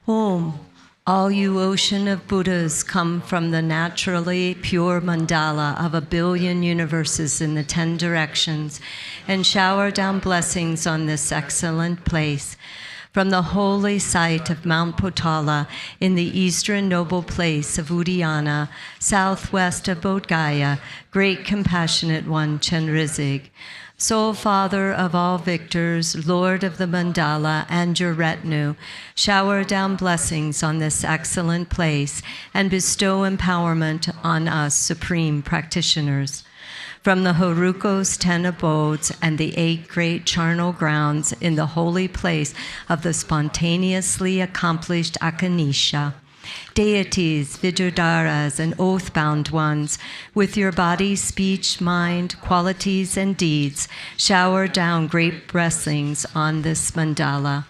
Speaker 4: Om. All you ocean of Buddhas come from the naturally pure mandala of 1 billion universes in the 10 directions and shower down blessings on this excellent place. From the holy site of Mount Potala in the eastern noble place of Uddiyana, southwest of Bodh Gaya, great compassionate one Chenrizig, Soul Father of all victors, Lord of the mandala and your retinue, shower down blessings on this excellent place and bestow empowerment on us supreme practitioners. From the Haruko's 10 abodes and the 8 great charnel grounds in the holy place of the spontaneously accomplished Akanisha, deities, Vijayadharas, and oath-bound ones, with your body, speech, mind, qualities, and deeds, shower down great blessings on this mandala.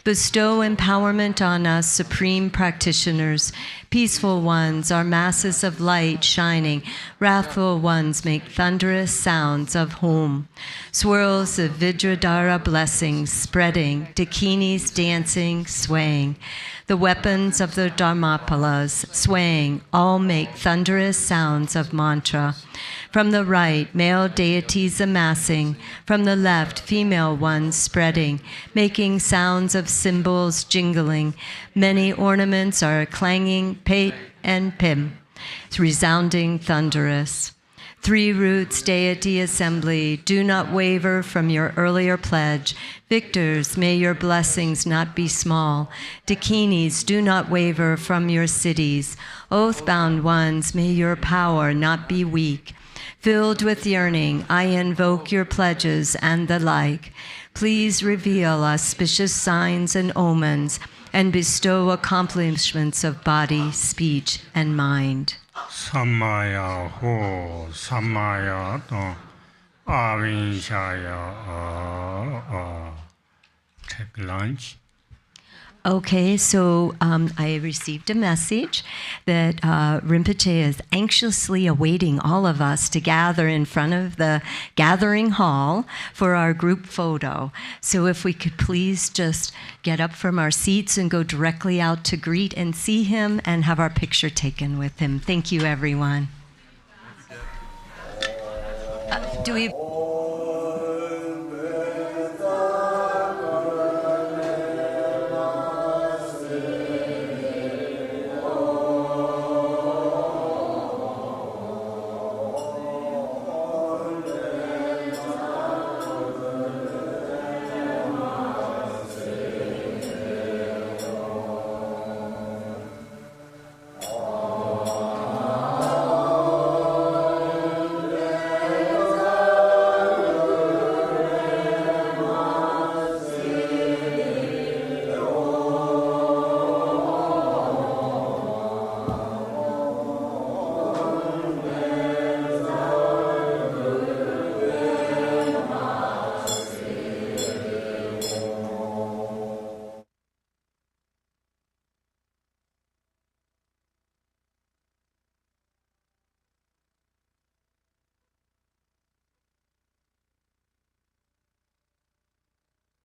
Speaker 4: Bestow empowerment on us, supreme practitioners. Peaceful ones are masses of light shining. Wrathful ones make thunderous sounds of hum. Swirls of Vijayadhara blessings spreading, dakinis dancing, swaying. The weapons of the Dharmapalas swaying, all make thunderous sounds of mantra. From the right, male deities amassing. From the left, female ones spreading, making sounds of cymbals jingling. Many ornaments are clanging, pate and pim, resounding thunderous. 3 roots, deity assembly, do not waver from your earlier pledge. Victors, may your blessings not be small. Dakinis, do not waver from your siddhis. Oath-bound ones, may your power not be weak. Filled with yearning, I invoke your pledges and the like. Please reveal auspicious signs and omens and bestow accomplishments of body, speech, and mind.
Speaker 13: Sammaya ho, sammaya to, avinshaya. Take lunch.
Speaker 4: Okay, so I received a message that Rinpoche is anxiously awaiting all of us to gather in front of the gathering hall for our group photo. So if we could please just get up from our seats and go directly out to greet and see him and have our picture taken with him. Thank you, everyone. Do we...